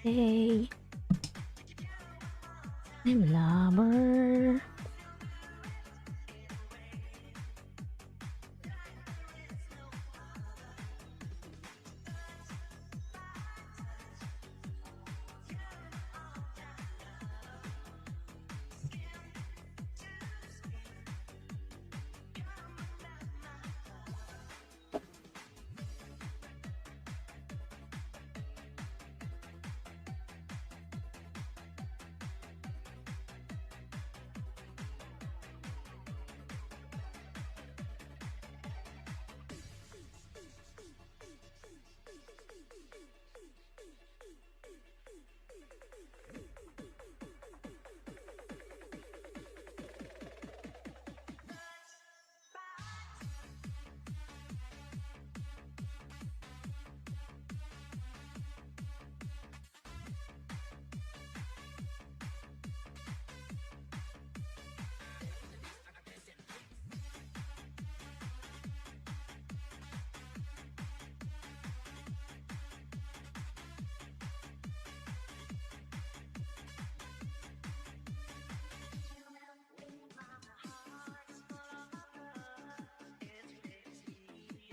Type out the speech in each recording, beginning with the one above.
Hey, I'm lover.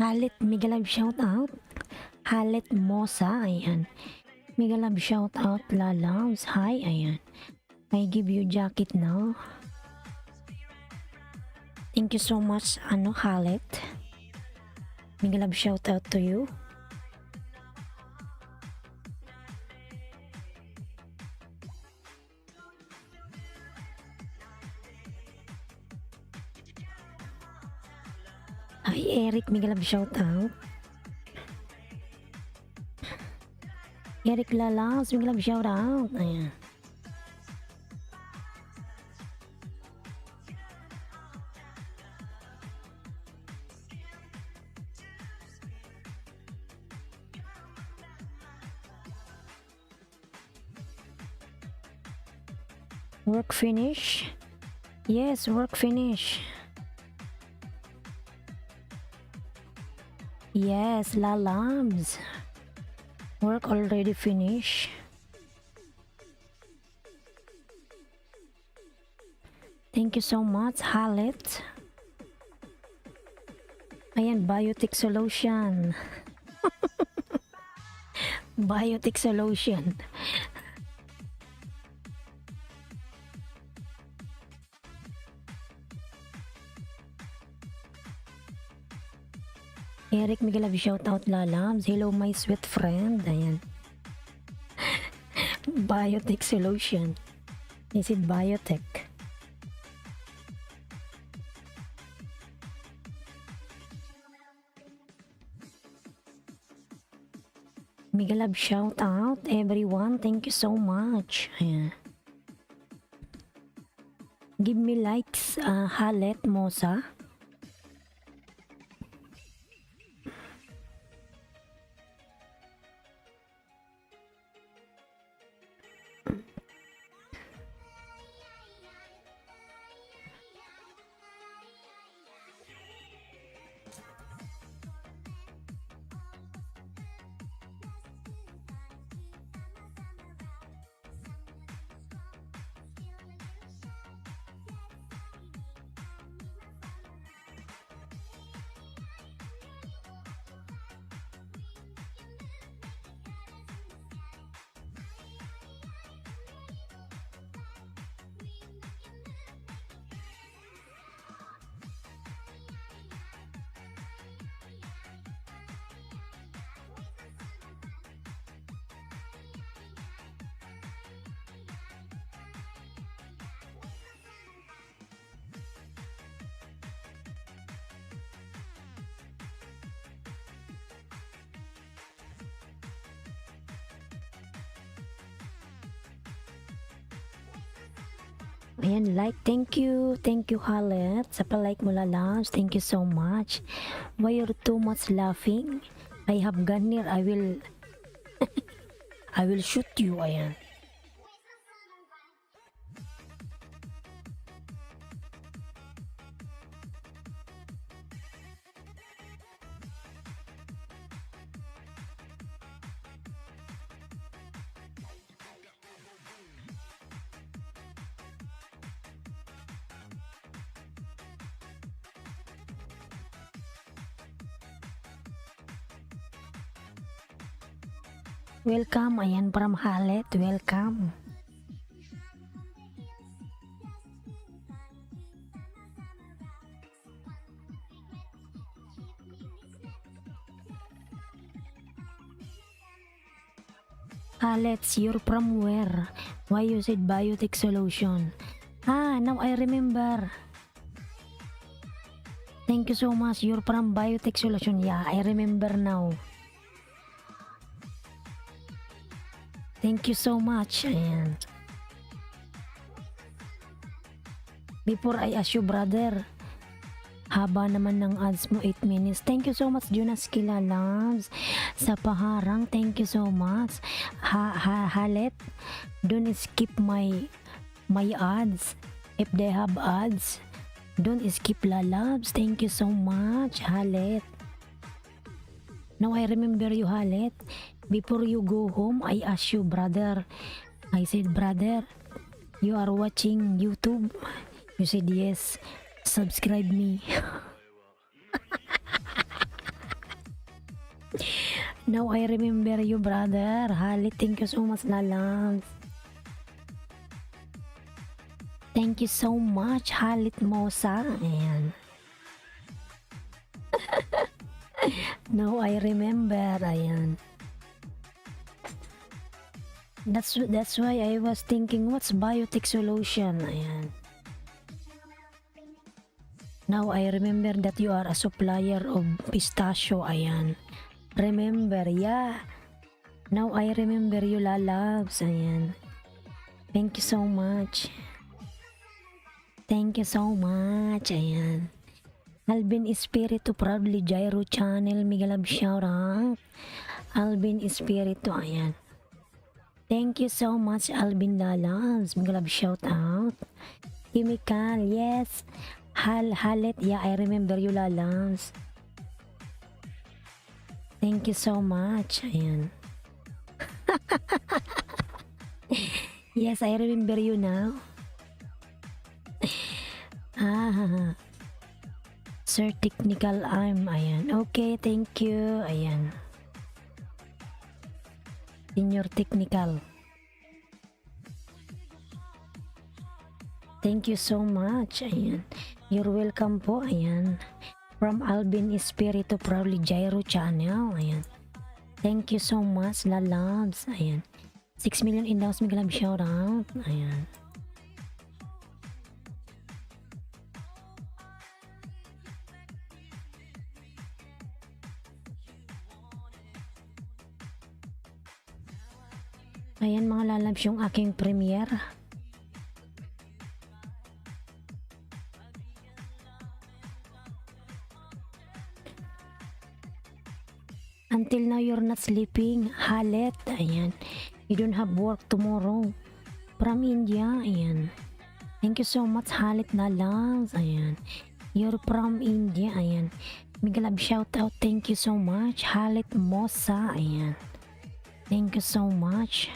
Halit Migalab shout out. Halit Mosa, ayan. Migalab shout out Lalams. Hi, ayan. I give you jacket now. Thank you so much, Halit. Migalab shout out to you. Hi, Eric. Migalab shout out. Eric Lalams. Migalab shout out. Ayan. Work finish? Yes, work finish. Yes, Lalams. Work already finished. Thank you so much, Halit. Ayan, Biotic Solution. Biotic Solution. Eric Miguel, shout out Lalams. Hello my sweet friend. Ayan. Biotic Solution. Is it Biotech? Miguel, shout out everyone. Thank you so much. Ayan. Give me likes, Halet Mosa. Ayan, like, thank you Halet sa palike mo Lalams, thank you so much. Why you're too much laughing? I have gun here, I will I will shoot you. Ayan. Welcome, ayan, from Halet, welcome. Halet, you're from where? Why you said biotech solution? Ah, now I remember. Thank you so much. You're from biotech solution. Yeah, I remember now. Thank you so much. Ayan. Before I ask you, brother, haba naman ng ads mo, 8 minutes. Thank you so much, Jonas Kilalabs. Sa paharang, thank you so much. Halet, don't skip my ads. If they have ads, don't skip lalabs. Thank you so much, Halet. Now I remember you, Halet. Before you go home, I asked you, brother. I said, brother, you are watching YouTube? You said, yes. Subscribe me. Now I remember you, brother. Halit, thank you so much, lalabs. Thank you so much, Halit Mosa. Ayan. Now I remember. Ayan. That's why I was thinking, what's biotech solution? Ayan. Now I remember that you are a supplier of pistachio. Ayan. Remember, yeah. Now I remember you, lalabs. Ayan. Thank you so much. Thank you so much. Ayan. Alvin Espiritu, proudly Gyro Channel. Migalab shoutout. Alvin Espiritu. Ayan. Thank you so much, Alvin Lalabs. Migalab shoutout. Chemical, yes. Halet, yeah, I remember you, lalabs. Thank you so much. Ayan. Yes, I remember you now. Sir Technical Arm. Ayan. Okay, thank you. Ayan. Senior Technical. Thank you so much. Ayan. You're welcome po. Ayan. From Alvin Espiritu, proudly Gyro Channel. Ayan. Thank you so much, lalabs. Ayan. 6 million indaws, migalab shoutout. Ayan. Ayan mga lalabs, yung aking premiere. Until now, you're not sleeping. Halet, ayan. You don't have work tomorrow. From India, ayan. Thank you so much, Halet lalabs. Ayan. You're from India, ayan. Migalab shoutout, thank you so much. Halet Mosa, ayan. Thank you so much.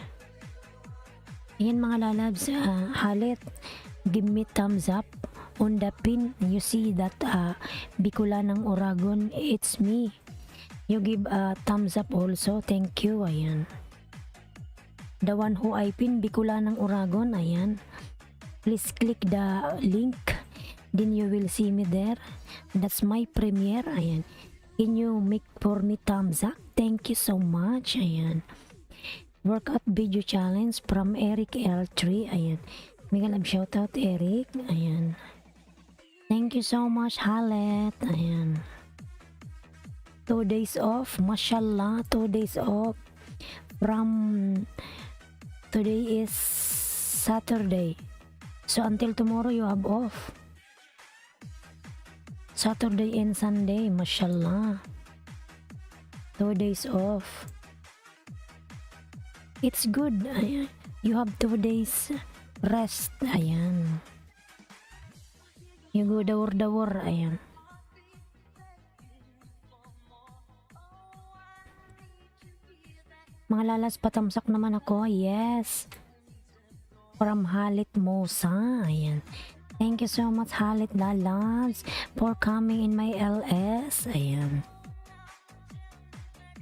Ayan mga lalabs, Halet, give me thumbs up on the pin. You see that Bicolanang Oragon, it's me. You give a thumbs up also, thank you. Ayan. The one who I pin, Bicolanang Oragon, ayan. Please click the link, then you will see me there. That's my premiere. Ayan. Can you make for me thumbs up? Thank you so much. Ayan. Workout video challenge from Eric L3. Ayan. Migalab shoutout, Eric. Ayan. Thank you so much, Halet. Ayan. 2 days off. Mashallah, 2 days off. From today is Saturday. So until tomorrow you have off. Saturday and Sunday. Mashallah. 2 days off. It's good. Ayan. You have 2 days rest. Ayan. You go dawar-dawar. Ayan. Mga lalas, patamsak naman ako. Yes. From Halit Mosa. Ayan. Thank you so much, Halit Lalabs, for coming in my LS. Ayan.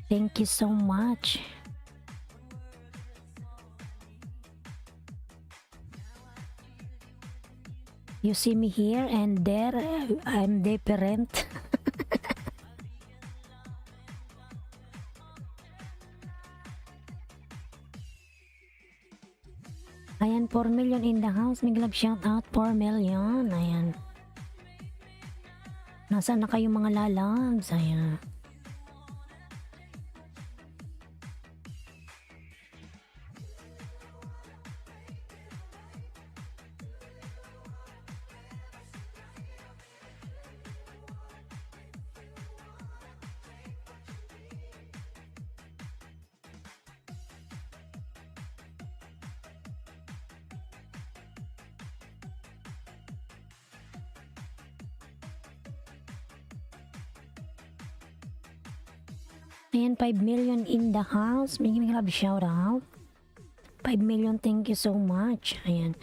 Thank you so much. You see me here and there, I'm different. Ayan, 4 million in the house. Big love shout out, 4 million. Ayan. Nasaan na kayo mga lalabs? Ayan. Ayan, 5 million in the house. Big love shout out. 5 million, thank you so much. Ayan.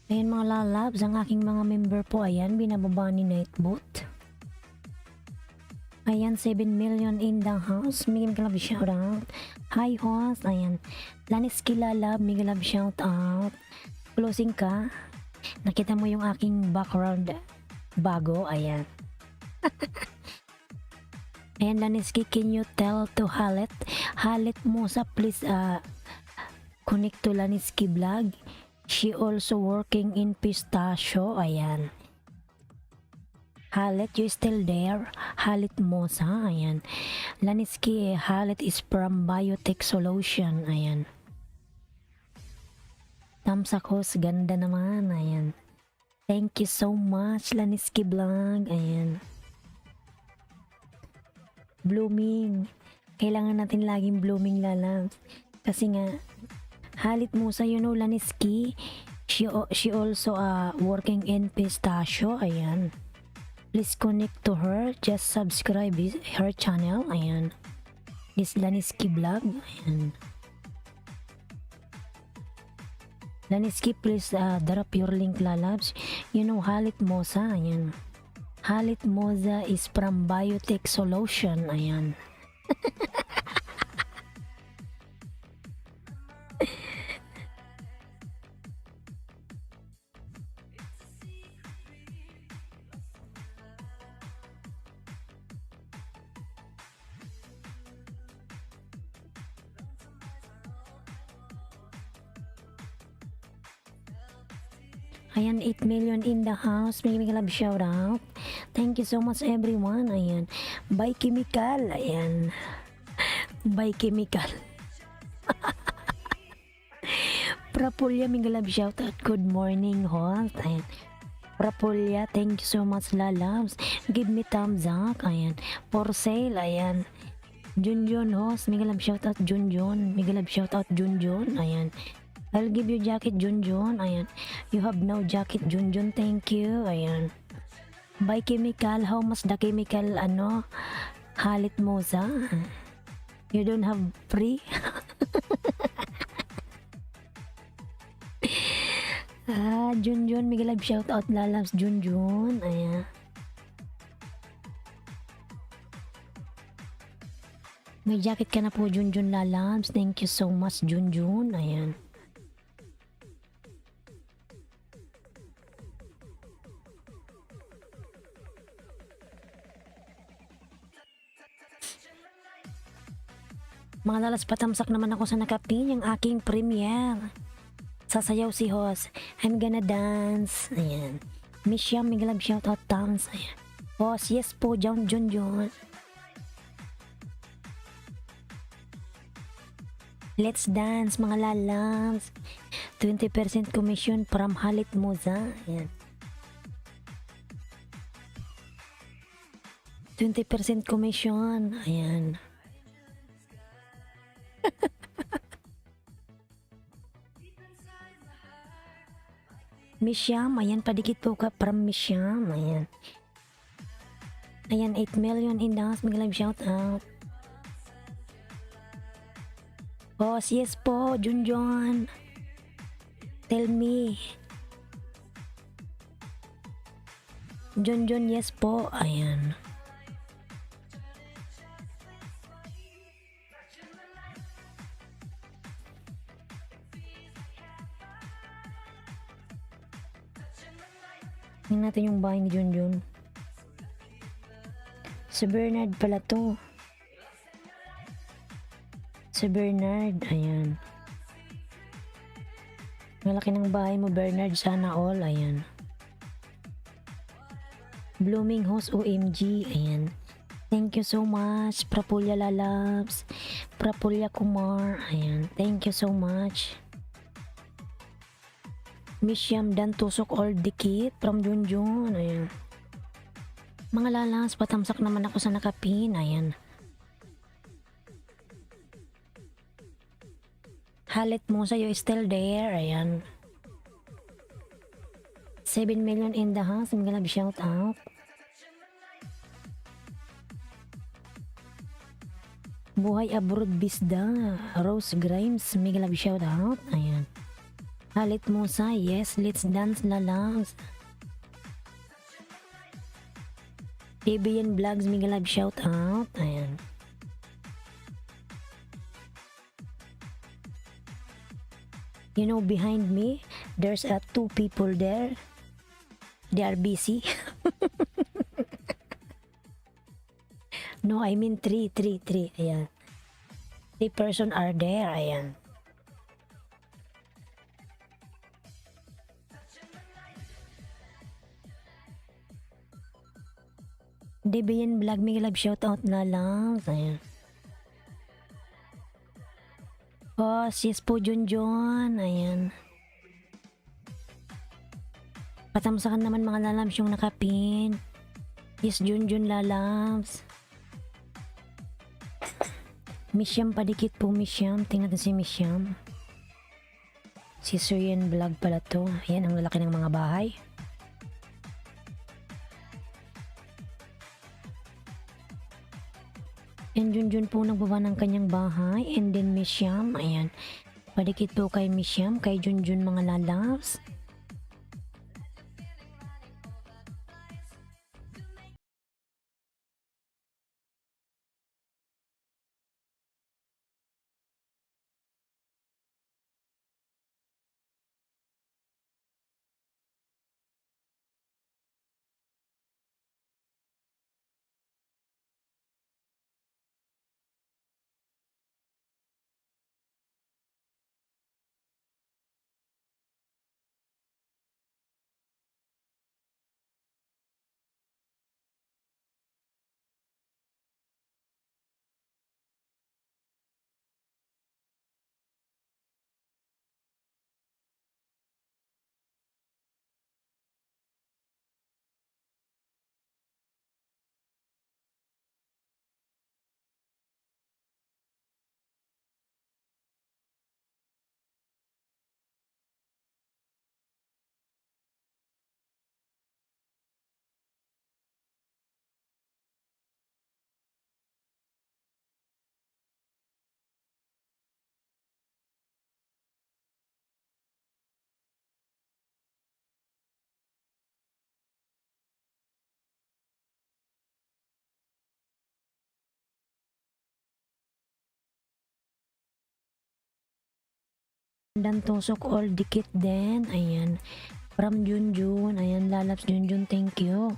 Ayan mga lalabs, ang aking mga member po, ayan, binababa ni Nightbot. Ayan, 7 million in the house. Big love shout out. Hi host, ayan. Lanis Kilala, big love shout out. Closing ka. Nakita mo yung aking background bago, ayan. Ayan, Laniski, can you tell to Halit Musa, please connect to Laniski vlog. She also working in Pistachio, ayan. Halit, you still there? Halit Musa, ayan. Laniski, Halit is from Biotech Solution, ayan. Tamsakos, ganda naman, ayan. Thank you so much, Laniski vlog, ayan. Blooming. Kailangan natin laging blooming lalabs. Kasi nga, Halit Musa, you know, Laniski, she also working in Pistachio, ayan. Please connect to her, just subscribe her channel, ayan. This Laniski vlog, ayan. Laniski, please drop your link lalabs. You know, Halit Mosa, ayan. Halit Moza is from Biotech Solution, ayan. Ayan, 8 million in the house. May love shout out. Thank you so much everyone. Ayan. By Chemical. Ayan. By Chemical. Prapulya, may love shout out. Good morning, host. Ayan. Prapulya, thank you so much, lalabs. Give me thumbs up. Ayan. For sale. Ayan. Junjun, host. May love shout out, Junjun. May love shout out, Junjun. Ayan. I'll give you jacket, Junjun. Ayan. You have no jacket, Junjun. Thank you. Ayan. By Chemical. How much the chemical, Halit Mosa? You don't have free? Junjun. May love shout out, lalabs, Junjun. Ayan. May jacket ka na po, Junjun, lalabs. Thank you so much, Junjun. Ayan. Mga lalas, patamsak naman ako sa nakapin yung aking premiere. Sasayaw si host. I'm gonna dance. Ayan. Miss Yam, may love shout out, dance. Ayan. Host, yes po, John. Let's dance, mga lalabs. 20% commission from Halit Moza. Ayan. 20% commission. Ayan. Miss Yam, ayan, padikit po ka from Miss Yam, ayan. Ayan, 8 million in the house, may live shout out. Boss, yes po, Junjun. Tell me. Junjun, yes po, ayan. Tingnan natin yung bahay ni Junjun. Si Bernard pala to. Si Bernard, ayan. Malaki ng bahay mo, Bernard, sana all, ayan. Blooming House OMG, ayan. Thank you so much, Prapulya Lalabs, Prapulya Kumar, ayan. Thank you so much. Misyam Dan Tusok All Dikit from Junjun, ayan. Mga lalas, patamsak naman ako sa nakapin, ayan. Halit mo sa'yo is still there, ayan. 7 million in the house, I'm gonna be shout out. Buhay abroad bisda, Rose Grimes, may gonna be shout out, ayan. Halit mo sa, yes, let's dance lalas. ABN Vlogs, may gonna be shout out, ayan. You know, behind me, there's two people there. They are busy. No, I mean three. Ayan. 3 person are there. Ayan. DBN Vlog, may love shoutout na lang. Ayan. Oh, sis po Junjun. Ayan. Patamsakan naman mga lalams yung nakapin. Yes, Junjun lalams. Misyam padikit po, Misyam. Tingnan natin si Misyam. Si Suryan Vlog pala to. Ayan, ang lalaki ng mga bahay. And Junjun po nagbaba ng kanyang bahay. And then Misyam, ayan. Padikit po kay Misyam, kay Junjun mga lalabs. Dan tusok all dikit din. Ayan. From Junjun. Ayan, lalabs Junjun. Thank you.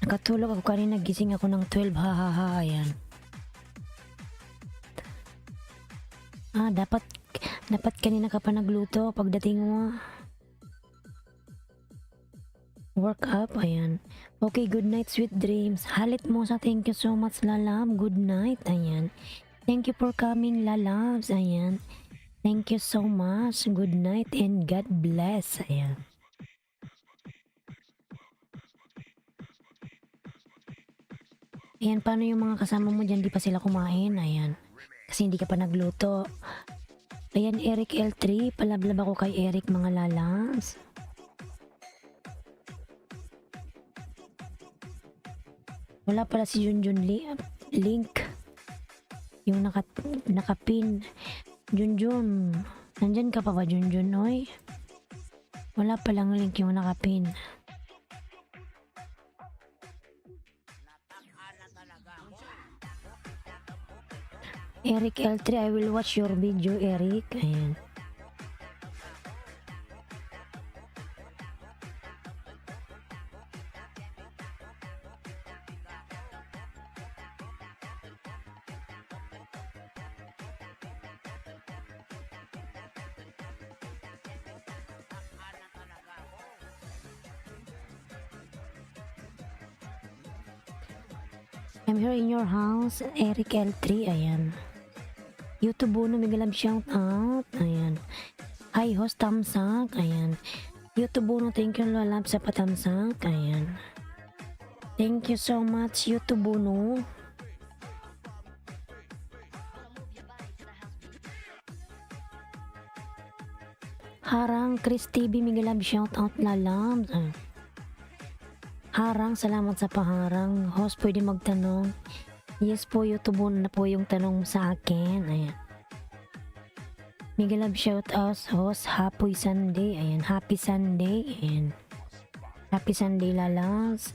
Nakatulog ako kanina, gising ako ng 12, hahaha, ayan. Dapat kanina ka pa nagluto pagdating mo. Work up, ayan. Okay, good night, sweet dreams. Halit mo sa thank you so much, lalab. Good night, ayan. Thank you for coming, lalabs, ayan. Thank you so much. Good night and God bless, ayan. Ayan, paano yung mga kasama mo dyan? Di pa sila kumain, ayan. Kasi hindi ka pa nagluto. Ayan, Eric L3. Palablab ako kay Eric, mga lalabs. Wala pala si Junjun link. Yung nakapin. Junjun. Nandyan ka pa ba, Junjun, oy? Wala palang link yung nakapin. Eric L3, I will watch your video, Eric. Ayan. I'm here in your house, Eric L3, ayan. YouTube Bono, mega love shout out, ayan. Hi, host Tamsak, ayan. YouTube Bono, thank you, lalab sa patamsak, ayan. Thank you so much, YouTube Bono. Harang, Chris TV, mega love shout out, lalab. Harang, salamat sa paharang. Host, pwede magtanong. Yes po, YouTube na po yung tanong sa akin. Ayan. Mega love shout out, host. Happy Sunday. Ayan. Happy Sunday. Ayan. Happy Sunday, lalas.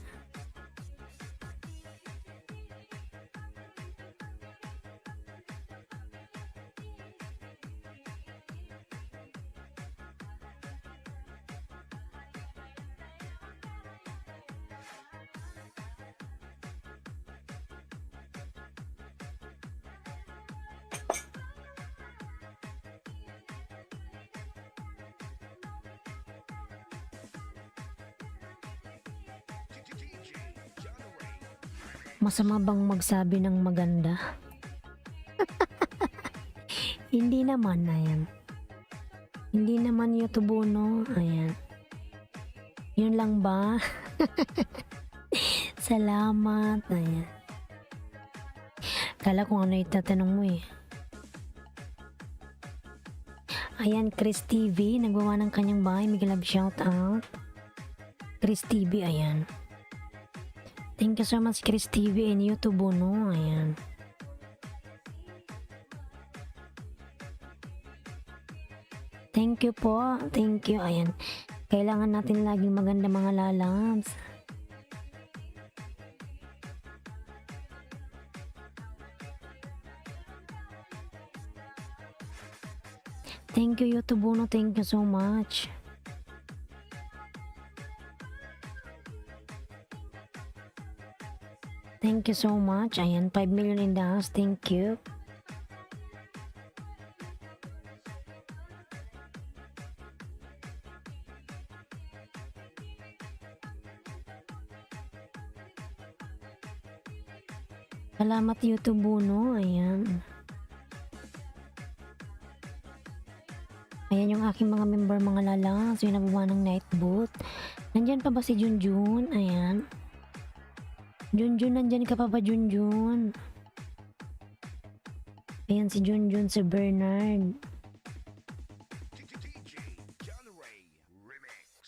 Masama bang magsabi ng maganda? Hindi naman, ayan. Hindi naman YouTube, no? Ayan. Yun lang ba? Salamat, ayan. Kala ko ano itatanong mo eh. Ayan, Chris TV, nagwawa ng kanyang bahay. Mega love shout out. Chris TV, ayan. Thank you so much, Chris TV and YouTube, no? Ayan. Thank you po. Thank you. Ayan. Kailangan natin laging maganda, mga lalabs. Thank you, YouTube, no? Thank you so much. Thank you so much. Ayan, 5 million in the house. Thank you. Salamat, YouTube, no? Ayan. Ayan yung aking mga member, mga lalas. Yung nabuwa ng night boot. Nandyan pa ba si Junjun? Ayan. Junjun, nandyan ka pa ba, Junjun? Ayan si Junjun, si Bernard.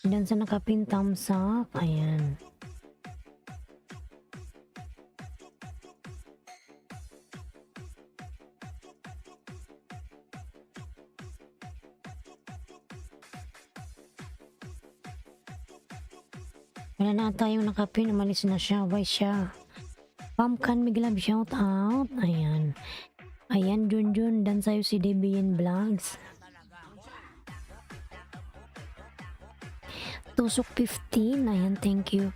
Diyan sa nakapin thumbs up. Ayan. Wala na tayong nakapin, umalis na siya. Why siya? Pumpkin, may love shout out. Ayan. Ayan, Junjun, dan sa'yo si Debian Vlogs. Tusok 15, ayan, thank you.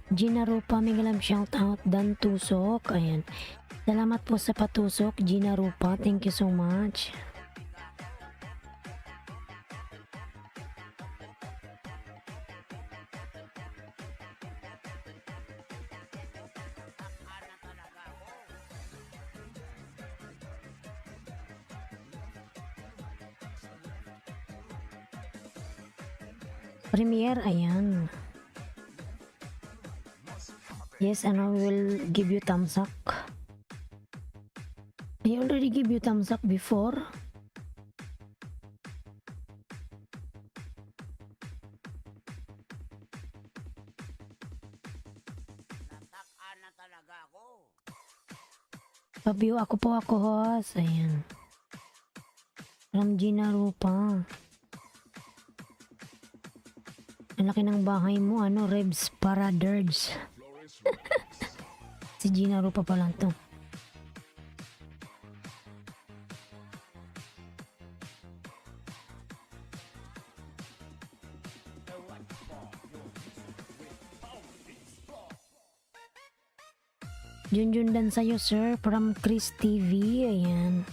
Gina Rupa, mega love shout out. Dan Tusok, ayan. Salamat po sa patusok, Gina Rupa, thank you so much. Premiere, ayan. Yes, and I will give you thumbs up. I already give you thumbs up before. Natakpan na talaga ako. Pa-view ako po ako, host. Ayan. From Gina Rupa. Ang laki ng bahay mo, ano, Rebs Paraders. Si Gina Rupa pa lang to. Junjun dan sa'yo, sir, from Chris TV. Ayan.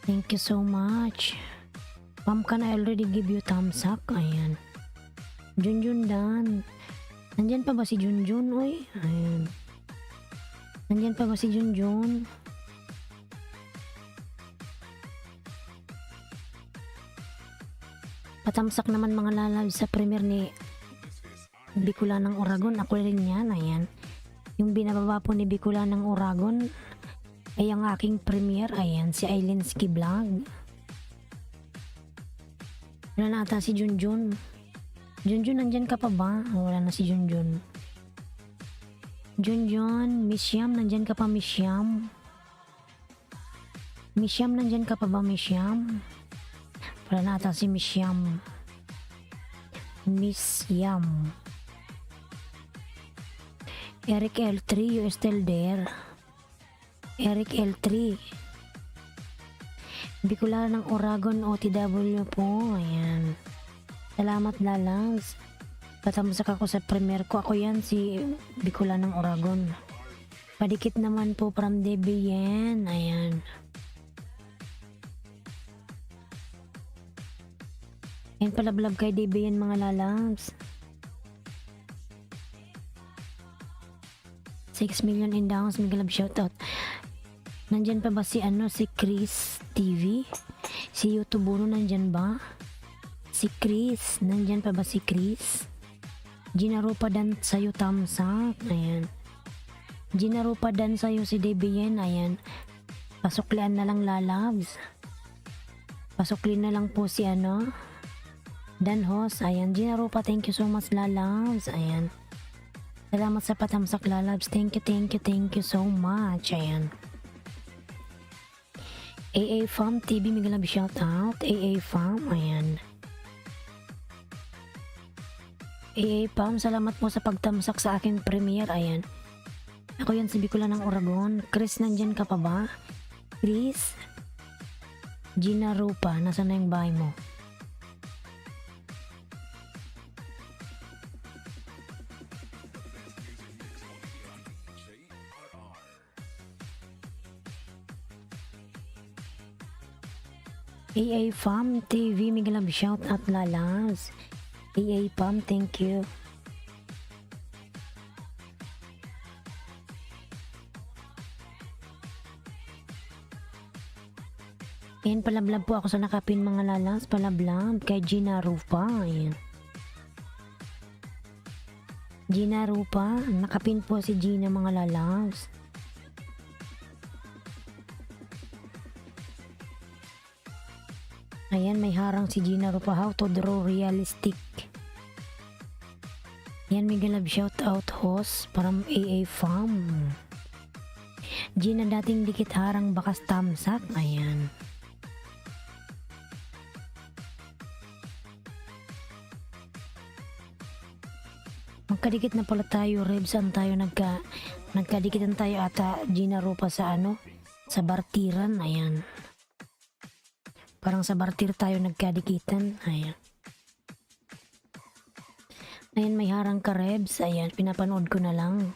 Thank you so much. Pam can I already give you thumbs up? Ayan. Junjun dan. Nandyan pa ba si Junjun? Uy. Ayan. Nandyan pa ba si Junjun? Patamsak naman mga lalab sa premiere ni Bicolanang Oragon. Ako rin yan. Ayan. Yung binababa po ni Bicolanang Oragon ay ang aking premiere. Ayan. Si Ailinski Vlog. Wala na ata si Junjun. Junjun, nandyan ka pa ba? Wala na si Junjun. Junjun, Miss Yam, nandyan ka pa, Miss Yam? Miss Yam, nandyan ka pa ba, Miss Yam? Wala na ata si Miss Yam. Miss Yam. Eric L3, you still there? Eric L3. Bicolanang Oragon, OTW po. Ayan. Salamat lalabs. Patamsak ako sa premiere ko. Ako yan, si Bicolanang Oragon. Padikit naman po from DBN. Ayan. Ayan, palablab kay DBN mga lalabs. 6 million in downs. Mega love shoutout. Nandyan pa ba si si Chris TV? Si YouTuber nandyan ba? Si Chris, nandyan pa ba si Chris? Gina Rupa dan sa'yo thumbs up. Ayan. Gina Rupa dan sa'yo si DBN. Ayan. Pasuklian na lang lalabs. Pasuklin na lang po si Dan host. Ayan. Gina Rupa, thank you so much lalabs. Ayan. Salamat sa patamsak lalabs. Thank you so much. Ayan. AA Farm TV, mega love shout out. AA Farm. Ayan. Pam, salamat po sa pagtamsak sa aking premiere. Ayan. Ako yan si Bicolanang Oragon. Chris, nandyan ka pa ba? Chris? Gina Rupa, nasa na yung bahay mo? Pam TV, mega love shout out lalas. Pam, thank you. Ayan, palablab po ako sa nakapin mga lalas. Palablab kay Gina Rupa. Ayan. Gina Rupa. Nakapin po si Gina mga lalas. Ayan, may harang si Gina Rupa. How to draw realistic. Ayan, may galab shout out host from AA Farm. Gina, dating dikit harang bakas tamsak. Ayan. Magkadikit na pala tayo, Rebsan tayo nagkadikitan tayo ata Gina Rupa sa sa bartiran. Ayan. Parang sa bartir tayo nagkadikitan. Ayan. Ayan, may harang ka, Rebs. Ayan, pinapanood ko na lang.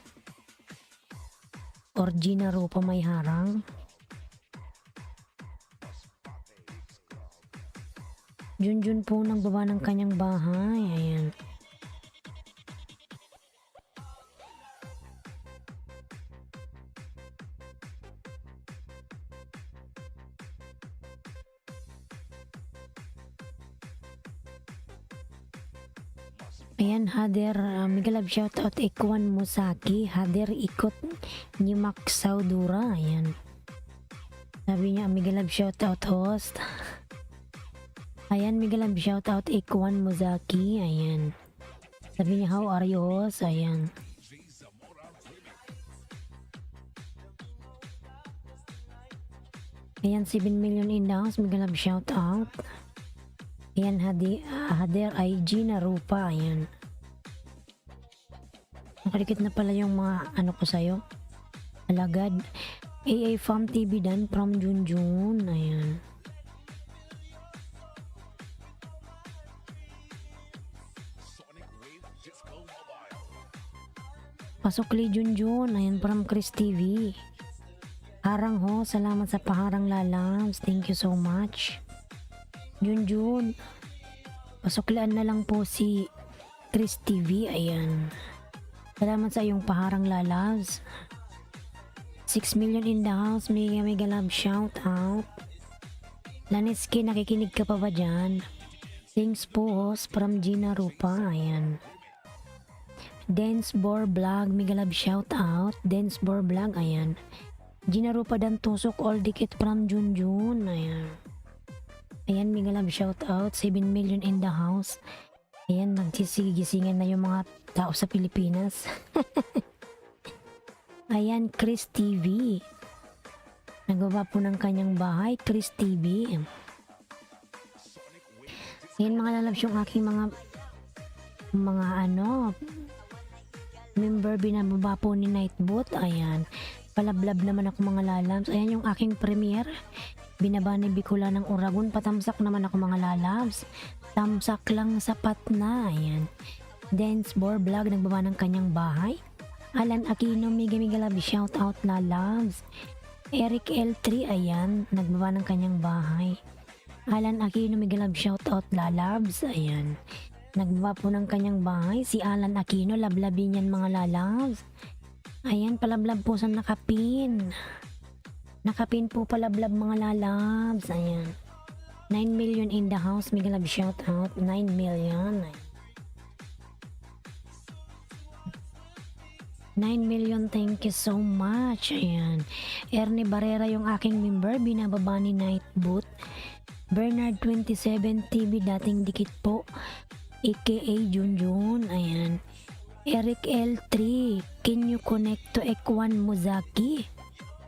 Or Gina Rupa may harang. Junjun po nagbaba ng kanyang bahay. Ayan. Ayan, Hader, mega love shoutout Ekwan Musaki, Hader ikot ni Max Saudura, ayan. Sabi niya, mega love shoutout host. Ayan, mega love shoutout Ekwan Musaki, ayan. Sabi niya, how are you host, ayan. Ayan, 7 million in the house, mega love shoutout. Ayan, Hader ay Gina Rupa, ayan. Nakadikit na pala yung mga ano ko sa'yo. Alagad. AA Farm TV dan from Junjun, ayan. Pasok li Junjun, ayan from Chris TV. Harang ho, salamat sa paharang lalams. Thank you so much. Junjun, pasuklaan na lang po si Chris TV, ayan. Salamat sa iyong paharang lalabs. 6 million in the house, mega love shout out. Laneski, nakikinig ka pa ba dyan? Thanks po host from Gina Rupa, ayan. Dance Bor Vlog, mega love shout out. Dance Bor Vlog, ayan. Gina Rupa dan tusok all dikit from Junjun, ayan. Ayan, mega love shout out. 7 million in the house. Ayan, nagsisigisingan na yung mga tao sa Pilipinas. Ayan, Chris TV. Nagawa po ng kanyang bahay, Chris TV. Ayan, mga lalabs yung aking mga member binababa po ni Nightbot. Ayan, palablab naman ako mga lalabs. Ayan yung aking premiere. Binaba ni Bicula ng Uragon. Patamsak naman ako mga lalabs. Tamsak lang sapat na. Ayan. Dance Bor Vlog nagbaba ng kanyang bahay. Alan Aquino, mega love shout out lalabs. Eric L3, ayan, nagbaba ng kanyang bahay. Alan Aquino, mega love shout out lalabs. Ayan. Nagbaba po ng kanyang bahay. Si Alan Aquino, lablabin yan mga lalabs. Ayan, palablab po sa nakapin. Nakapin po palablab mga lalabs. Ayan. 9 million in the house. Mega love shout out. 9 million. 9 million. Thank you so much. Ayan. Ernie Barrera yung aking member. Binababa ni Nightboot. Bernard 27 TV. Dating dikit po. AKA Junjun. Ayan. Eric L3. Can you connect to Ekwan Muzaki?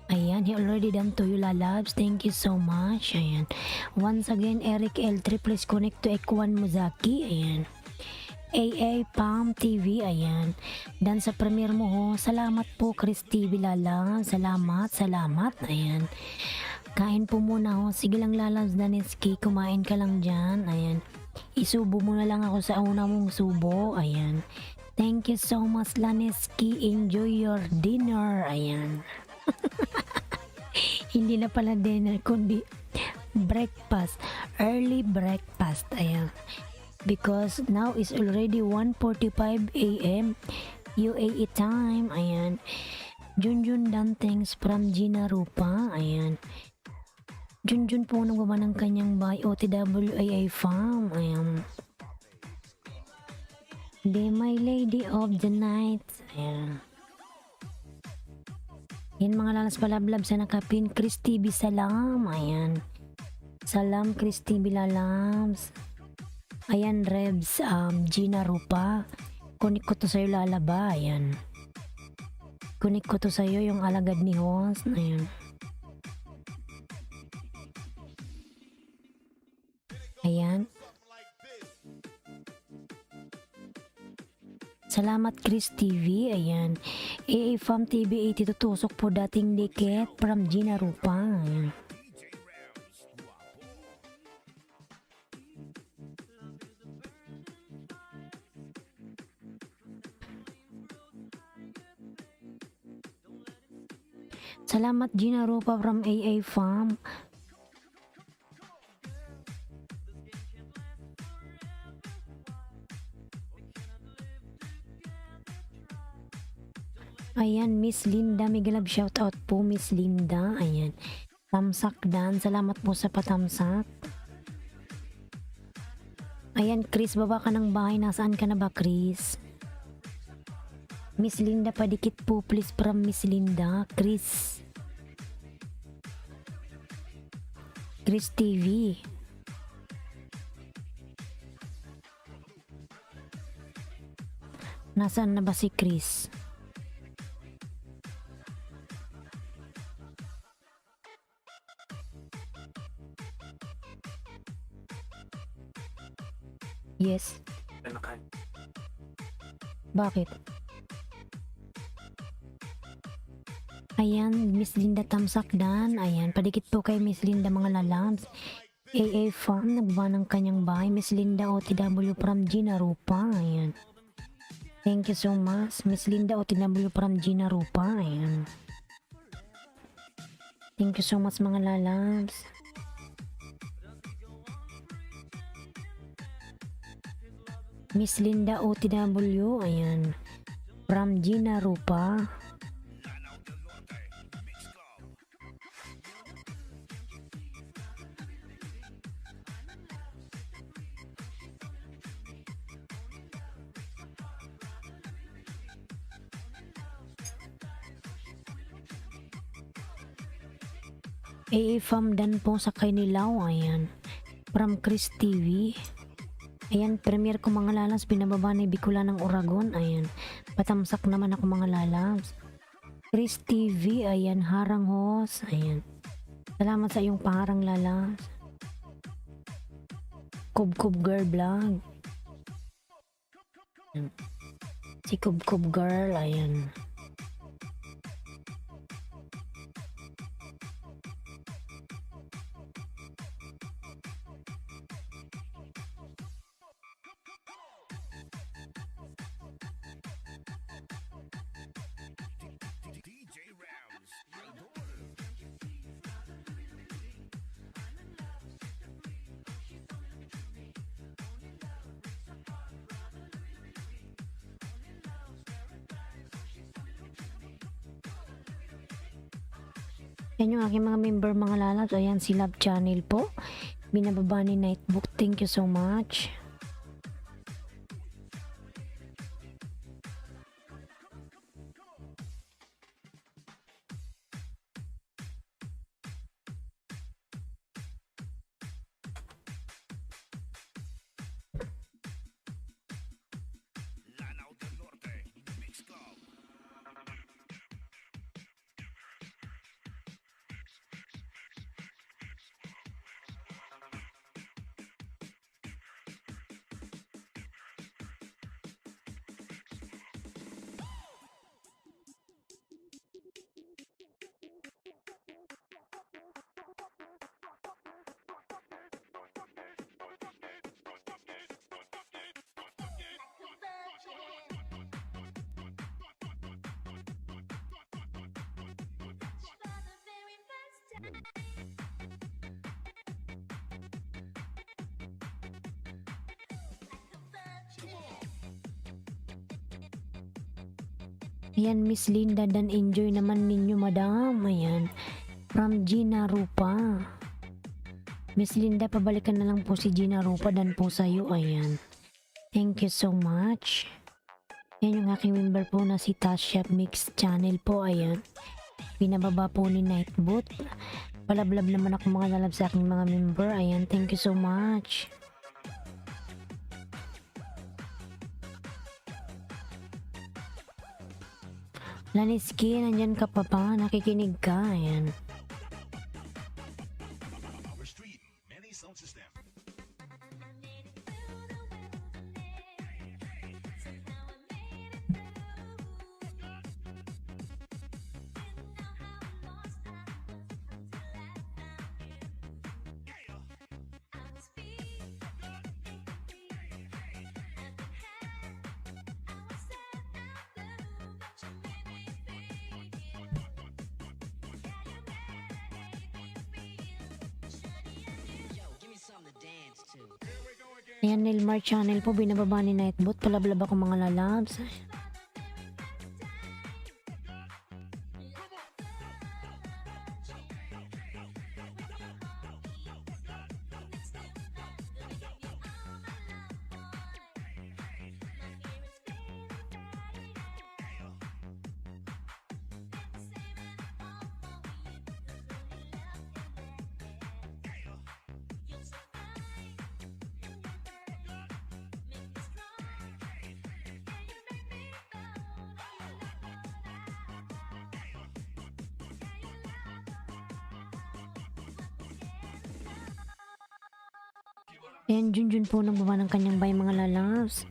Ayan, he already done to you lalabs. Thank you so much. Ayan. Once again, Eric L3, please connect to Ekwan Muzaki. Ayan. AA Palm TV. Ayan. Dan sa premiere mo ho. Salamat po, Chris TV lalabs. Salamat. Ayan. Kain po muna ho. Sige lang lalabs, Daneski. Kumain ka lang dyan. Ayan. Isubo mo na lang ako sa una mong subo. Ayan. Thank you so much, Laneski. Enjoy your dinner. Ayan. Hindi na pala dinner kundi breakfast, early breakfast. Ayan, because now is already 1:45 AM UAE time. Ayan, Junjun dan thanks from Gina Rupa. Ayan, Junjun po nagbaba ng kanyang bahay. OTWAA farm. Ayan, Be my lady of the night. Ayan. Yan mga lalas palablab sa nakapin. Chris TV, salam. Ayan. Salam, Chris TV lalams. Ayan, Rebs, Gina Rupa. Kunik ko to sa'yo lalaba. Ayan. Kunik ko to sa'yo yung alagad ni host. Ayan. Ayan. Salamat Chris TV. Ayan. AA Farm TV 80 tutusok po dating dikit from Gina Rupa. Ayan. Salamat Gina Rupa from AA Farm. Ayan, Miss Linda, mega love shoutout po Miss Linda. Ayan. Tamsak Dan, salamat po sa patamsak. Ayan, Chris, baba ka ng bahay. Nasaan ka na ba, Chris? Miss Linda, padikit po please from Miss Linda. Chris. Chris TV. Nasaan na ba si Chris? Yes. Bakit? Ayan, Miss Linda Tamsak Dan. Ayan, padikit po kay Miss Linda mga lalabs. AA Farm, nagbaba ng kanyang bahay. Miss Linda OTW from Gina Rupa. Ayan. Thank you so much. Miss Linda OTW from Gina Rupa. Ayan. Thank you so much mga lalabs. Miss Linda OTW, ayan, from Gina Rupa. AA Farm Dan po sa Kainilaw, ayan, from Chris TV. Ayan, premier ko mga lalabs, binababa ni Bicula ng Oragon. Ayan, patamsak naman ako mga lalabs. Chris TV, ayan, harang host. Ayan, salamat sa iyong paharang lalabs. Kubkub Girl Vlog. Ayan. Si Kubkub Girl, ayan. Yan yung aking mga member mga lalabs. Ayan, si Love Channel po. Binababa ni Nightbook. Thank you so much. Ayan, Miss Linda Dan, enjoy naman ninyo madam. Ayan, from Gina Rupa. Miss Linda, pabalikan na lang po si Gina Rupa Dan po sa'yo. Ayan, thank you so much. Ayan yung aking member po na si Tasha Mix Channel po. Ayan, binababa po ni Nightbot. Palablab naman ako mga lalab sa aking mga member. Ayan, thank you so much. Laniski, nandyan ka pa ba? Nakikinig ka. Ayan. Ayan, Nilmar channel po, binababa ni Nightbot. Palablab ako mga lalabs. Ayan, Junjun po nang baba ng kanyang bay mga lalabs.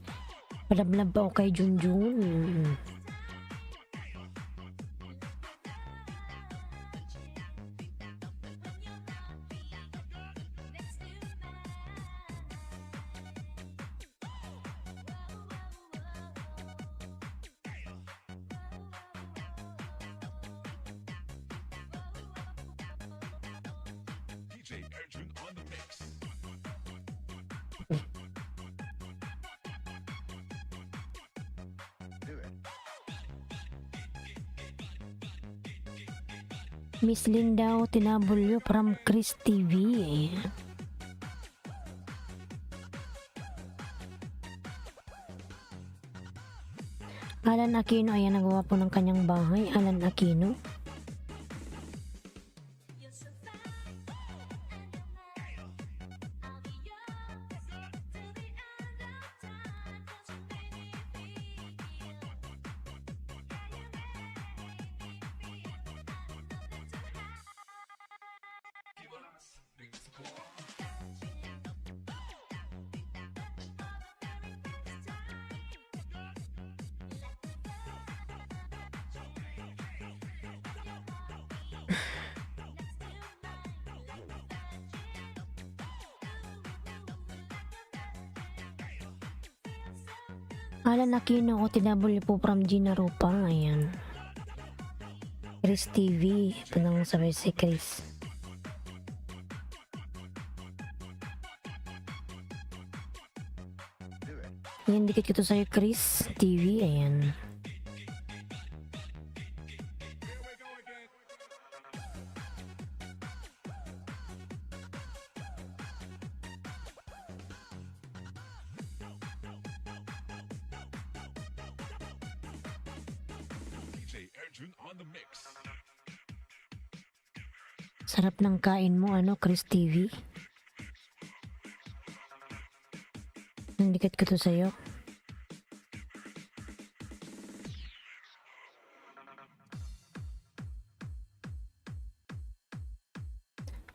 Palablab pa ako kay Junjun. DJ Arjun on the mix. Do it. Miss Linda Tinabulyo from Chris TV. Alan Aquino, ayan, nagawa po ng kanyang bahay. Alan Aquino. Alan Aquino o TW po from Gina Rupa. Ayan. Chris TV. Ito nang sabay si Chris. Do it. Ayan, dikit ko to sa'yo, Chris TV. Ayan. DJ Arjun on the mix. Sarap ng kain mo, ano, Chris TV. Nandikit ko to sa'yo.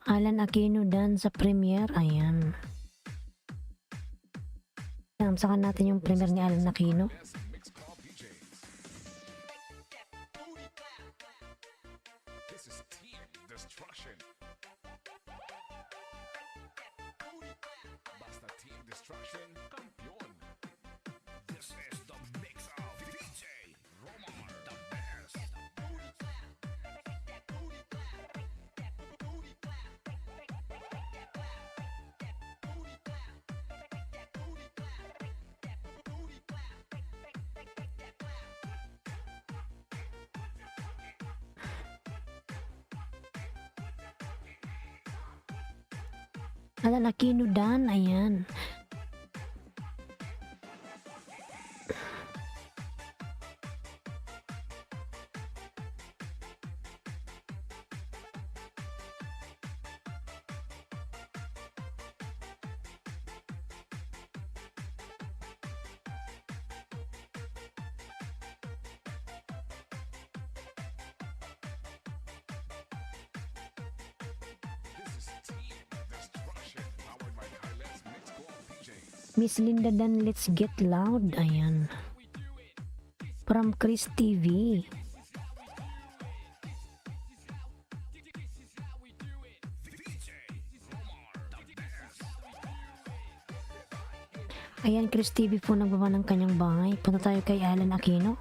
Alan Aquino dan sa premiere. Ayan. Samsakan natin yung premiere ni Alan Aquino. Best mix club DJs. This is Team Destruction. Basta Team Destruction, campeón. This is the mix of DJ Romar, the best. Alan Aquino dan. Ayan. This is Team Destruction, powered by Carlet's Mix Club DJs. Miss Linda dan, let's get loud. Ayan. From Chris TV. Ayan, Chris TV po nagbaba ng kanyang bahay. Punta tayo kay Alan Aquino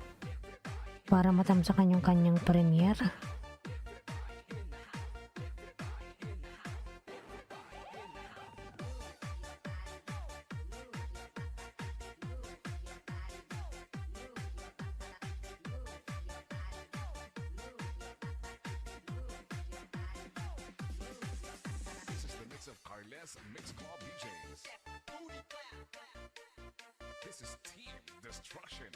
para matamsakan yung kanyang premiere. Kailas Mix Club DJs. This is Team Destruction.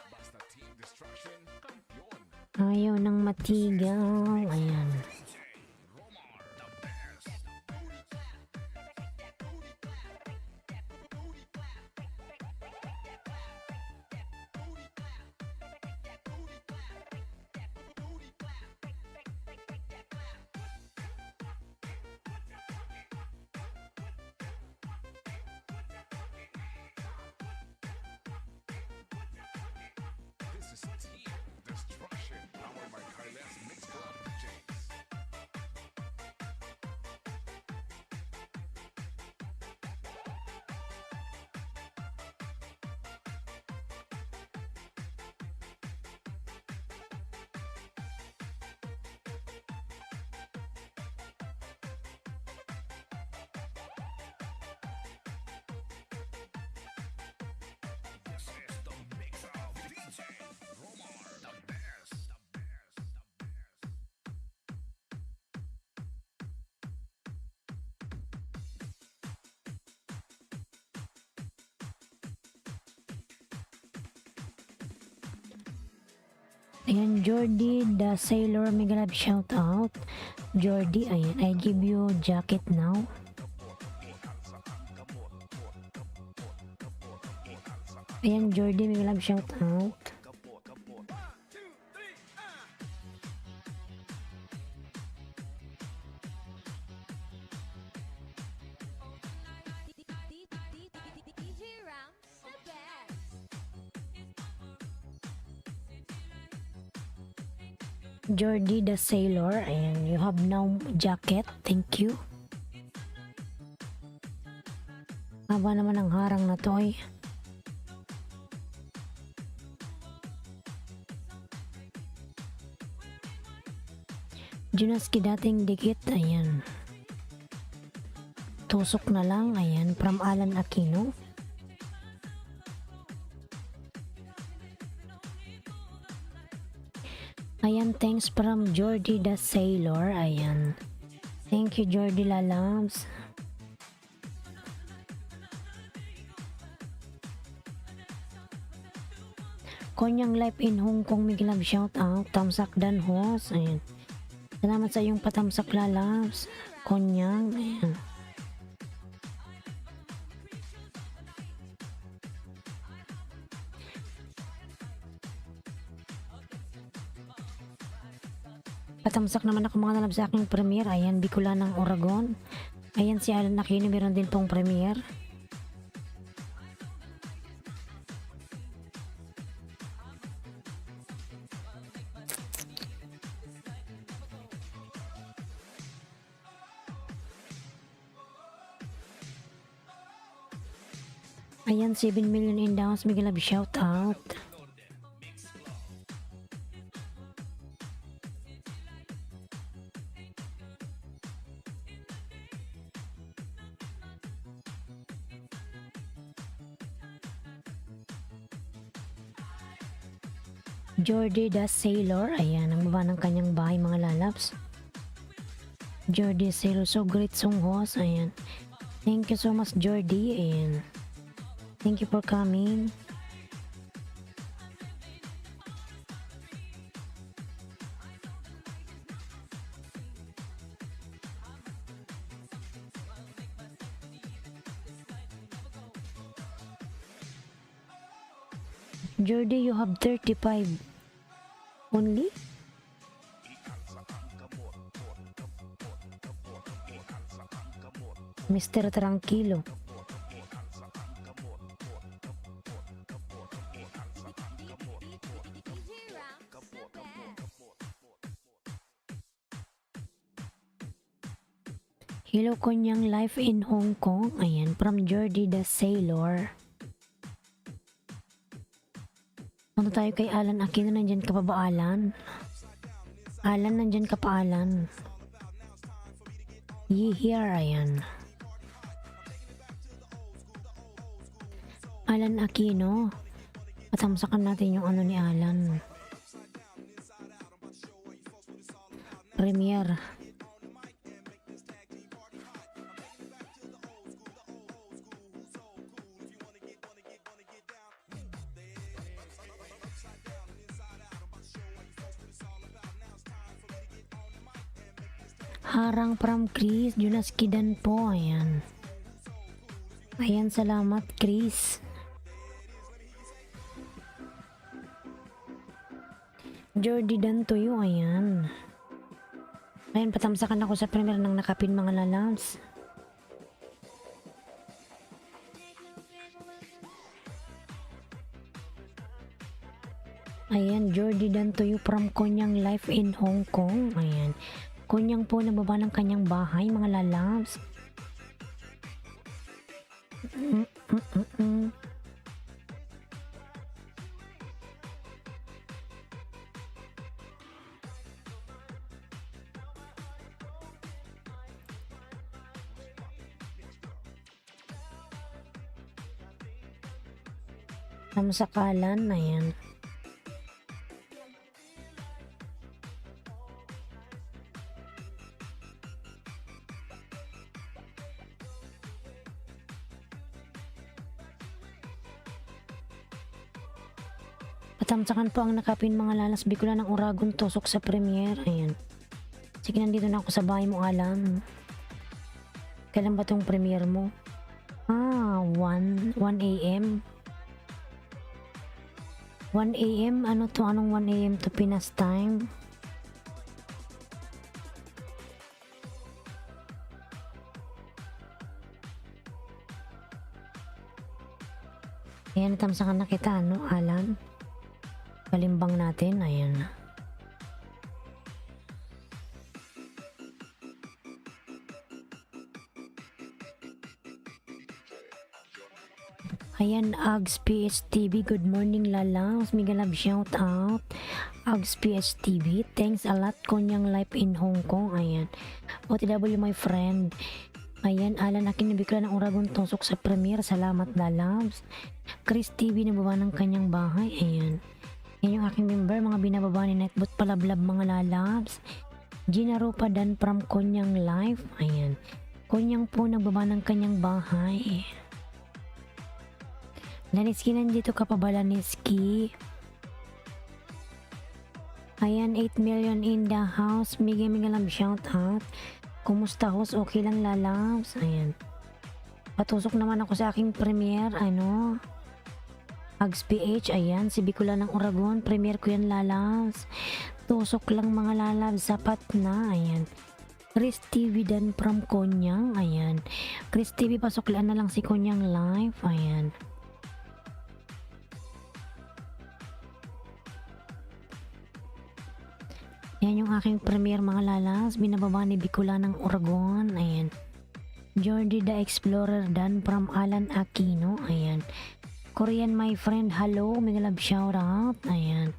Basta Team Destruction, kampiyon. Ayaw nang matigaw. Ayan. DJ Romar, the best. This is Team Destruction, powered by Kailas Mix Club DJs. This is the mix of DJ Romar, the best. Ayan, Jordy the Sailor, mega love shout out. Jordy, ayan, I give you jacket now. Ayan, Jordy, mega love shout out. DJ Rams, the best. Jordy the Sailor, ayan, you have now jacket, thank you. Haba naman ang harang na to eh. Junaski dating dikit, ayan. Tusok na lang, ayan, from Alan Aquino. Ayan, thanks from Jordy the Sailor, ayan. Thank you, Jordy Lalabs. Konyang life in Hong Kong, Miglab shout out. Tamsak Dan Hos, ayan. Salamat sa iyong patamsak Lalabs. Konyang, ayan. Patamsak naman ako mga nalab sa aking premiere. Ayan, Bicolanang Oragon. Ayan, si Alan Aquino, meron din pong premiere. Ayan, 7 million in downs. Mega love shout out. Jordy the Sailor, ayan, ang baba ng kanyang bahay mga lalabs. Jordy Sailor, so great song host, ayan. Thank you so much Jordy, ayan. Thank you for coming. Jordy, you have 35 only? Mr. Tranquilo. DJ Rams, the best. Hello Konyang life in Hong Kong. Ayan, from Jordy the Sailor. Punta tayo kay Alan Aquino. Nandyan ka pa ba, Alan? Alan, nandyan ka pa, Alan? Ye here, ayan. Alan Aquino. Patamsakan natin yung ano ni Alan. Premiere. Harang from Chris, Jonas Kidan po, ayan. Ayan, salamat Chris. Jordi Dan Tuyo, ayan. Ayan, patamsakan ako sa premier ng nakapin mga lalabs. Ayan, Jordi Dan Tuyo from Konyang Life in Hong Kong. Ayan. Konyang po nababa ng kanyang bahay, mga lalabs. Samsakalan, ayan. Patamsakan po ang nakapin mga lalas Bicolan ng Uragon tusok sa premier. Ayan. Sige, nandito na ako sa bahay mo, Alam. Kailan ba tong premier mo? 1 a.m. 1 a.m. Ano to? Anong 1 a.m. to Pinas time? Ayan, natamsakan na kita, ano, Alan? Kalimbang natin, ayan. Ayan, Ags PHTV, good morning lalaws, mega love shout out. Ags PHTV, thanks a lot Konyang life in Hong Kong, ayan. OTW my friend. Ayan, Alan akin nabikla ng Uragon tusok sa premier, salamat lalaws. Chris TV nababa ng kanyang bahay, ayan. Yan yung aking member, mga binababa ni Nightbot palablab mga lalabs. Gina Rupa Dan from Konyang Life, ayan. Konyang po nagbaba ng kanyang bahay. Laniski, nandito ka pa ba, Laniski? Ayan, 8 million in the house. Mega love shout out. Kumusta host? Okay lang lalabs. Ayan. Patusok naman ako sa aking premiere. Ano? Ags PH. Ayan. Si Bicolan ng Uragon. Premiere ko yan lalabs. Tusok lang mga lalabs. Sapat na. Ayan. Chris TV Dan from Konyang. Ayan. Chris TV, pasuklaan na lang si Konyang live. Ayan. Yan yung aking premiere mga lalas. Binababa ni Bicolan ng Uragon. Ayan. Jordi the Explorer Dan from Alan Aquino. Ayan. Korean my friend. Hello. Mega love shout out. Ayan.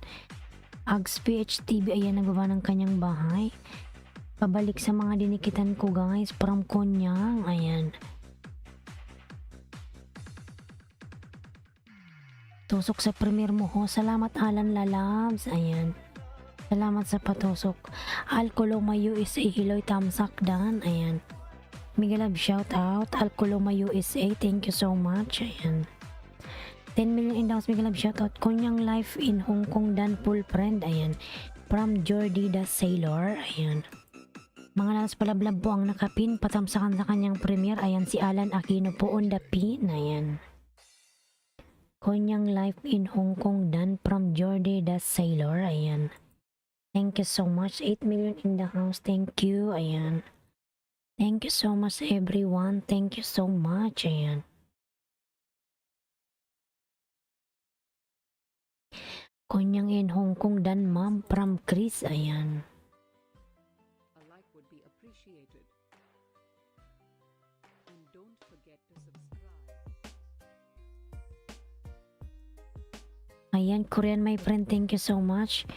Ags PH TV. Ayan. Nagbaba ng kanyang bahay. Pabalik sa mga dinikitan ko guys. From Konyang. Ayan. Tusok sa premiere mo ho. Salamat Alan Lalabs. Ayan. Salamat sa patusok. Alcoloma USA, Hiloy Tamsak Dan. Ayan. Mega love shout out. Alcoloma USA, thank you so much. Ayan. 10 million in the house, mega love shout out. Konyang life in Hong Kong Dan full friend. Ayan. From Jordi the Sailor. Ayan. Mga lalas palablab po ang nakapin. Patamsakan sa kanyang premiere. Ayan, si Alan Aquino po on the pin. Ayan. Konyang life in Hong Kong Dan from Jordi the Sailor. Ayan. Thank you so much. 8 million in the house. Thank you. Ayan. Thank you so much everyone. Thank you so much. Ayan. Konyang in Hong Kong Dan Ma'am from Chris. Ayan. A like would be appreciated. And don't forget to subscribe. Ayan, Korean my friend. Thank you so much.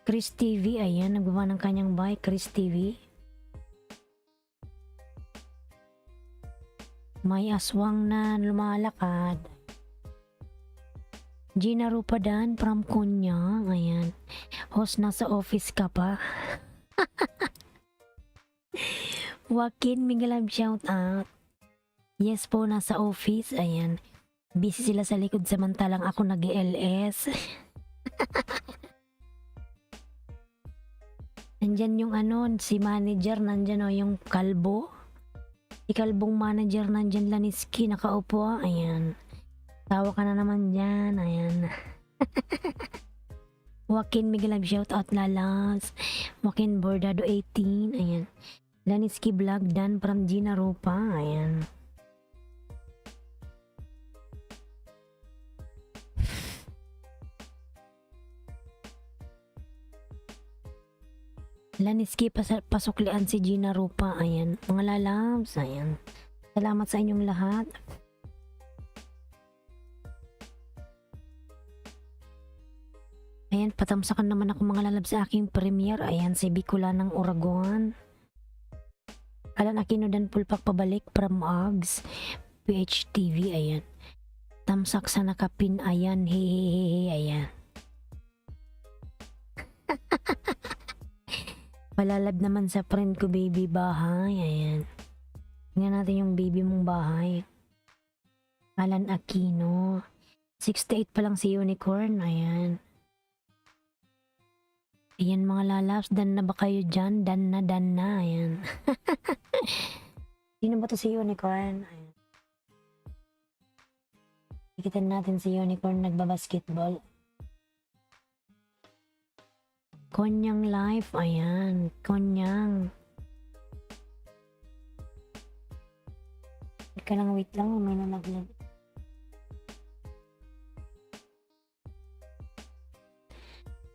Chris TV, ayan, nagbaba ng kanyang bahay, Chris TV. May aswang na lumalakad. Gina Rupa Dan from Konyang, ayan. Host, nasa office ka pa. Joaquin, mega love shout out. Yes po, nasa office, ayan. Busy sila sa likod samantalang ako nag-LS. Nandyan yung ano, si manager, nandyan o yung kalbo. Si kalbong manager, nandyan Laniski, nakaupo. Ayan. Tawa ka na naman dyan. Ayan. Joaquin Miguelab, shout out lalas. Joaquin Bordado 18. Ayan. Laniski Vlog, Dan from Gina Rupa. Ayan. Laniski pasuklian si Gina Rupa. Ayan. Mga lalabs. Ayan. Salamat sa inyong lahat. Ayan, patamsakan naman ako mga lalab sa aking premiere. Ayan, si Bicula ng Oragon. Alan Aquino dan pulpak pabalik from Ags. PHTV, ayan. Tamsak sa nakapin, ayan. Hehehehe, ayan. Palalab naman sa friend ko, baby bahay. Ayan. Tingnan natin yung baby mong bahay. Alan Aquino. 68 pa lang si Unicorn. Ayan. Ayan mga lalabs, dan na ba kayo dyan? Dan na. Ayan. Sino ba to si Unicorn? Ayan. Ikitan natin si Unicorn nagbabasketball. Konyang life, ayan. Konyang. Ika lang, wait lang. May nalaglag.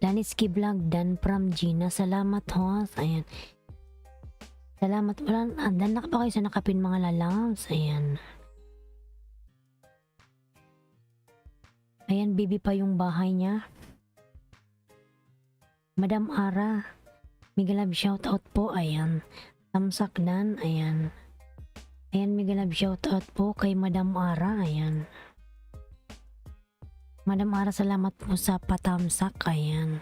Laniski Vlog, Dan from Gina. Salamat, host. Ayan. Salamat. Dan na ba kayo sa nakapin mga lalabs? Ayan. Ayan, baby pa yung bahay niya. Madam Ara. Migalab shoutout po. Ayan. Tamsak Dan. Ayan. Ayan, migalab shoutout po kay Madam Ara. Ayan. Madam Ara, salamat po sa patamsak. Ayan.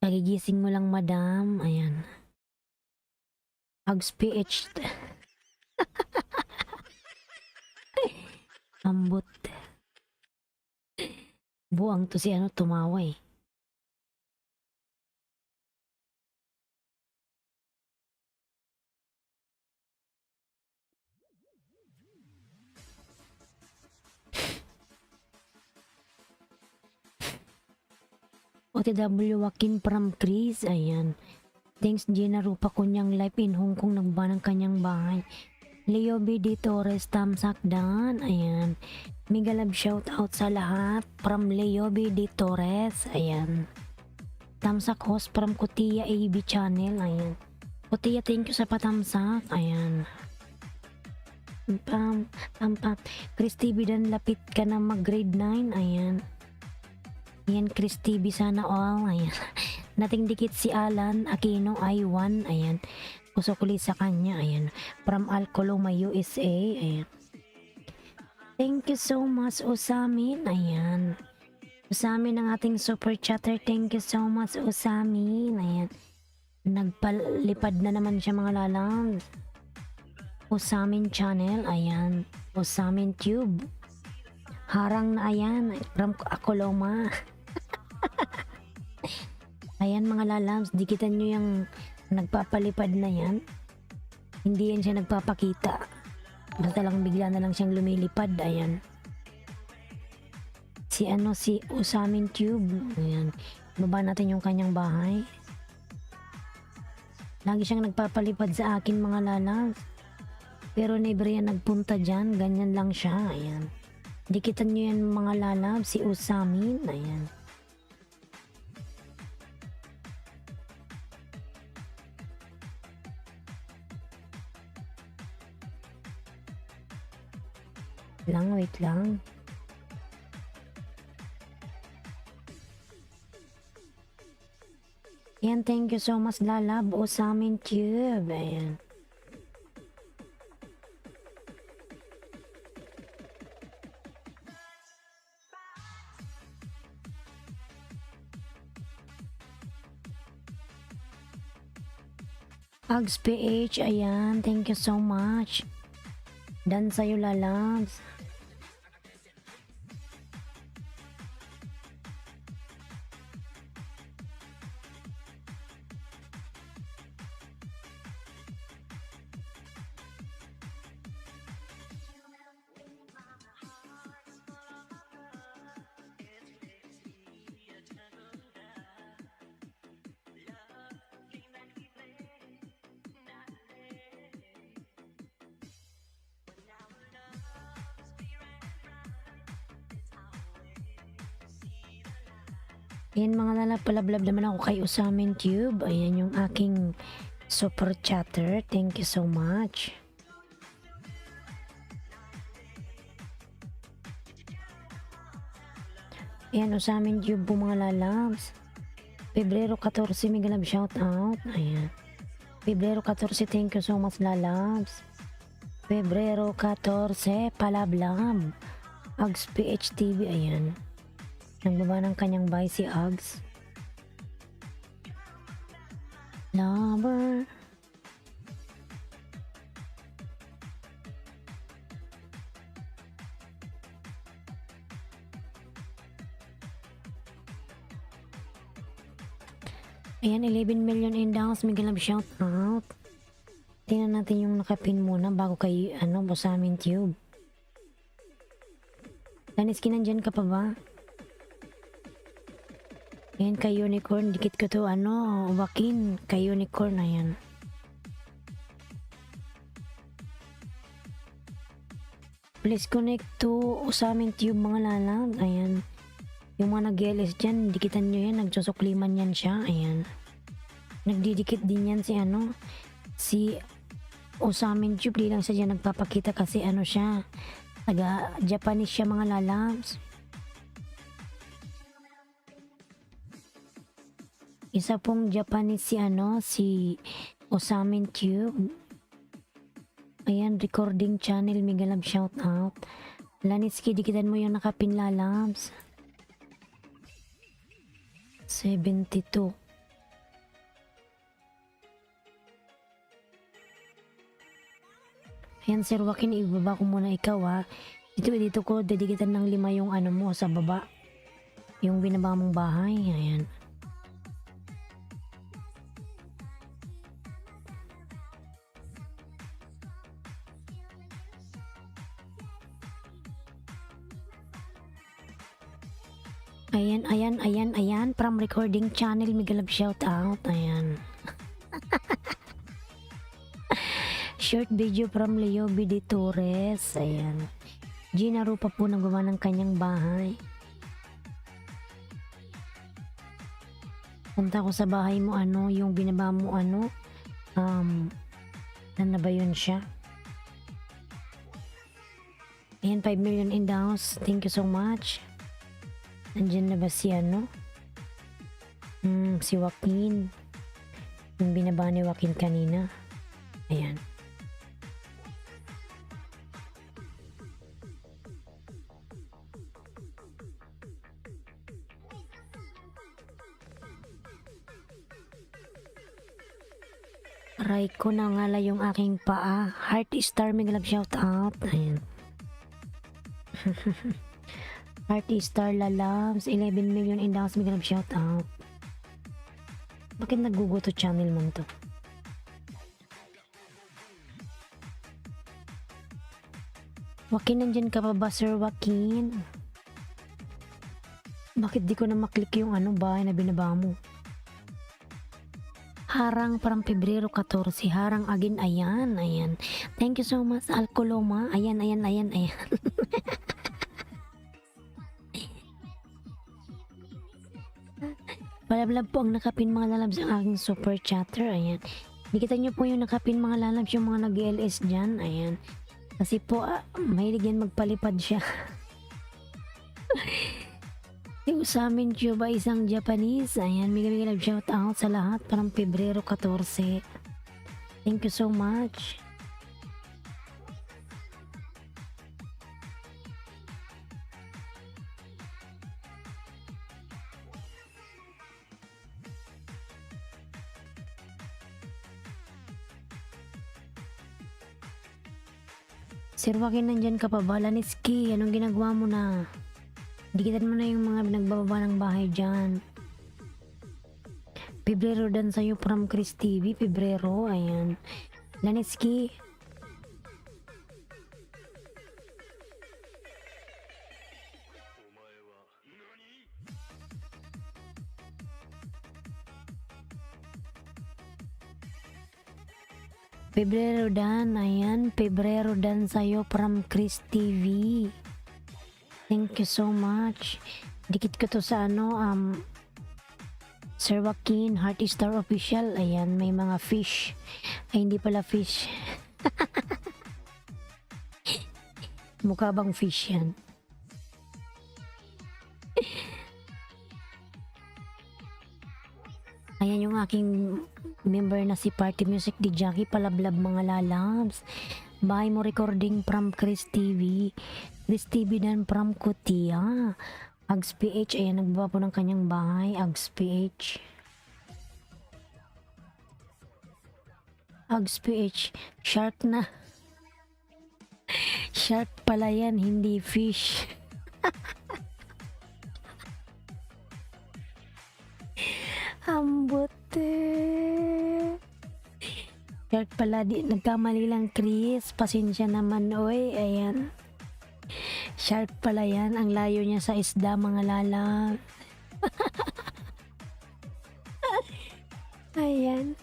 Nagigising mo lang, madam. Ayan. Ags PH. Ambot. Buang to si ano, tumawa eh. OTW Joaquin from Chris. Ayan. Thanks Gina Rupa, kunyang live in Hong Kong, nagba ng kanyang bahay. Leo B. D. Torres, tamsak Dan. Ayan. Migalab shout out sa lahat from Leo B. D. Torres. Ayan. Tamsak host from Kutia AB channel. Ayan. Kutia, thank you sa patamsak. Ayan. Pam. Chris TV, dan lapit ka na mag grade 9. Ayan. Ayan, Chris TV, sana all. Ayan. Nating dikit si Alan Aquino I1. Ayan. Pusok ulit sa kanya. Ayan. From Alcoloma, USA. Ayan. Thank you so much, Usamin. Ayan. Usamin ang ating super chatter. Thank you so much, Usamin. Ayan. Nagpalipad na naman siya mga lalang. Usamin channel. Ayan. Usamin tube. Harang na ayan. From Alcoloma. Ayan mga lalams, dikitan nyo yung nagpapalipad na yan. Hindi yan siya nagpapakita. Basta lang bigla na lang siyang lumilipad. Ayan. Si Usamin Tube. Ayan. Baba natin yung kanyang bahay. Lagi siyang nagpapalipad sa akin mga lalams. Pero never yan nagpunta dyan. Ganyan lang siya. Ayan. Dikitan nyo yan mga lalams. Si Usamin. Ayan. Wait lang. Ayan, thank you so much lalab o sa amin tube. Ayan. Ags PH, ayan, thank you so much. Dan sa'yo lalabs. Ayan mga lala, palablab naman ako kay Usamin Tube. Ayan yung aking super chatter. Thank you so much. Ayan, Usamin Tube po mga lalabs. Pebrero 14, mega love shout out. Ayan. Pebrero 14, thank you so much lalabs. Pebrero 14, palablab. Ags PHTV, ayan. Nagbaba ng kanyang bahay si Ags. Lover. Ayan, 11 million inbounds. Mega love shout out. Tingnan natin yung nakapin muna bago kay Usamin Tube. Laniski, nandyan ka pa ba? Ayan, kay Unicorn. Dikit ko to, Wakin. Kay Unicorn, ayan. Please connect to Usamin Tube mga lalag. Ayan. Yung mga nag-LS dyan, dikitan nyo yan. Nagsusukliman yan siya. Ayan. Nagdidikit din yan si Usamin Tube. Di lang siya dyan nagpapakita kasi siya. Taga-Japanese siya mga lalabs. Isa pong Japanese si Usamin Tube. Ayan, recording channel, mega love shout out. Laniski, dikitan mo yung nakapin lalabs. 72. Ayan, Sir Joaquin, ibaba ko muna ikaw ha. Dito ko dedikitan ng 5 yung mo sa baba. Yung binaba mong bahay. Ayan. Ayan. From recording channel, mega love shout out. Ayan. Short video from Leo BD Torres. Ayan. Gina Rupa po nagawa ng kanyang bahay. Punta ko sa bahay mo, yung binaba mo, ano na ba yun siya? Ayan, 5 million in the house. Thank you so much. Nandyan na ba si si Joaquin? Yung binaba ni Joaquin kanina. Ayan. Aray ko na ngala yung aking paa. Heart Star, mega love shout out. Ayan. Heart Star lalabs. 11 million in the house, mega love shout out. Bakit naguguto channel mo to? Joaquin, nandyan ka pa ba, Sir Joaquin? Bakit di ko na maklik yung bahay na binaba mo? Harang parang Pebrero 14. Harang again. Ayan. Thank you so much, Alcoloma. Ayan. Palablab po ang nakapin mga lalabs ang aking super chatter. Ayan. Nakita nyo po yung nakapin mga lalabs, yung mga nag-LS dyan. Ayan. Kasi po, mahilig yan magpalipad siya. Yung sa amin Cuba, isang Japanese. Ayan, mega love shout out sa lahat. Parang Pebrero 14. Thank you so much. Sir Joaquin, nandyan ka pa ba? Laniski, anong ginagawa mo na? Dikitan mo na yung mga nagbababa ng bahay dyan. Pebrero dan sa'yo from Chris TV. Pebrero, ayan. Laniski. Pebrero dan, ayan. Pebrero dan sa'yo from Chris TV. Thank you so much. Dikit ko to sa Sir Joaquin, Heart Star Official. Ayan, may mga fish. Ay, hindi pala fish. Mukha bang fish yan? Ayan yung aking member na si Party Music di Jackie Palablab mga lalabs. Bahay mo recording from Chris TV. Chris TV dan from Kutia. Ags PH, ayan nagbaba po ng kanyang bahay. Ags PH. Ags PH. Shark na. Shark pala yan, hindi fish. Ambot Shark pala, di nagkamali lang Chris. Pasensya naman oy. Ayan. Shark pala yan. Ang layo niya sa isda mga lala. Ayan.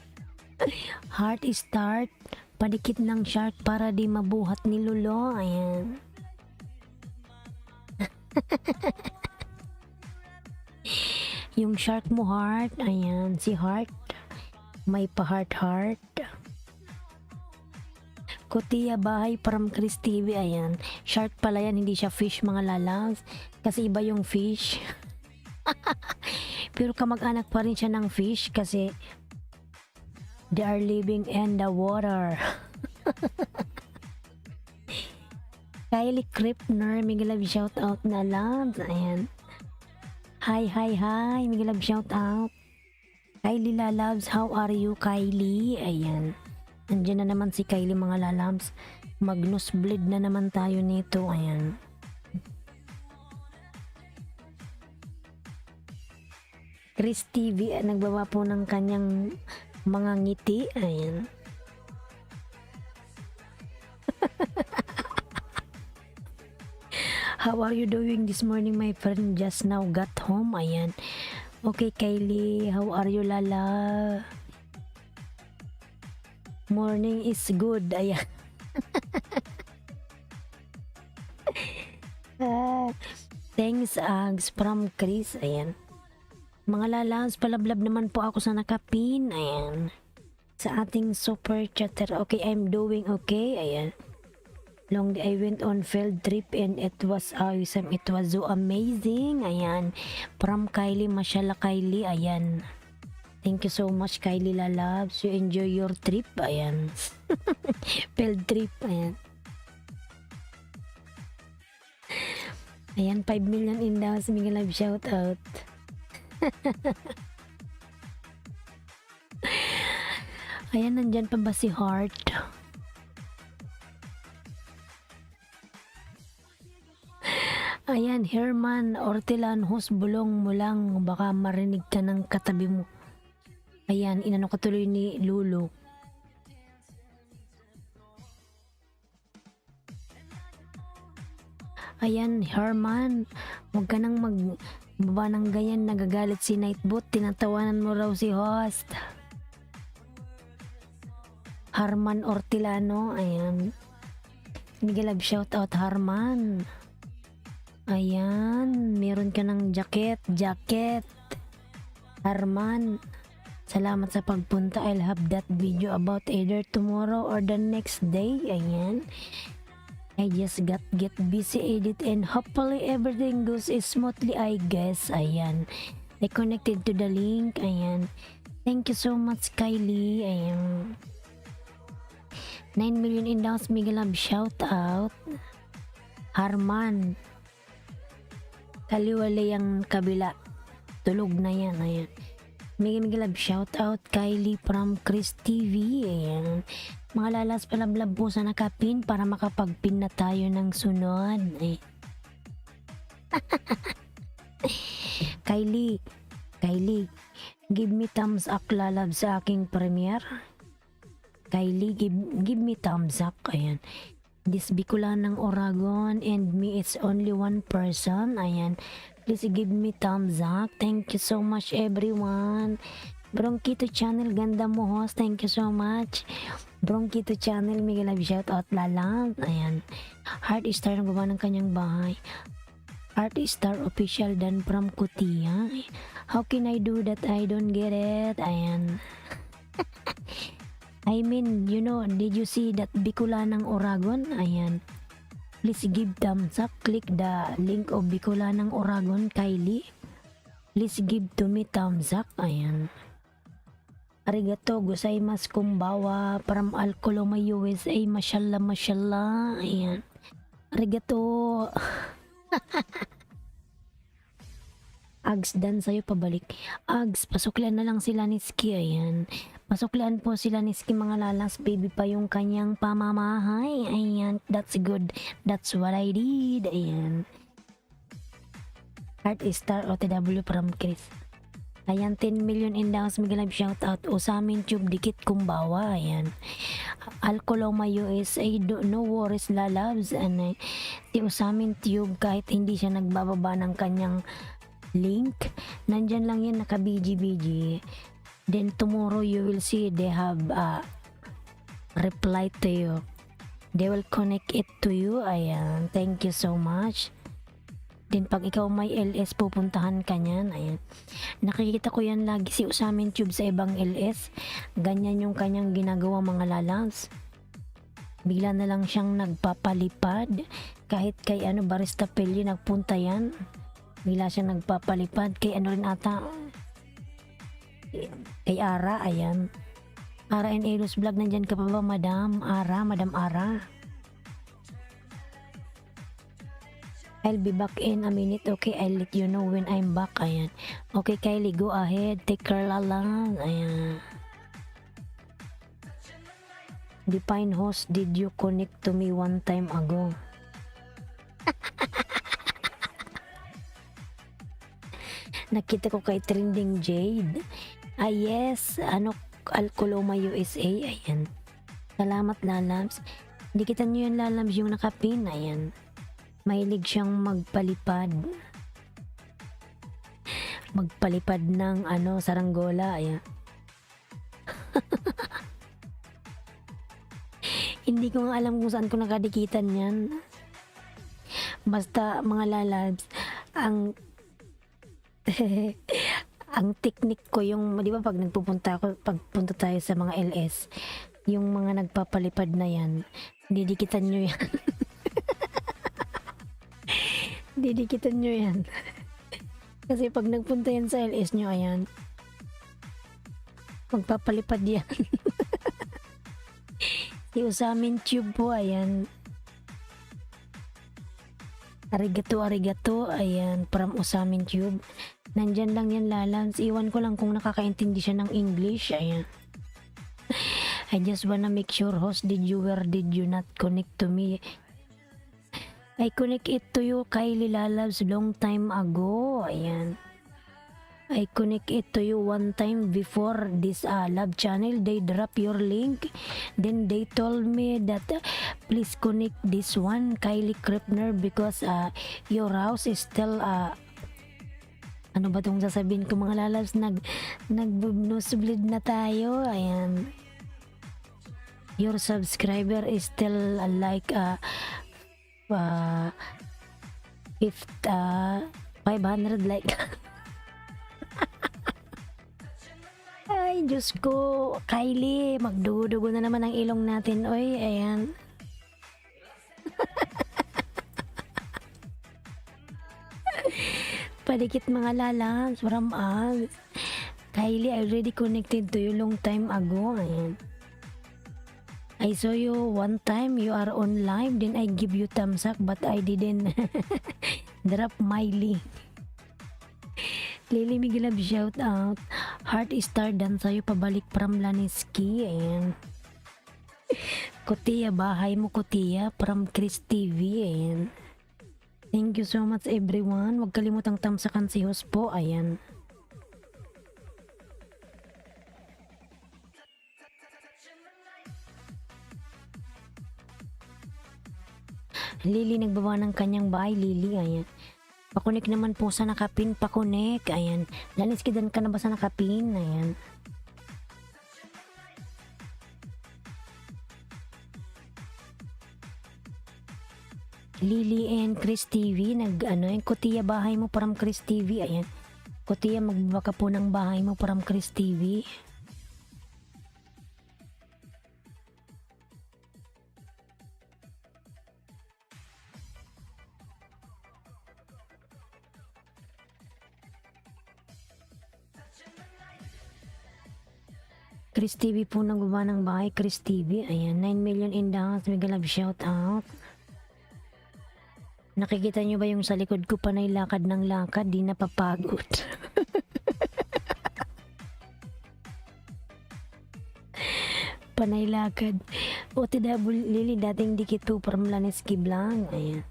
Heart start. Padikit ng shark para di mabuhat ni Lolo. Ayan. Yung shark mo heart. Ayan. Si heart. May pa heart. Kutia bahay from Chris TV. Ayan. Shark pala yan. Hindi siya fish mga lalags. Kasi iba yung fish. Pero kamag-anak pa rin siya ng fish kasi they are living in the water. Kylie Kripner, Miguel Love shout out na loves. Ayan. Hi. Miguel Love shout out. Kylie Lalabs, how are you Kylie? Ayan. Andiyan na naman si Kylie mga lalabs. Magnus bleed na naman tayo nito. Ayan. Chris TV, nagbaba po ng kanyang mga ngiti. Ayan. How are you doing this morning my friend? Just now got home. Ayan. Okay Kylie, how are you lala? Morning is good. Ayan. Thanks Ags from Chris. Ayan. Mga lalas, palablab naman po ako sa nakapin. Ayan. Sa ating super chatter. Okay, I'm doing okay. Ayan. Long day I went on field trip and it was awesome. It was so amazing. Ayan. From Kylie, mashallah Kylie. Ayan. Thank you so much Kylie Lalabs. You enjoy your trip. Ayan. Field trip. Ayan. Ayan, 5 million in daw. Miguel Love shout out. Ayan, nandyan pa ba si Heart? Ayan, Herman Ortilan, bulong mo lang, baka marinig ka ng katabi mo. Ayan, inano ko tuloy ni Lulu. Ayan, Herman, huwag ka nang magbaba ng ganyan, nagagalit si Nightbot, tinatawanan mo raw si host. Harman Ortilano, ayan. Miguel Love shout out Harman. Ayan, meron ka ng jacket. Harman, salamat sa pagpunta. I'll have that video about either tomorrow or the next day. Ayan. I just get busy edit and hopefully everything goes smoothly I guess. Ayan. I connected to the link. Ayan. Thank you so much Kylie. Ayan. 9 million in downs. Miguel Love shout out. Harman. Kaliwalay ang kabila. Tulog na yan. Ayan. Miguel Love shout out. Kylie from Chris TV. Ayan. Mga lalas palablab po sa nakapin para makapagpin na tayo ng sunod. Ay. Kylie, give me thumbs up lalab sa aking premiere. Kylie, give me thumbs up. Ayan. This Bicolanang Oragon and me, it's only one person. Ayan. Please give me thumbs up. Thank you so much everyone. Bronquito channel, ganda mo host. Thank you so much. Bronquito channel, Miguel Love shout out lalang. Ayan. Heart star ng baba ng kanyang bahay. Art Star Official dan from Kutia. How can I do that? I don't get it. Ayan. I mean, you know, did you see that Bicolanang Oragon? Ayan. Please give thumbs up. Click the link of Bicolanang Oragon, Kylie. Please give to me thumbs up. Ayan. Arigato gozaimasu kumbawa from Alcoloma, USA. Mashallah, mashallah. Ayan. Arigato. Ags, dan sa'yo pabalik. Ags, pasuklan na lang sila ni Ski. Ayan. Pasuklan po sila ni Ski, mga lalas. Baby pa yung kanyang pamamahay. Ayan. That's good. That's what I did. Ayan. Heart Star OTW from Chris. Ayan, 10 million indaos. Miguel live shoutout. Usamin tube dikit kumbawa. Ayan. Alcoloma, USA. No worries, lalabs. And, si Usamin tube, kahit hindi siya nagbababa ng kanyang link, nandyan lang yan, naka BG. Then tomorrow you will see they have reply to you. They will connect it to you. Ayan, thank you so much. Then pag ikaw may LS, pupuntahan ka niyan. Ayan, nakikita ko yan lagi si Usamin tube sa ibang LS. Ganyan yung kanyang ginagawa, mga lalabs. Bigla na lang siyang nagpapalipad. Kahit kay Barista Pelli nagpunta yan. Bigla siya nagpapalipad kay rin ata, kay Ara. Ayan, Ara and Eros vlog, nandyan ka pa ba, Madam Ara? I'll be back in a minute. Okay, I'll let you know when I'm back. Ayan. Okay, Kylie, go ahead, take care, lalang. Ayan. Define host, did you connect to me one time ago? Nakita ko kay Trending Jade. Yes, Alcoloma, USA. Ayan. Salamat, lalabs. Hindi kita nyo yan, lalabs, yung nakapin. Ayan. Mahilig siyang magpalipad. Magpalipad ng saranggola. Ayan. Hindi ko nga alam kung saan ko nakadikitan yan. Basta, mga lalabs, ang technique ko yung, di ba, pagpunta tayo sa mga LS, yung mga nagpapalipad na yan, didikitan nyo yan. Didikitan nyo yan. Kasi pag nagpunta yan sa LS nyo, ayan, magpapalipad yan. Si Usamin tube po, ayan. Arigato, ayan, from Usamin tube. Nandyan lang yan, lalabs. Iwan ko lang kung nakakaintindi siya ng English. Ayan. I just wanna make sure, host, did you not connect to me? I connect it to you, Kylie, lalabs, long time ago. Ayan. I connect it to you one time before this lab channel. They drop your link. Then they told me that please connect this one, Kylie Krepner, because your house is still ano ba itong sasabihin ko, mga lalabs, nag-nosebleed na tayo. Ayan. Your subscriber is still like 500 like. Ay, Diyos ko, Kylie, magdudugo na naman ang ilong natin. Oy, ayan. Padikit, mga lalabs, from us. Kylie, I already connected to you long time ago. Ayan. I saw you one time, you are on live, then I give you thumbs up, but I didn't drop my link. Lily Miguelab, shout out. Heart Star, dan sa'yo pabalik from Laniski. Ayan. Kutia, bahay mo, Kutia, from Chris TV. Ayan. Thank you so much, everyone. Huwag kalimutang tamsakan si host po. Ayan. Lily, nagbaba ng kanyang bahay. Lily, ayan. Pakunik naman po sa nakapin. Pakunik, ayan. Laniskidan ka na ba sa nakapin? Ayan. Lily and Chris TV, yung Kutiya bahay mo from Chris TV. Ayan. Kutiya, magbabaka po ng bahay mo from Chris TV. Chris TV po nagbaba ng bahay. Chris TV. Ayan, 9 million in the house. Mega love shout out. Nakikita nyo ba yung sa likod ko panay lakad ng lakad? Di napapagod. Panay lakad. OTW Lily, dating dikit to from Laneski Blanc. Ayan.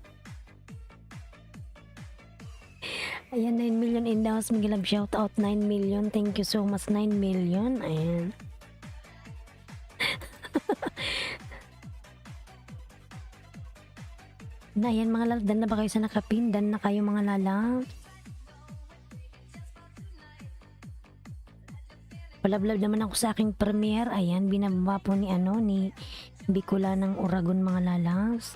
Ayan, 9 million in the house. Mega love shout out. 9 million. Thank you so much. 9 million. Ayan. Na yan mga lalab, dan na ba kayo sa nakapin? Dan na kayo mga lalab? Palablab naman ako sa aking premiere. Ayan, binababa po ni Bicula ng Uragon mga lalabs.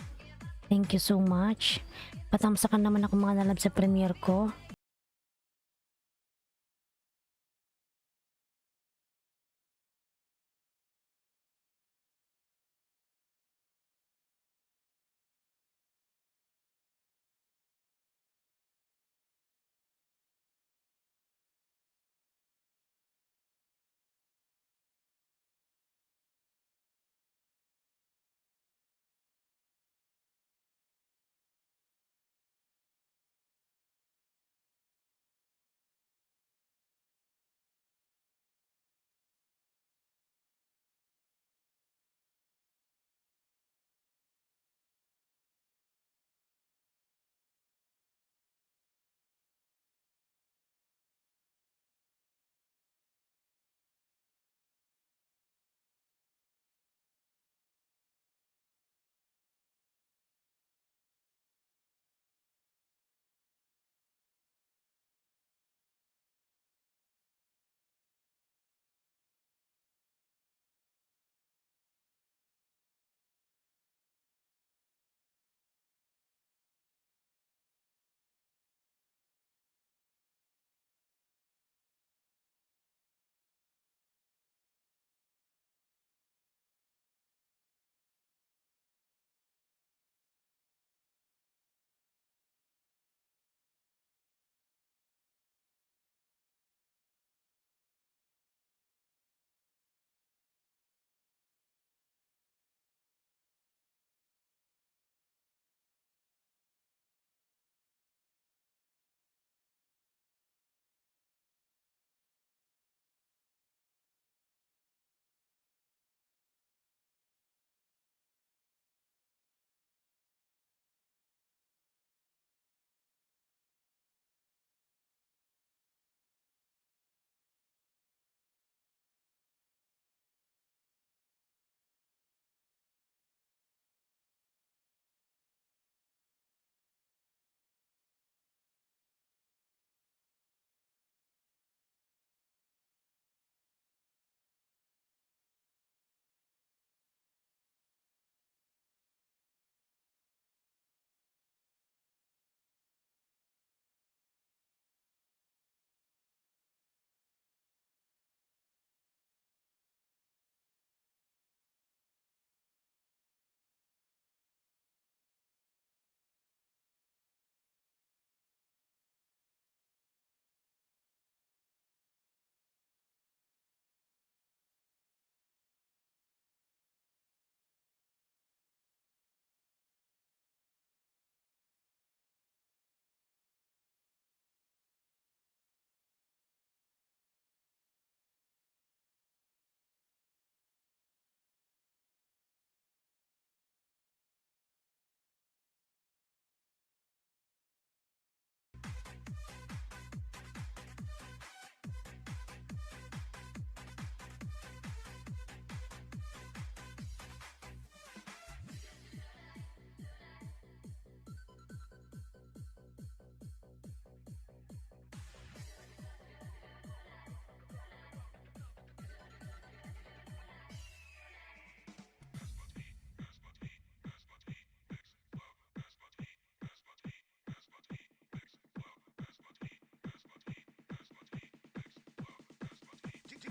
Thank you so much. Patamsakan naman ako mga lalab sa premiere ko.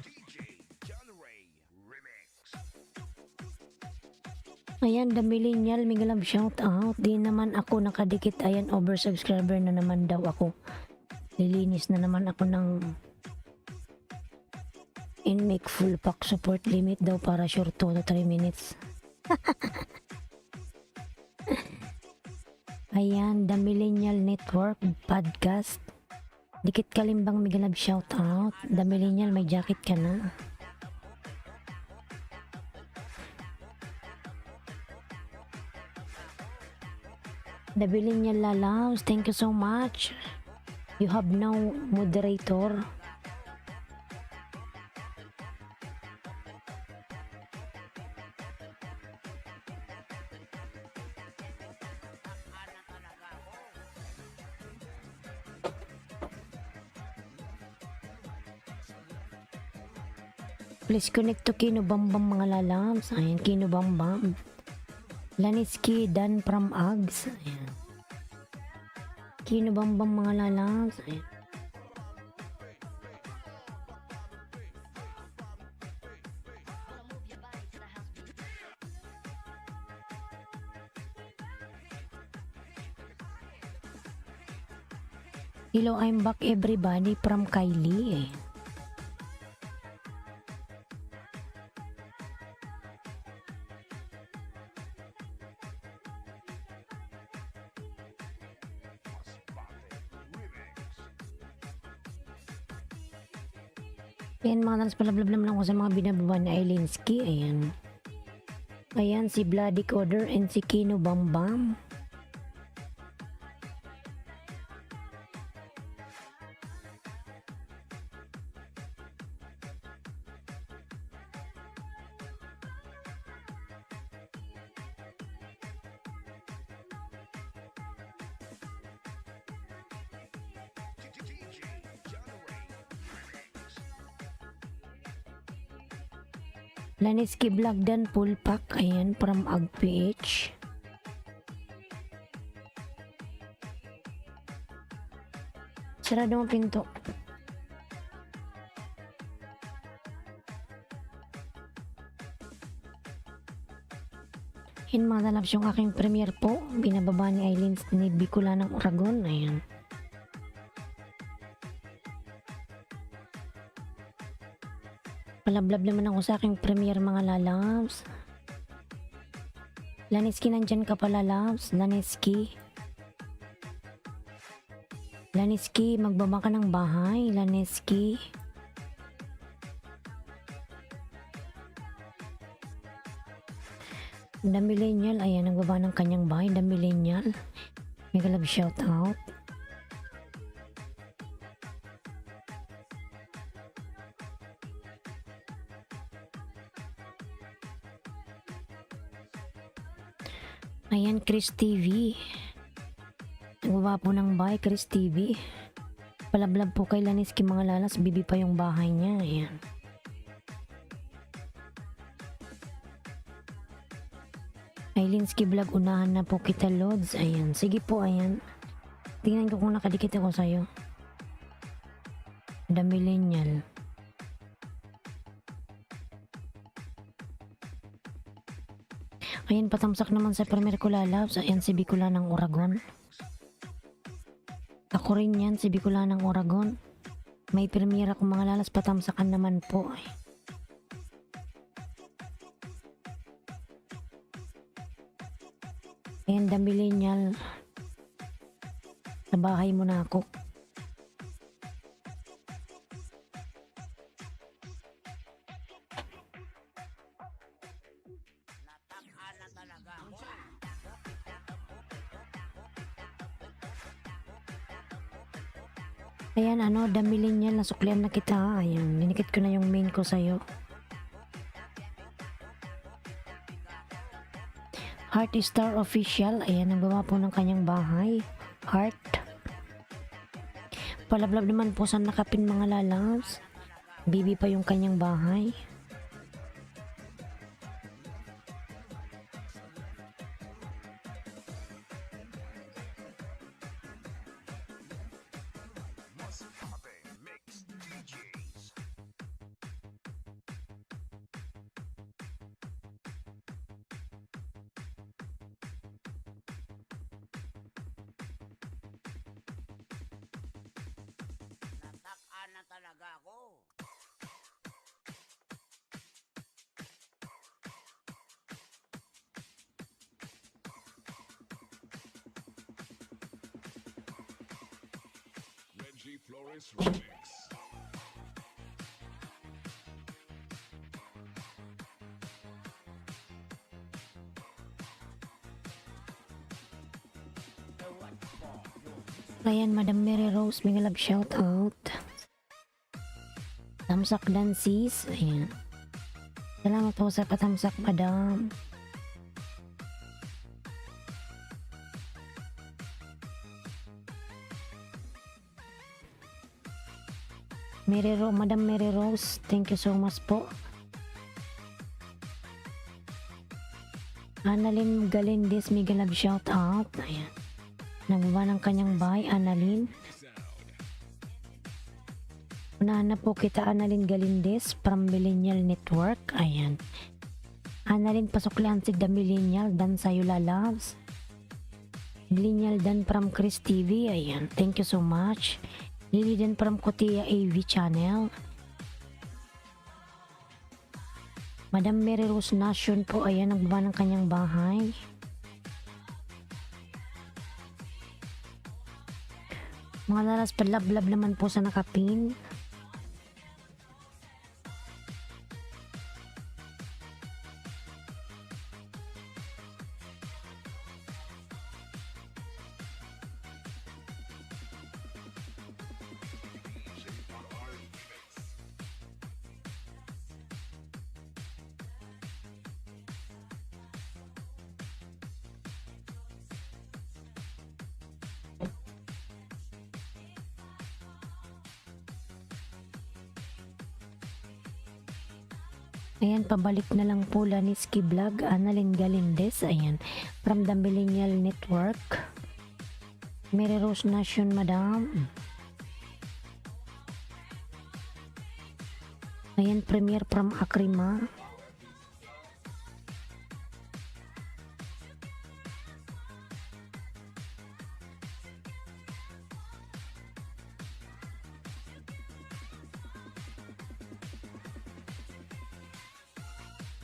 DJ John Ray Remix. Ayan, The Millennial, Miguel shout out. Di naman ako nakadikit. Ayan, oversubscriber na naman daw ako. Lilinis na naman ako ng Inmake full pack support limit daw para sure 2 to 3 minutes. Ayan, The Millennial Network Podcast. Dikit Kalimbang Miguel shout out. The Millennial, may jacket ka na. The Millennial Lalaws, thank you so much. You have no moderator. Please connect to Kino Bambam mga lalams. Ayan, Kino Bambam. Laniski Dan from Ags. Ayan. Kino Bambam mga lalams. Ayan. Hello, I'm back everybody from Kylie. Ayan, mga talas, palablab naman ako sa mga binababa ni Ailinski. Ayan. Ayan, si Bloody Coder and si Kino Bambam. DJ John Ray Remix. Laniski Vlog Dan full pack. Ayan, from AgPH. Sarado mo pinto. Yan mga talabs, yung aking premiere po. Binababa ni Aileen ni Bicula ng Oragon. Ayan. Palablab naman ako sa aking premiere mga lalabs. Laniski, nandyan ka pala lalabs. Laniski. Laniski, magbaba ka ng bahay. Laniski. The Millennial, ayan, nagbaba ng kanyang bahay. The Millennial. Mega love shout out. Ayan, Chris TV. Nagbaba po ng bahay, Chris TV. Palablab po kay Laniski mga lalas, bibi pa yung bahay niya. Ayan. Ailinski Vlog, unahan na po kita, Lods. Ayan, sige po, ayan. Tingnan ko kung nakadikit ako sa'yo. The Millennial. Ayan, patamsak naman sa premier ko lalabs. Ayan, si Bicula ng Oragon. Ako rin yan, si Bicula ng Oragon. May premier ako mga lalas, patamsakan naman po. Ayan, The Millennial. Sa bahay mo na ako. Nataka na talaga ako. Ayan, ano, The Millennial, nasuklian na kita. Ayan, ninikit ko na yung main ko sa'yo. Heart Star Official. Ayan, nagbaba po ng kanyang bahay. Heart. Palablab naman po sa nakapin mga lalabs. Bibi pa yung kanyang bahay. Mas Pate Mix DJs. Flores Remix. Ayan, Madam Mary Rose, mga love shout out. Tamsak dan sis. Ayan. Salamat po sa patamsak, Madam. Madam Mary Rose, thank you so much po. Annalyn Galindez, mega love shout out. Ayan. Nagbawa ng kanyang bahay, Annalyn. Unahan na po kita, Annalyn Galindez from Millennial Network. Ayan. Annalyn, pasuklian si The Millennial dan Sayula Loves. Millennial dan from Chris TV. Ayan. Thank you so much. Lily dan from Kotia AV channel. Madam Mary Rose Nation po. Ayan, nagbawa ng kanyang bahay. Mga lalas, padlab-lab naman po sa nakapin. Ayan, pabalik na lang po Laniski Vlog, Annalyn Galindez. Ayan, from the Millennial Network. Mary Rose Nation, Madam. Ayan, Premier from Akrima.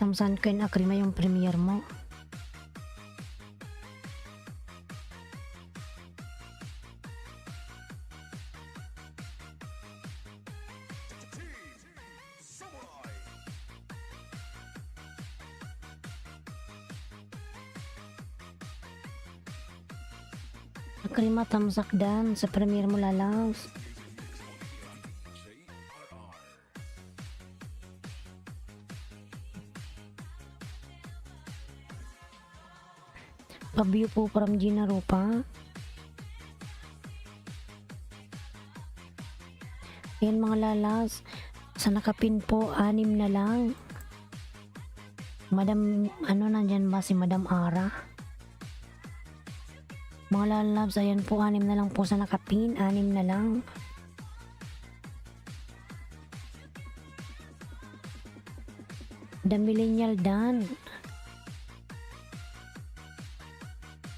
Tamsan ko yung Akrima yung premier mo. Samurai. Akrima, tamsak dan sa premier mo lalaws. Pabio po from Gina Rupa. Ayan mga lalas, sa nakapin po 6 na lang. Madam, ano nandyan ba si Madam Ara? Mga lalabs, ayan po 6 na lang po sa nakapin, 6 na lang. The Millennial Dan.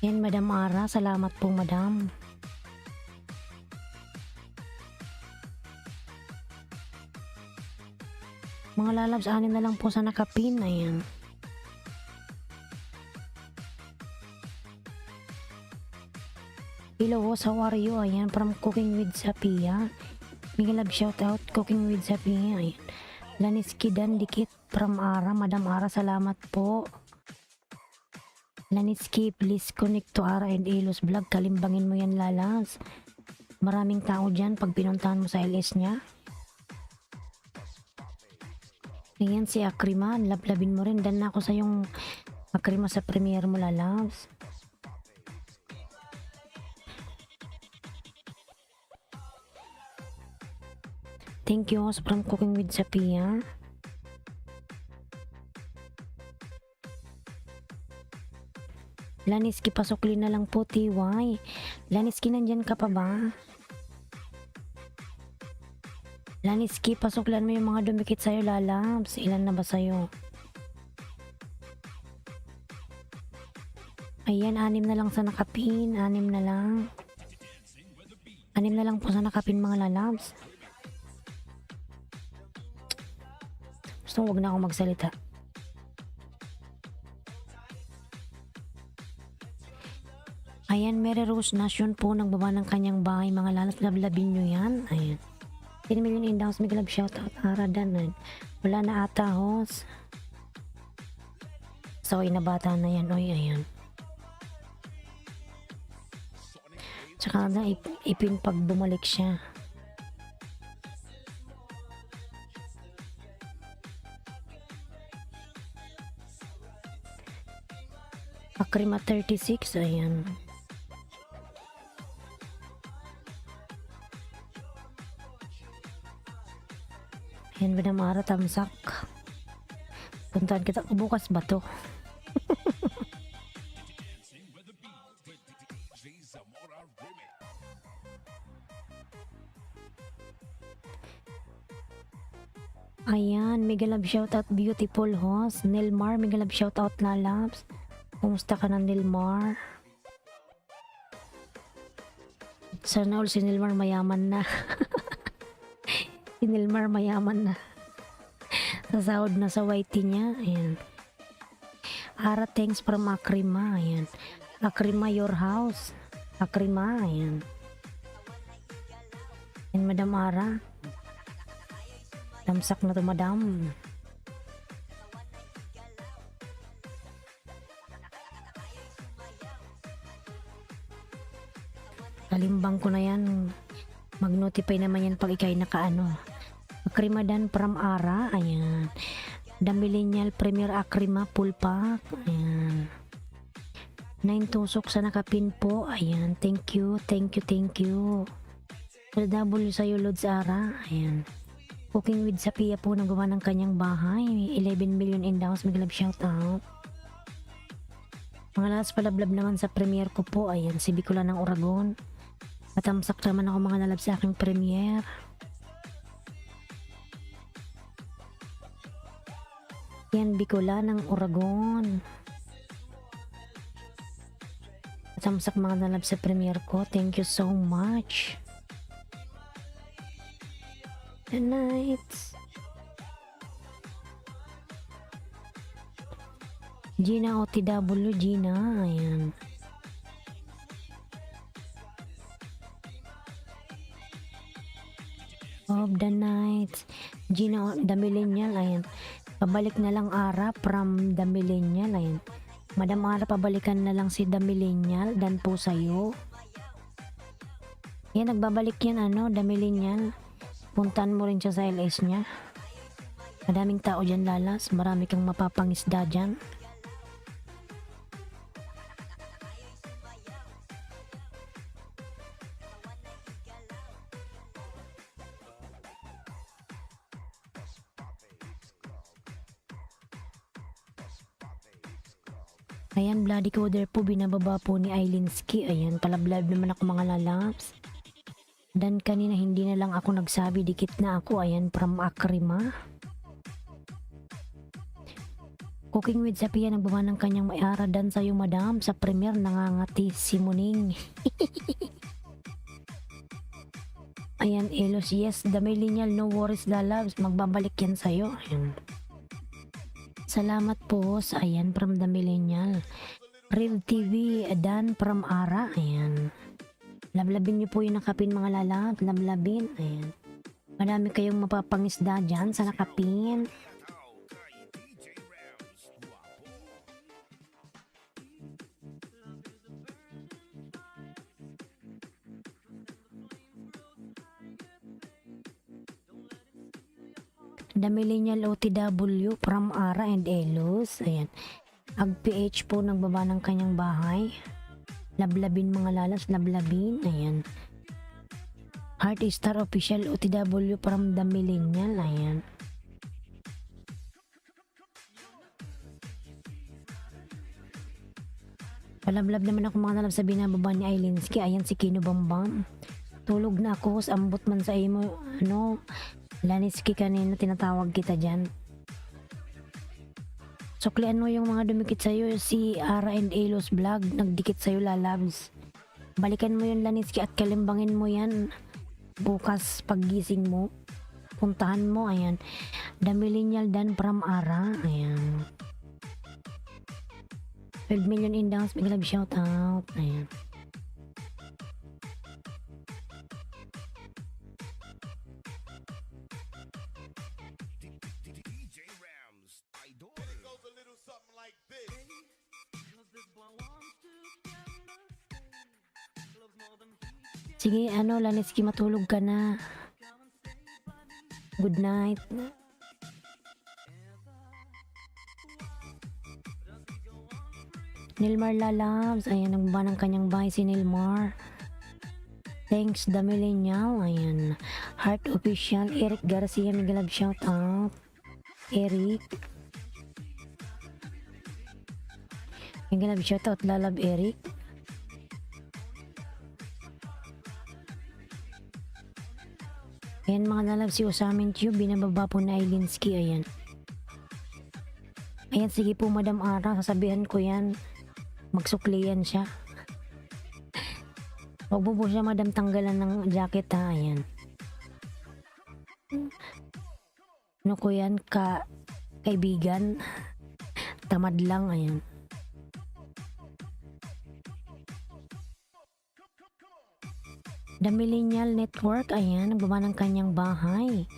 Yan, Madam Ara. Salamat po, Madam. Mga lalabs, 6 na lang po sa nakapin. Ayan. Hello, how are you? Ayan, from Cooking with Sapia. Miguel love shout out, Cooking with Sapia. Ayan. Laniski Dan Dikit from Ara. Madam Ara, salamat po. Laniski, please connect to Ara and Elos Vlog. Kalimbangin mo yan, lalas. Maraming tao dyan pag pinuntahan mo sa LS niya. Ayan si Akrima, lablabin mo rin. Dan na ako sa yung Akrima sa premiere mo, lalas. Thank you from Cooking with Sapia. Laniski, pasukli na lang po, TY. Laniski, nandyan ka pa ba? Laniski, pasuklan mo yung mga dumikit sa'yo, lalabs. Ilan na ba sa'yo? Ayan, 6 na lang sa nakapin. 6 na lang. 6 na lang po sa nakapin, mga lalabs. Gusto huwag na ako magsalita. Ayan, Mary Rose Nation po nagbaba ng kanyang bahay. Mga lalas, lablabin nyo yan. Ayan. 10 million in downs. May love shoutout. Aradan. Ayan. Wala na ata, host. So, inabata na yan. Oy, ayan. Tsaka na ipin pag bumalik siya. Akrima 36, ayan. Ayan, Madamara Tamsak. Puntahan kita bukas ba to? Ayan, mega love shoutout beautiful host. Nilmar, mega love shoutout lalabs. Kumusta ka ng Nilmar? Sana all si Nilmar mayaman na. Si Nilmar mayaman na. Sasahod na sa whitey niya. Ayan. Ara, thanks from Akrima. Ayan. Akrima, your house. Akrima, ayan. Ayan, Madam Ara. Damsak na to, madam. Kalimbang ko na yan. Mag-notify naman yan pag ikay nakaano. Akrimadan from Ara. Ayan. The Millennial Premier Akrima Full Pack. Ayan. 9 tusok sa nakapin po. Ayan. Thank you. Thank you. Thank you. LW sa'yo, Lods Ara. Ayan. Cooking with Sapia po nagawa ng kanyang bahay. 11 million in downs. Mag-love shoutout. Mga lalas palablab naman sa premiere ko po. Ayan, si Bicola ng Oragon. Matamsak naman ako mga nalab sa aking premiere. Yan, Bicola ng Oragon. Matamsak mga nalab sa premiere ko. Thank you so much. Good night. Gina OTW, Gina. Ayan. Of the night. Gina the Millennial. Ayan. Pabalik na lang Ara from the Millennial. Ayan. Madam Ara, pabalikan na lang si the Millennial. Dan po sa'yo. Yan, nagbabalik yan the Millennial. Puntan mo rin siya sa LS niya. Madaming tao dyan lalas. Marami kang mapapangisda dyan. Ayan, bloody coder po. Binababa po ni Ailinski. Ayan, palablab naman ako mga lalabs. Dan kanina hindi na lang ako nagsabi, dikit na ako. Ayan, from Akrima. Cooking with Sapia, nagbawa ng kanyang may-ara. Dan sa'yo, madam. Sa premier, nangangati si Muning. Ayan, Elos. Yes, the Millennial. No worries, lalabs. Magbabalik yan sa'yo. Ayan. Salamat po sa ayan, from the Millennial. Real TV, Dan from Ara. Ayan. Lablabin niyo po yung nakapin mga lalab. Lablabin. Ayan. Marami kayong mapapangisda dyan sa nakapin. The Millennial OTW from Ara and Elos. Ayan. Ag-PH po nagbaba ng kanyang bahay. Lablabin mga lalas, lablabin. Ayan. Heart Star Official OTW from the Millennial. Ayan. Palablab naman ako mga nalab sa binababa ni Ailinski. Ayan si Kino Bambam. Tulog na ako. Ambot man sa imo. Laniski kanina tinatawag kita dyan. Suklian mo yung mga dumikit sa'yo. Si Ara and Elos vlog. Nagdikit sa'yo lalabs. Balikan mo yun Laniski at kalimbangin mo yan. Bukas paggising mo. Puntahan mo. Ayan. The Millennial Dan from Ara. Ayan. 12 million in downs. Big love shout out. Ayan. something like this. Sige, ano, Laniski, matulog ka na. Good night. Nilmar Lalabs, ayan, nagbaba ng kanyang bahay si Nilmar. Thanks, The Millennial, ayan. Heart Official, Eric Garcia, Miguel, shout out. Eric. Miguel, shout out, Lalab Eric. Ayan mga lalab, si Usamin Tube, binababa po na Ailinski, ayan. Ayan, sige po Madam Ara, sasabihan ko yan. Magsuklian siya. Huwag po siya Madam tanggalan ng jacket ha, ayan. Ano ko yan, kaibigan. Tamad lang, ayan. The Millennial Network, ayan, nagbaba ng kanyang bahay.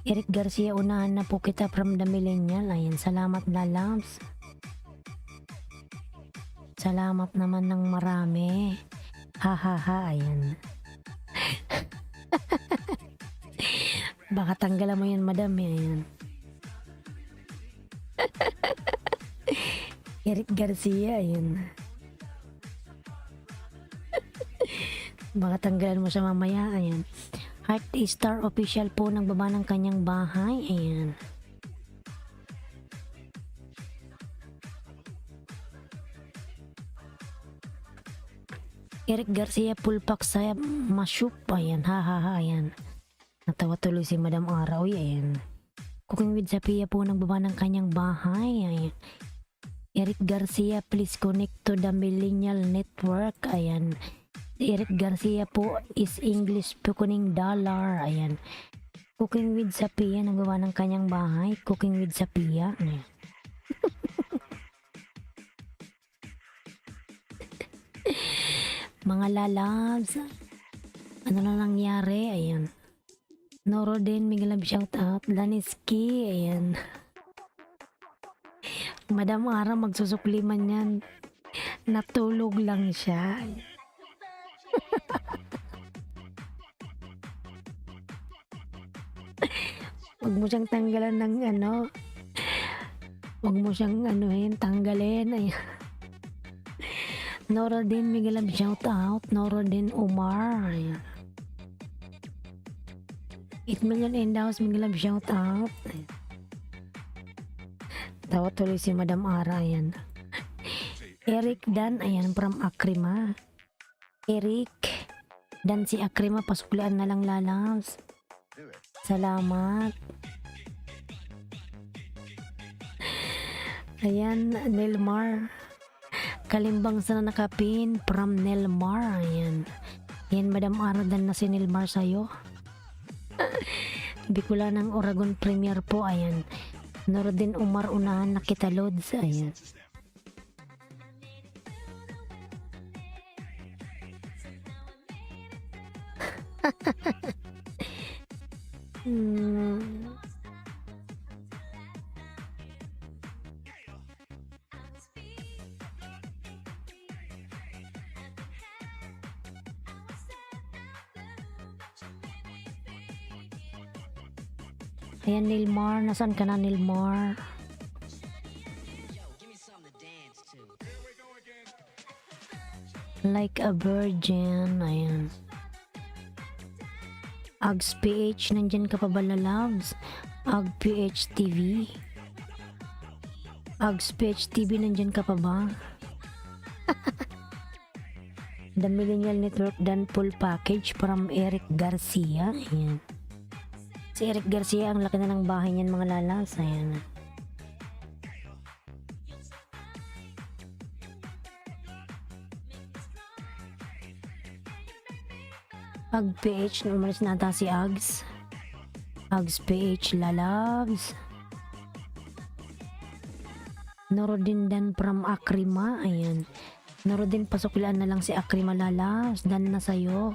Eric Garcia, unahan na po kita from The Millennial, ayan, salamat Lalabs. Salamat naman ng marami. Ha ha ha, ayan. Baka tanggalan mo yan madam, ayan. Eric Garcia, ayan. Baka tanggalan mo siya mamaya, ayan. Heart Star Official po nagbaba ng kanyang bahay, ayan. Eric Garcia Pulpak sa Mashup, ayan, ha ha ha, ayan. Natawa tuloy si Madam Ara, uy, ayan. Cooking with Sapia po nagbaba ng kanyang bahay, ayan. Eric Garcia, please connect to the Millennial Network, ayan. Eric Garcia po is English speaking dollar, ayan. Cooking with Sapia, nagawa ng kanyang bahay. Cooking with Sapia, ayan. Mga lalabs, ano na nangyari, ayan. Norodin, Miguel, shout out. Laniski, ayan. Madam Ara, magsusukliman yan. Natulog lang siya. Huwag mo siyang tanggalan ng ano. Huwag mo siyang anuhin, tanggalin. Ay. Norodin, Miguel, shout out. Norodin Umar. Ayan. 8 million endaws, Miguel, shout out. Ayan. Tawa tuloy si Madam Ara, ayan. Eric Dan, ayan, from Akrima. Eric Dan si Akrima, pasuklian na lang lalabs. Salamat. Ayan, Nelmar. Kalimbang sa nakapin from Nelmar, ayan. Ayan, Madam Ara, Dan na si Nelmar sa'yo. Bicula ng Oragon Premier po, ayan. Norodin Umar, unahan na kita loads, ayan. Ayan, Nilmar. Nasaan ka na, Nilmar? Like a virgin. Ayan. Ags PH, nandyan ka pa ba, lalabs? Ag PH TV. Ags PH TV, nandyan ka pa ba? The Millennial Network Dan full package from Eric Garcia. Ayan. Si Eric Garcia, ang laki na ng bahay niyan mga lalas. Ayan. Ag PH, umalis na ata si Ags. Ags PH lalabs. Norodin Dan from Akrima. Ayan. Norodin, pasuklaan na lang si Akrima lalabs. Dan na sa'yo.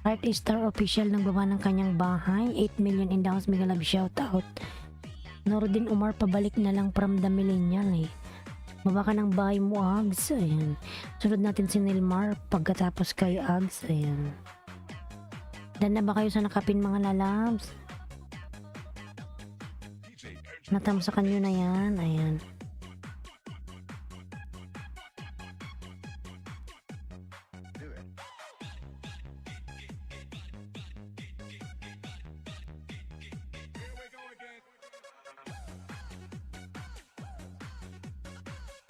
Heart Star Official nagbaba ng kanyang bahay. 8 million endaws, mega love shout out. Norodin Umar, pabalik na lang from the millennial eh. Baba ka ng bahay mo, Ags. Ayan. Sunod natin si Nilmar. Pagkatapos kayo, Ags. Ayan. Dan na ba kayo sa nakapin, mga lalabs? Natamsakan nyo na yan. Ayan.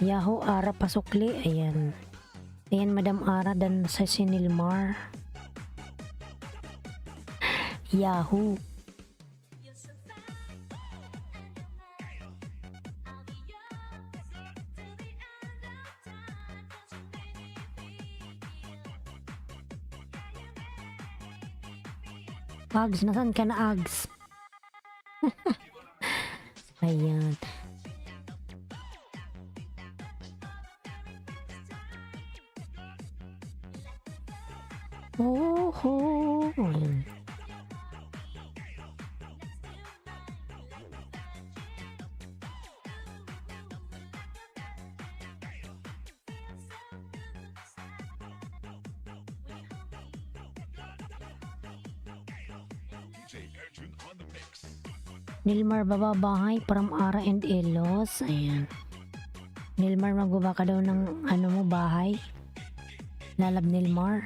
Yahoo, Ara Pasukli. Ayan. Ayan, Madam Ara dan sa Sinilmar. Yahoo. Ags, nasaan ka na, Ags? Ayan. Oh, ayan. DJ Arjun on the mix. Nilmar bababahay from Ara and Elos. Ayan. Nilmar, magbaba ka daw ng ano mo, bahay. Lalab Nilmar.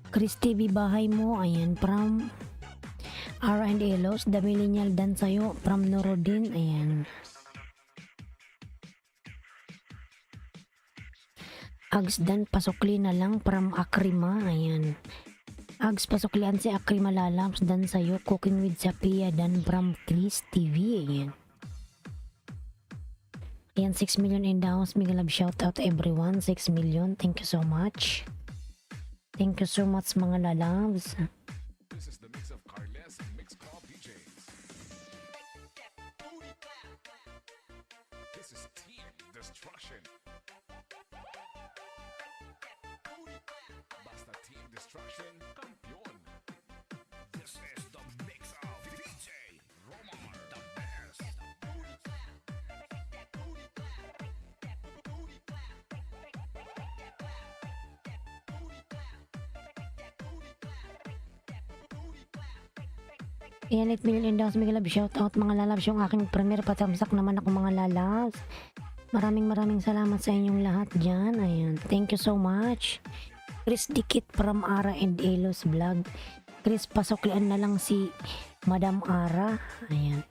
Chris TV, bahay mo. Ayan, from Ara and Elos. The Millennial dan sa'yo from Norodin. Ayan. Ags dan pasukli na lang from Akrima. Ayan. Ags pasuklian si Akrima lalams dan sa'yo Cooking with Sapia dan from Chris TV. Ayan. Ayan, 6 million in downs. Mega love shout out everyone. 6 million. Thank you so much. Thank you so much, mga lalabs. This is the mix of Carles and Mix Club DJs. This is Team Destruction. Basta Team Destruction, campeón. This is the mix of DJ Romar, the best. Ayan, 8 million in downs. Mega love shout out, mga lalabs. Yung aking premier patamsak naman ako, mga lalabs. Maraming salamat sa inyong lahat dyan. Ayan, thank you so much. Chris Dikit from Ara and Elos vlog. Chris, pasuklian na lang si Madam Ara. Ayan.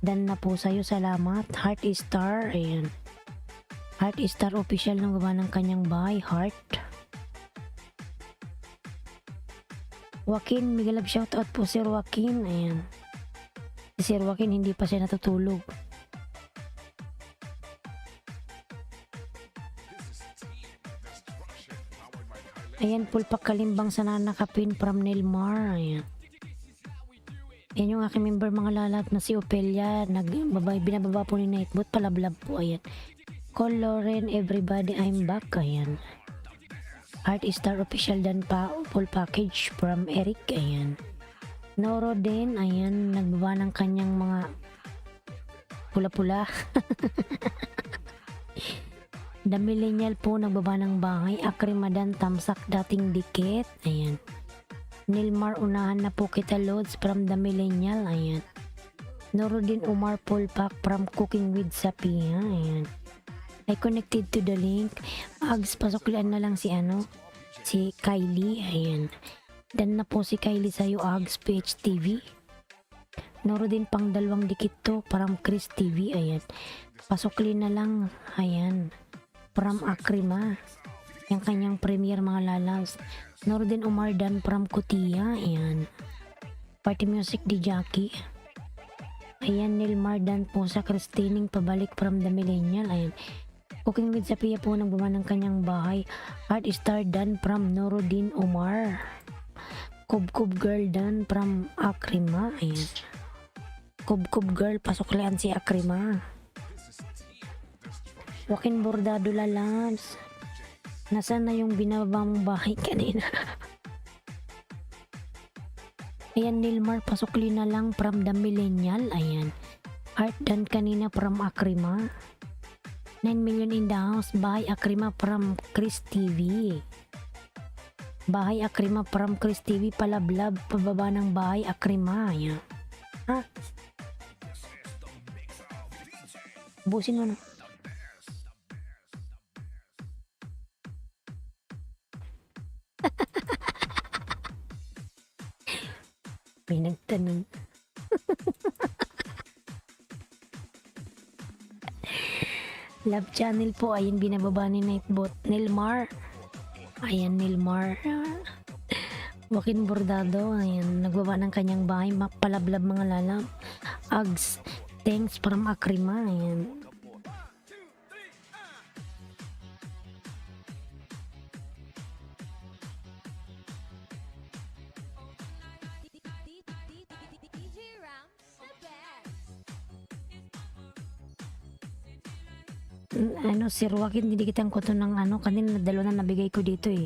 Dan na po sa'yo, salamat. Heart Star. Ayan. Heart Star official ng gawa ng kanyang bahay. Heart. Joaquin, mega love shoutout po, Sir Joaquin. Ayan. Si Sir Joaquin, hindi pa siya natutulog. Ayan, pulpak kalimbang sa nanakapin from Nilmar. Ayan. Ayan yung aking member, mga lalat, na si Opelia. Binababa po ni Nightbot. Palablab po. Ayan. Call Lauren, everybody, I'm back. Ayan. Heart Star official dan pa, full package from Eric. Ayan. Noro din. Ayan. Nagbaba ng kanyang mga pula-pula. The Millennial po, nagbaba ng bahay. Akrimadan, tamsak, dating dikit. Ayan. Nilmar, unahan na po kita, loads from The Millennial. Ayan. Norodin Umar, full pack from Cooking with Sapia. Ayan. I connected to the link. Ags, pasuklian na lang si Kylie. Ayan. Dan na po si Kylie sa'yo, Ags, PH TV. Norodin, pang dalawang dikit to, from Chris TV. Ayan. Pasukli na lang. Ayan. From Akrima. Yung kanyang premier, mga lalas. Norodin Umar dan from Kutia. Ayan. Party music di Jackie. Ayan, Nilmar dan po sa Christining, pabalik from The Millennial. Ayan. Cooking with Sapia po, nagbaba ng kanyang bahay. Heart Star dan from Norodin Umar. Kubkub Girl dan from Akrima. Ayan. Kubkub Girl, pasuklian si Akrima. Joaquin Bordado lalabs. Nasaan na yung binababa mong bahay kanina? Ayan, Nilmar, pasukli na lang from the millennial. Ayan. Heart dan kanina from Akrima. 9 million in the house. Bahay Akrima from Chris TV. Bahay Akrima from Chris TV. Palablab, pababa ng bahay Akrima. Ayan. Ha? Busin mo na. May nagtanong. Love channel po. Ayan, binababa ni Nightbot. Nilmar. Ayan, Nilmar. Joaquin Bordado. Ayan, nagbaba ng kanyang bahay. Palablab mga lalam. Ags. Thanks from Akrima. Ayan. DJ Ram, the best. Ano, Sir Joaquin, dinikitan ko to ng ano. Kanina dalawa na nabigay ko dito eh.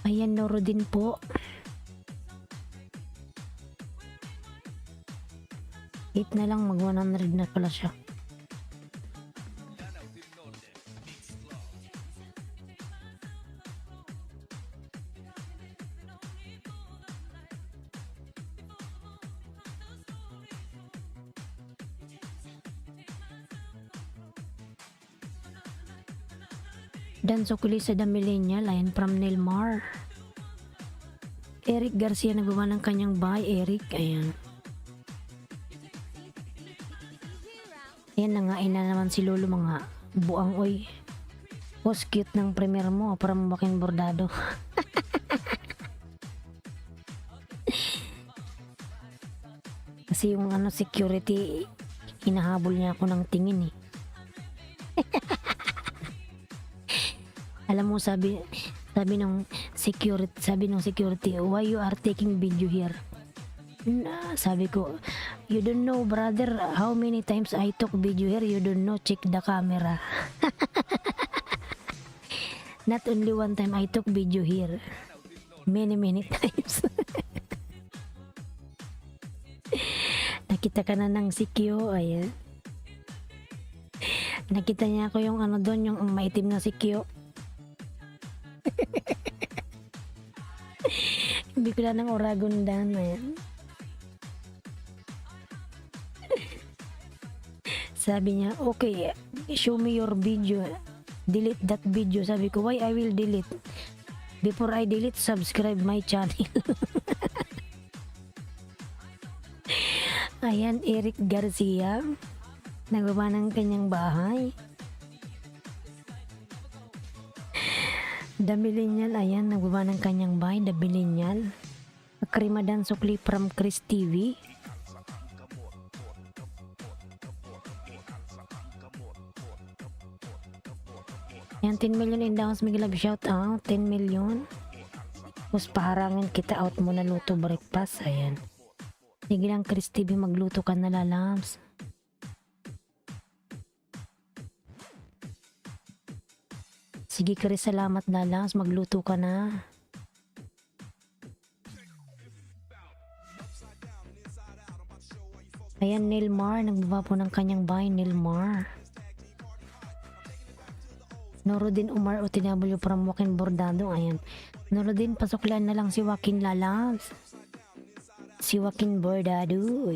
Ayan, Noro din po. 8 na lang, mag 100 na pala siya. Dan Sukuli sa The Millennial. Ayan, from Nilmar. Eric Garcia, nagawa ng kanyang bahay. Eric, ayan. Ayan, nangain na naman si Lolo mga buang oy. Post cute ng premier mo, from Joaquin Bordado. Kasi yung ano, security, hinahabol niya ako ng tingin eh. Alam mo, sabi ng security, why you are taking video here? Sabi ko, you don't know brother how many times I took video here, you don't know, check the camera. Not only one time I took video here, many times. Nakita ka na ng sikyo, ayan. Nakita niya ako yung ano doon, yung maitim na sikyo. Bigla ng Oragondan, ayan. Sabi niya, okay, show me your video. Delete that video. Sabi ko, why I will delete? Before I delete, subscribe my channel. Ayan, Eric Garcia. Nagawa ng kanyang bahay. The Millennial, ayan, nagawa ng kanyang bahay. The Millennial. Akrima Dan Sukli from Chris TV. Ayan, 10 million in the house. May love shout out. 10 million. Tapos paharangin kita out mo na luto breakfast. Ayan. Sige lang, Chris TV, magluto ka na, lalams. Sige, Chris, salamat, lalams. Magluto ka na. Ayan, Nilmar. Nagbaba po ng kanyang bahay, Nilmar. Norodin Umar o TW from Joaquin Bordado. Ayan. Norodin, pasuklan na lang si Joaquin, lalams. Si Joaquin Bordado.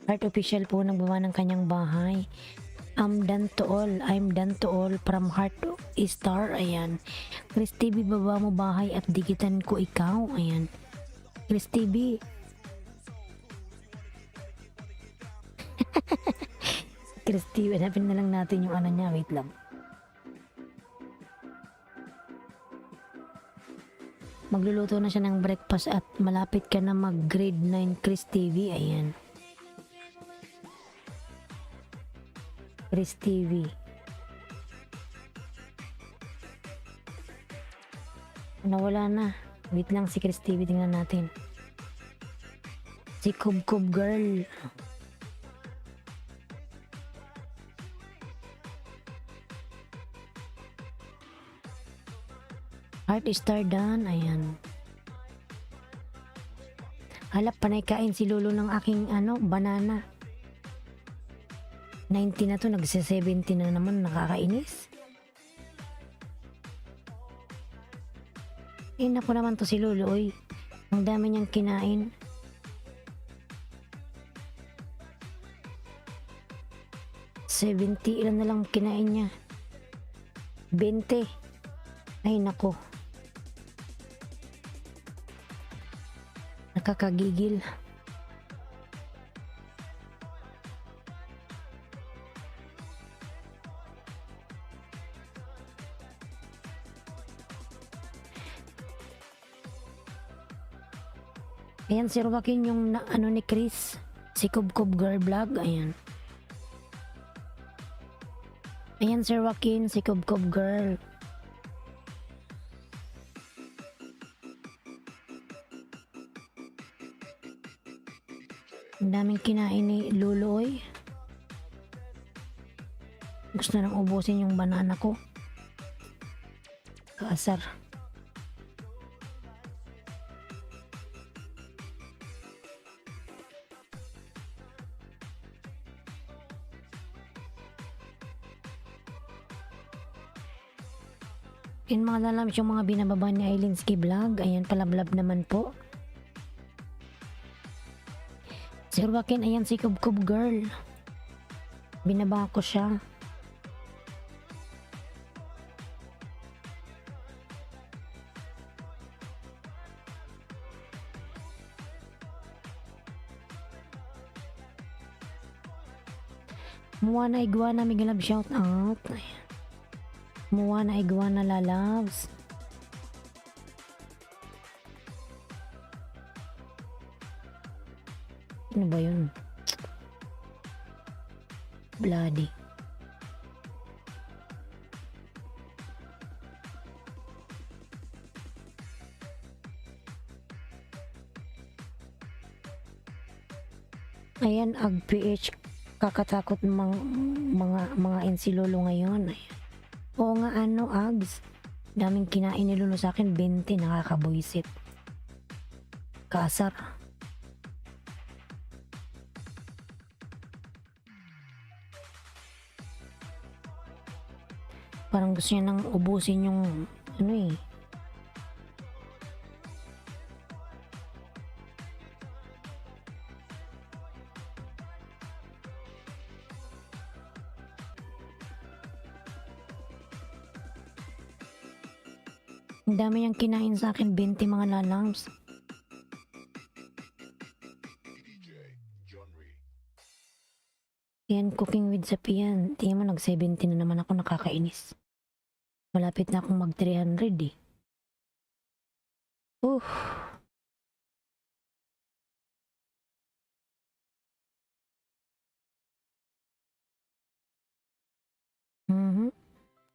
Art official po nagbawa ng kanyang bahay. I'm done to all from Heart to Star. Ayan. Chris TV, baba mo bahay at digitan ko ikaw. Ayan. Chris TV. Chris TV, hanapin na lang natin yung ano niya. Wait lang. Magluluto na siya ng breakfast at malapit ka na mag grade 9, Chris TV. Ayan. Chris TV. Nawala na. Wait lang si Chris TV, tingnan natin. Si Kub Kub Girl. Heart Star done. Ayan. Hala, panay kain si Lolo ng aking banana. 90 na to, nagse-70 na naman, nakakainis. Naku naman to si Lolo, oy. Ang dami niyang kinain. $70, ilan na lang kinain niya? 20. Ay, nako. Nakakagigil. Ayan, si Joaquin yung ni Chris. Si Kub Kub Girl Vlog. Ayan. Ayan, si Joaquin, si Kub Kub Girl. Ang daming kinain ni Luloy. Gusto nang ubusin yung banana ko. Kaasar. In mga lalams yung mga binababa ni Ailinski Vlog. Ayan, palablab naman po. Si Joaquin, ayan si Kub Kub Girl. Binaba ko siya. Moana Iguana, may galab shout out. Moana Iguana lalabs. Ano ba yun? Bloody. Ayan, Ag PH. Kakatakot mga insilolo ngayon. Ayan. Oo nga, Ags. Daming kinain ni Lolo sa akin, 20, nakakabuisit. Kasar. Parang gusto niya nang ubusin yung Ang dami niyang kinain sa akin, 20 mga lalams. Yan, cooking with Sapian. Tingnan mo, nag-70 na naman ako, nakakainis. Malapit na akong mag-300 eh.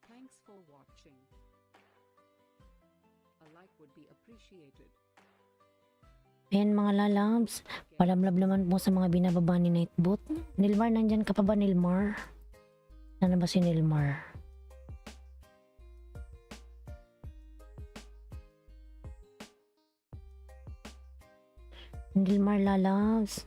Thanks for watching. A like would be appreciated. Ayan mga lalabs, palamlab naman po sa mga binababa ni Nightbot. Nilmar, nandyan ka pa ba, Nilmar? Sana ba si Nilmar? Nilmar lalabs.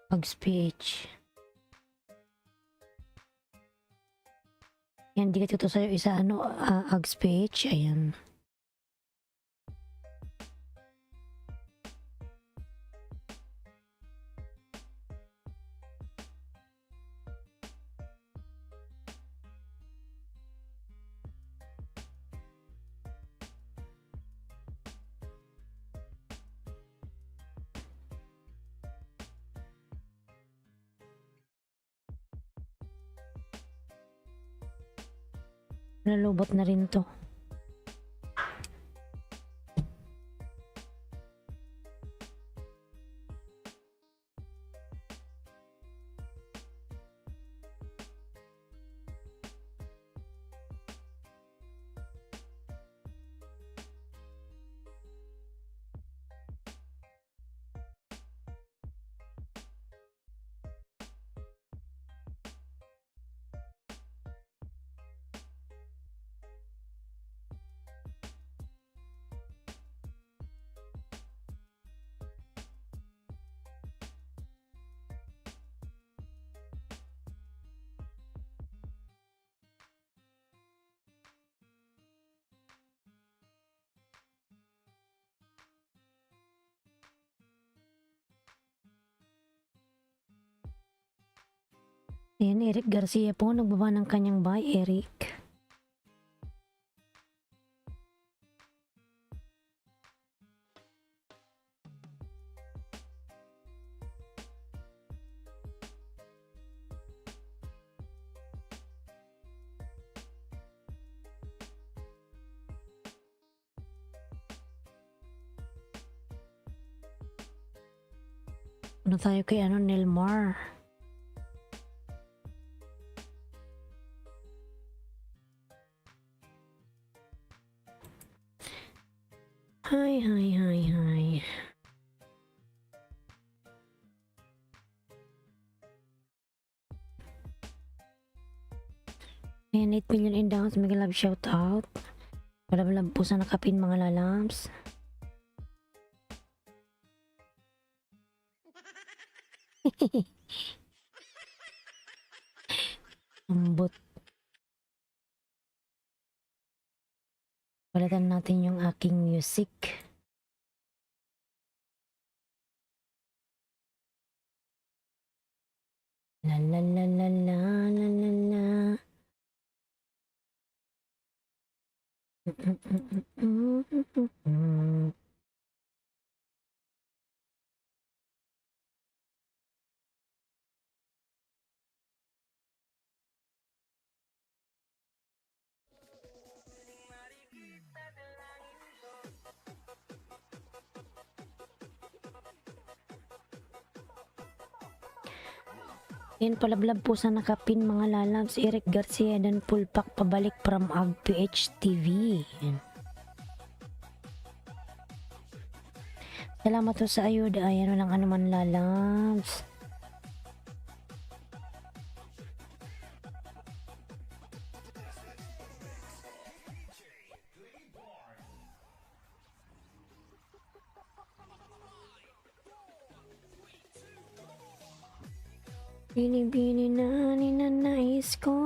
Pag-speech. Yan, di ka tuto sa'yo isa ag-speech. Ayan. Nalubot na rin to. Ayan, Eric Garcia po, nagbaba ng kanyang bahay, Eric. Ano tayo kay Nelmar? Hi, hi, hi, hi. Ayan, 8 million in downs. Mega love shout out. Malab po sa nakapin mga lalams. Ambot. Palitan natin yung aking music. La la la la la la la la. Yan, palablab po sa nakapin mga lalabs. Eric Garcia dan pulpak pabalik from AgPH TV. Yan. Salamat po sa ayuda. Ayan, walang anuman lalabs. Binibini na ninanais ko.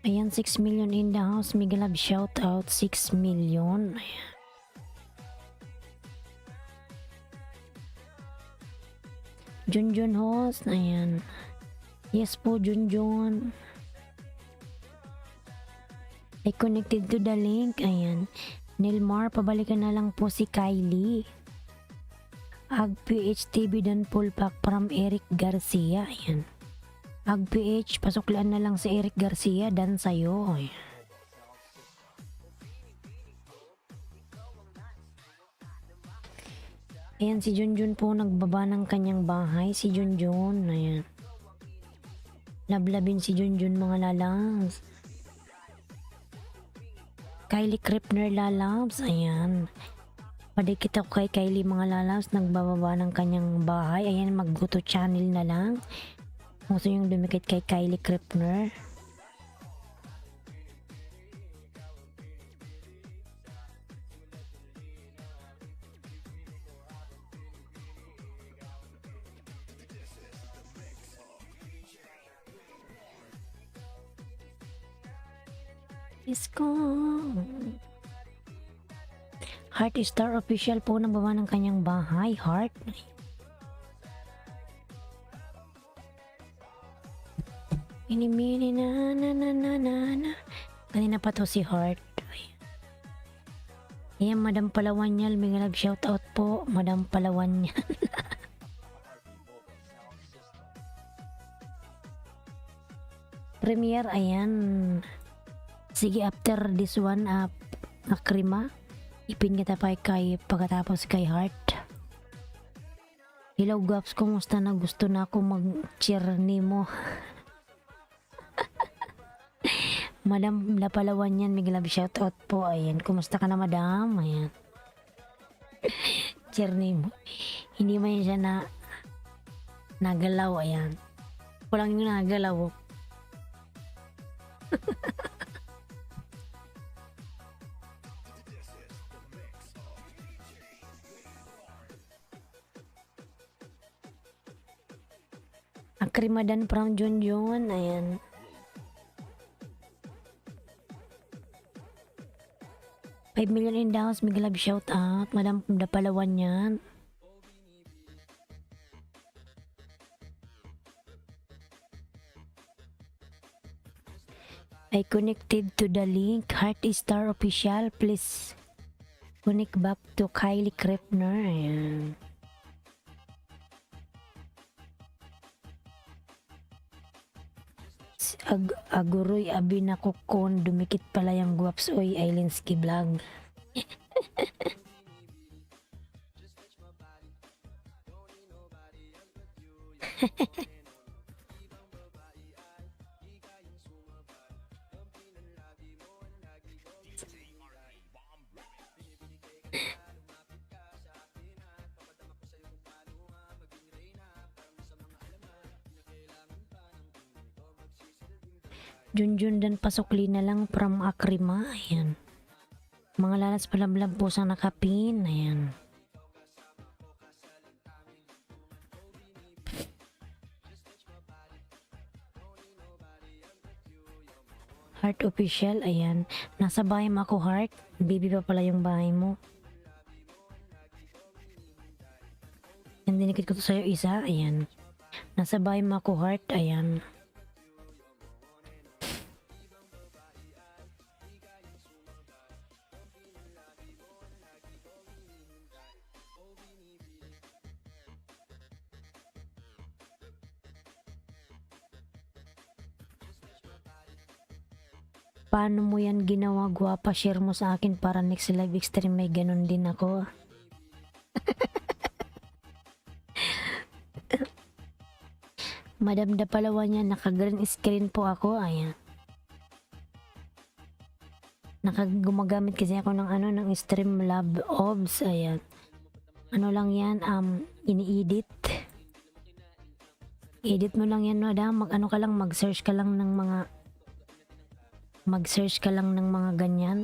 Ayan, 6 million in the house. Mega love shout out, 6 million. Ayan. Junjun host. Ayan. Yes po, Junjun. I connected to the link. Ayan. Nilmar, pabalikan na lang po si Kylie. AgPH TV dan pulpak from Eric Garcia. Ayan. AgPH, pasuklaan na lang si Eric Garcia dan sayo. Ayan. Ayan, si Junjun po nagbaba ng kanyang bahay. Si Junjun. Ayan. Lablabin si Junjun mga lalabs. Kylie Kripner lalabs. Ayan. Padikit ako kay Kylie mga lalabs, nagbababa ng kanyang bahay. Ayan, mag-go to channel na lang. Gusto yung dumikit kay Kylie Kripner. Isko. Heart Star official po nagbaba ng kanyang bahay. Heart. Inimini na na na na na na. Kanina pa to si Heart. Ayan, Madam Palawanyal. May love shout out po. Madam Palawanyal. Premiere, ayan. Sige, after this one, Akrima. Ipin kita pa kay pagkatapos kay Heart. Hello Gaps, kumusta na? Gusto na ako mag-cheer ni mo. Madam Lapalawan yan, may love shoutout po. Ayan, kumusta ka na madam? Ayan. Cheer ni mo. Hindi man siya nagalaw. Ayan. Walang yung nagalaw. Akrimadan from Junjun. Ayan. $5 million in the house. May love shout out. Madam Dapalawan yan. I connected to the link. Heart Star Official. Please connect back to Kylie Krepner. Ayan. Aguroy abi na kukon. Dumikit pala yung guwaps. Oy, Ailinski Vlog. Junjun dan pasukli na lang from Akrima. Ayan. Mga lalas palablab po sa nakapin. Ayan. Heart Official. Ayan. Nasa bahay mo ako, Heart. Baby pa pala yung bahay mo. Yan, dinikit ko to sa'yo isa. Ayan. Nasa bahay mo ako, Heart. Ayan. Paano mo yan ginawa, gwapa? Share mo sa akin para next live extreme may ganun din ako. Madam da Palawan yan, naka-green screen po ako. Ayan. Gumagamit kasi ako ng ng Streamlabs. Ayan. Ano lang yan, ini-edit. Edit mo lang yan, madam. Mag-search ka lang ng mga ganyan.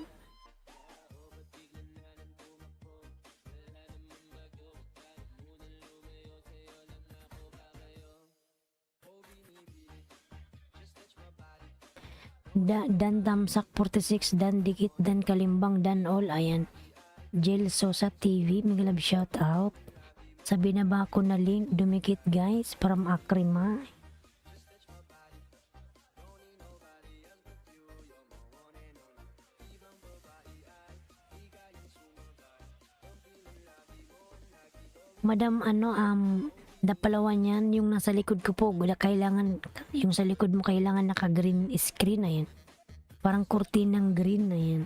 Dan Damsak 46, Dan Dikit, Dan Kalimbang, Dan All. Ayan. Jill Sosa TV, may love shout out. Sabi na ba ako na link, dumikit guys, from Akrima. Madam, da Palawan yan, yung nasa likod ko po, kailangan, yung sa likod mo kailangan naka-green screen. Ayan. Parang kurtinang green. Ayan.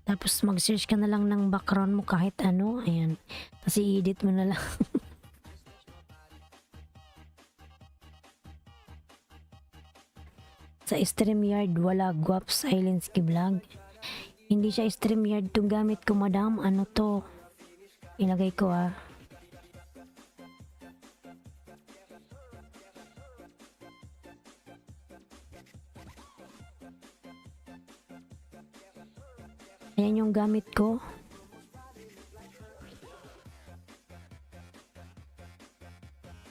Tapos mag-search ka na lang ng background mo kahit ano. Ayan. Tapos i-edit mo na lang. Sa StreamYard, wala Guaps Ailinski Vlog. Hindi siya StreamYard itong gamit ko, madam. Ano to? Ilagay ko Ayan yung gamit ko.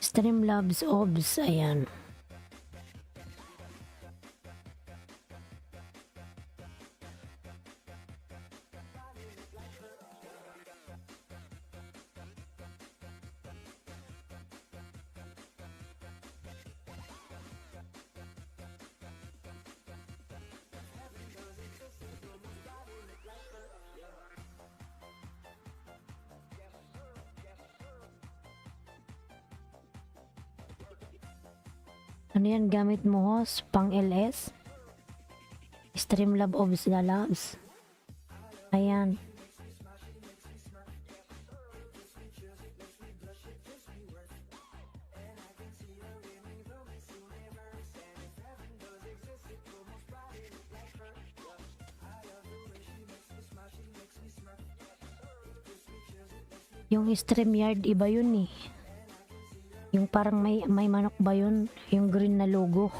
Streamlabs OBS. Ayan. Ano yan gamit mo, host? Pang LS? Streamlab OBS na labs. Ayan. Yung StreamYard iba yun eh. Yung parang may manok ba yun? Yung green na logo.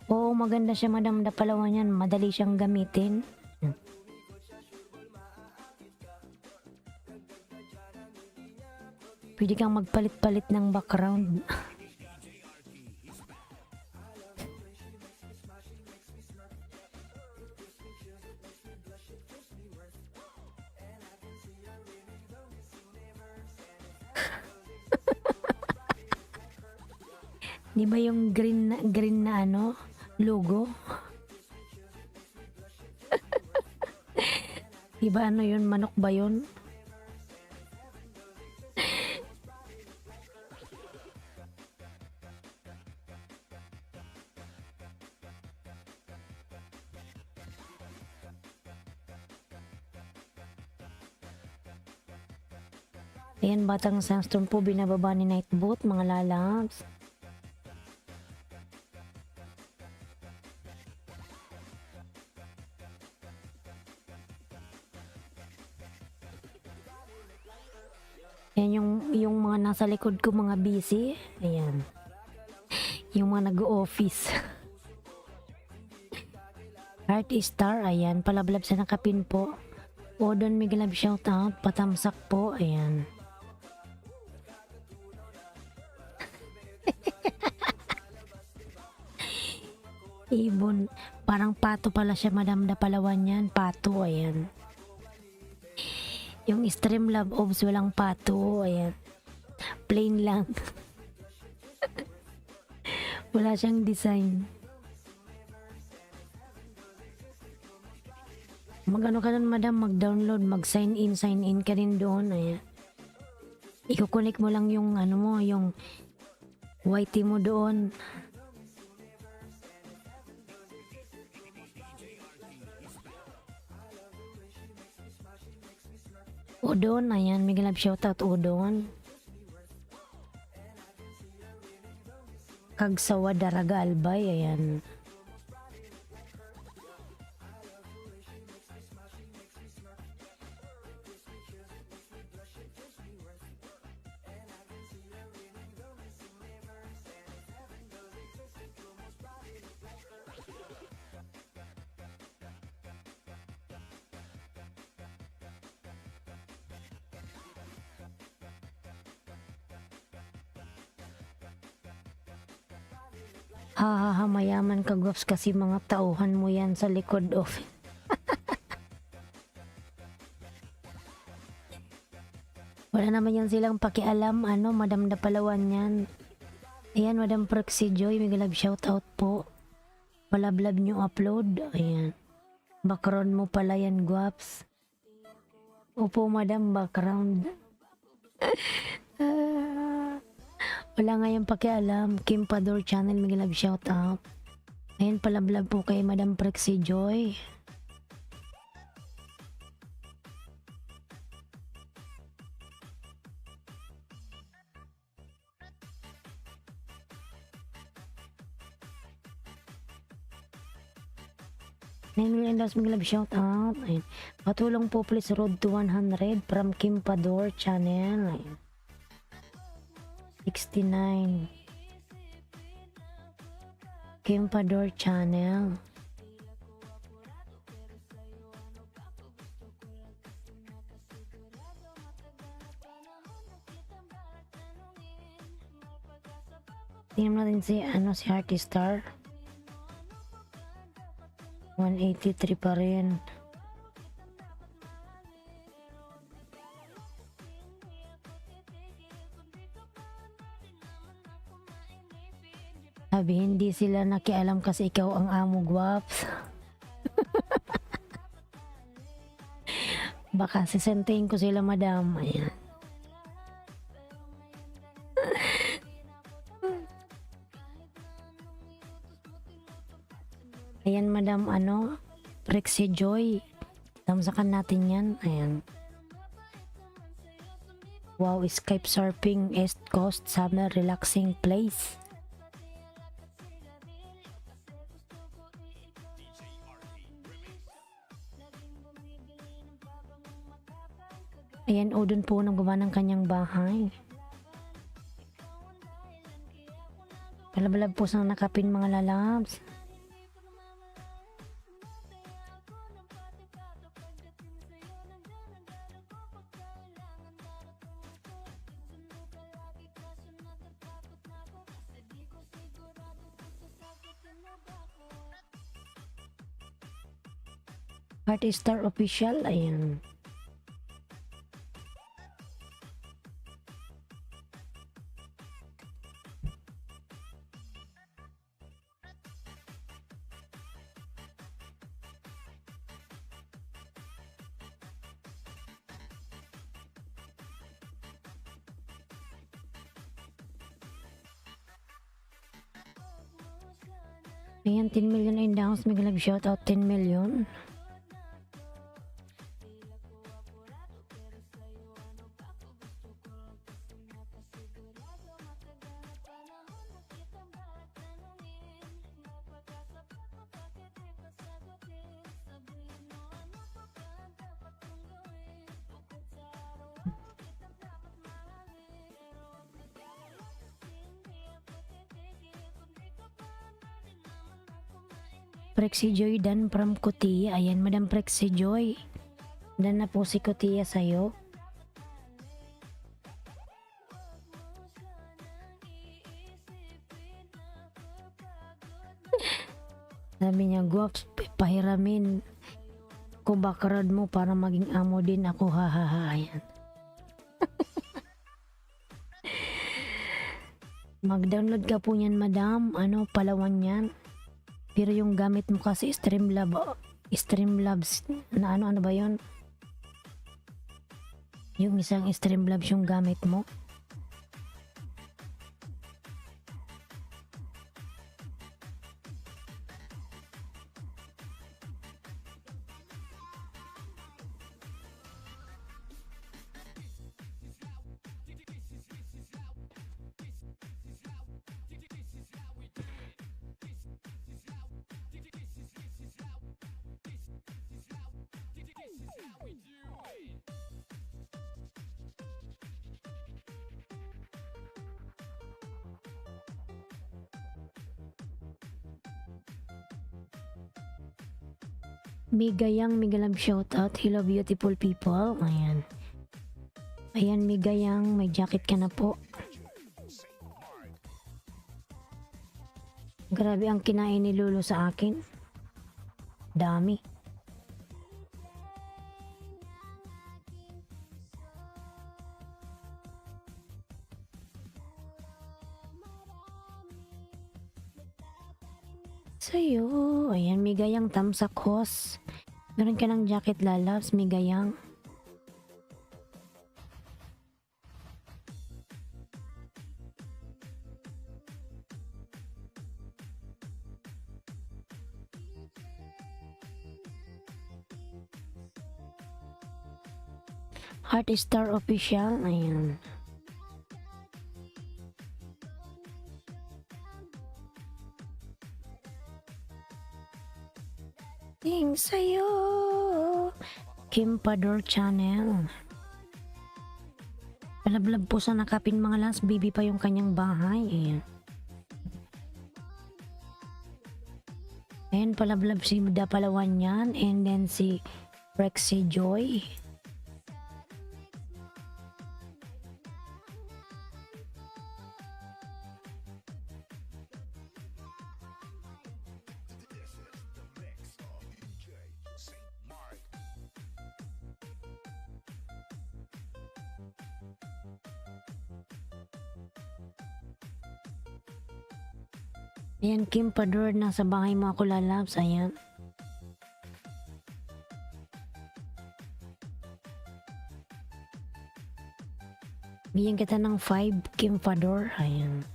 Oo, maganda siya, Madam da Palawan yan. Madali siyang gamitin. Pwede kang magpalit-palit ng background. Di ba yung green na ano, logo? Di ba ano yun, manok ba yun? Ayan, batang sandstorm po binababa ni Nightbot, mga lalabs. Ayan yung mga nasa likod ko, mga busy. Ayan. Yung mga nag-office. Heart Star, ayan. Palablab sa nakapin po. Odon Miglab shoutout. Patamsak po, ayan. Ibon. Parang pato pala siya, Madam da Palawan yan. Pato, ayan. Yung Streamlab Obs walang pato, ayan. Plain lang. Wala siyang design. Mag-ano ka nun, Madam, mag-download, mag-sign in ka rin doon, ayan. Iko-connect mo lang yung ano mo, yung YT mo doon. Udon, ayan, may galab shoutout Udon. Kagsawa Daraga Albay, ayan. Hahaha, mayaman ka, Gwaps, kasi mga tauhan mo yan sa likod of. Wala naman yan silang pakialam, ano, Madam da Palawan yan. Ayan, Madam Proxy Joy, may galab shoutout po. Palablab nyo upload, ayan. Background mo pala yan, Gwaps. Opo, Madam, background. Wala nga yung pakialam. Kim Pador Channel, may love shout out. Ayan, palablab po kay Madam Prexy Joy. $9 million, may love shout out. Ayan. Patulong po please, road to 100 from Kim Pador Channel. Ayan. 69 Kim Pador Channel. Tingnan natin si Heart Star. 183 pa rin. Sabi, hindi sila nakialam kasi ikaw ang amo, Gwaps. Baka sisentein ko sila, Madam. Ayan. Ayan, Madam, Prexy Joy. Tamsakan natin yan. Ayan. Wow, Skype surfing, East Coast, summer relaxing place. Ayan, o dun po nang gumawa ng kanyang bahay. Palabalab po sa nakapin, mga lalabs. Heart Star Official, ayan. Ayan, 10 million in the house. Mega love shout out 10 million. Prexy Joy Dan from Kutia. Ayan, Madam Prexy Joy. Dan na po si Kutia sa'yo. Sabi niya, Guaps, pahiramin ko background mo para maging amo din ako. Hahaha. Ayan. Mag-download ka po niyan, madam. Ano, Palawan yan. Pero yung gamit mo kasi Streamlabs na ano ba yon? Yung isang Streamlabs yung gamit mo. Migayang Migalab shoutout. Hello beautiful people. Ayan. Ayan, Migayang. May jacket ka na po. Grabe ang kinain ni Lulu sa akin. Dami. Sa'yo. Ayan, Migayang Tamsak Hos. Meron ka ng jacket, lalabs, Migayang. Heart Star Official. Ayan. Ting sa'yo. Kim Pador Channel. Palablab po sa nakapin mga last baby pa yung kanyang bahay. Ayan. Ayan, palablab si Da Palawan yan. And then si Prexy Joy. Ayan, Kim Pador, nasa bahay mo ako lalabs. Ayan. Bigyan kita ng 5, Kim Pador. Ayan.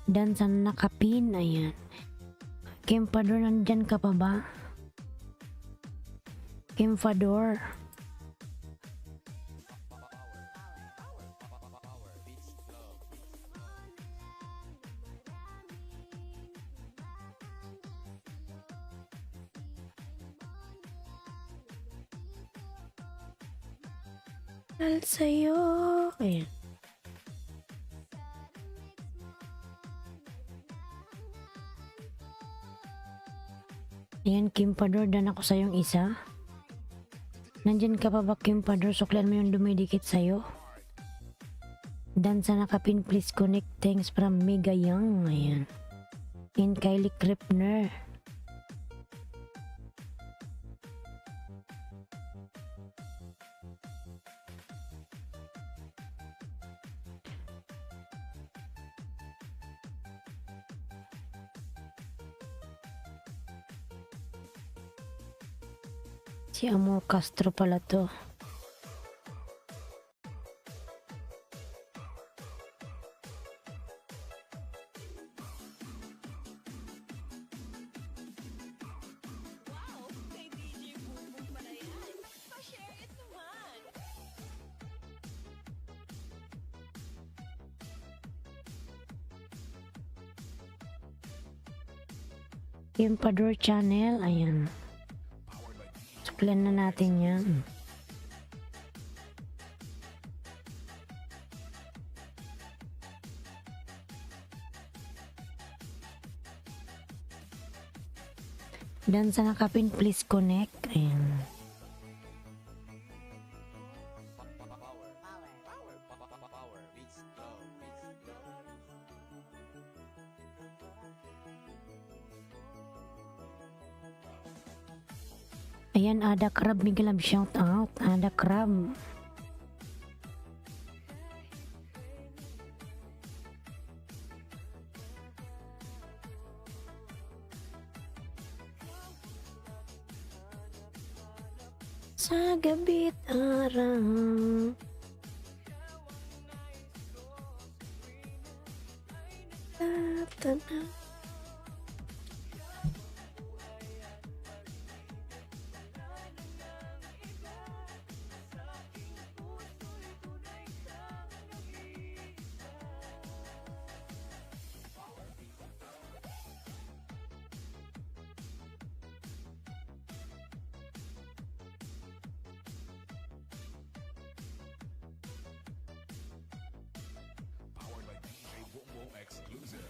Dan sa nakapin. Ayan. Kim Pador, nandyan ka pa ba? Kim Pador. Al sa'yo. Ayan. Ayan, Kim Pador, dan ako sa yung isa. Nandyan ka pa ba, Kim Pador? Suklan mo yung dumidikit sa'yo. Dan sa nakapin, please connect. Thanks from Mega Young. Ayan. And Kylie Kripner. Si Amor Castro pala to. Kim Pador Channel, ayan. Suklan na natin yan. Dan sa nakapin, please connect. Ayan. Ayan, Ada Crab, Miguel Lab, shout out. Ada Crab. Sa gabi't araw. Tatana. Powered by DJ Bongo exclusive.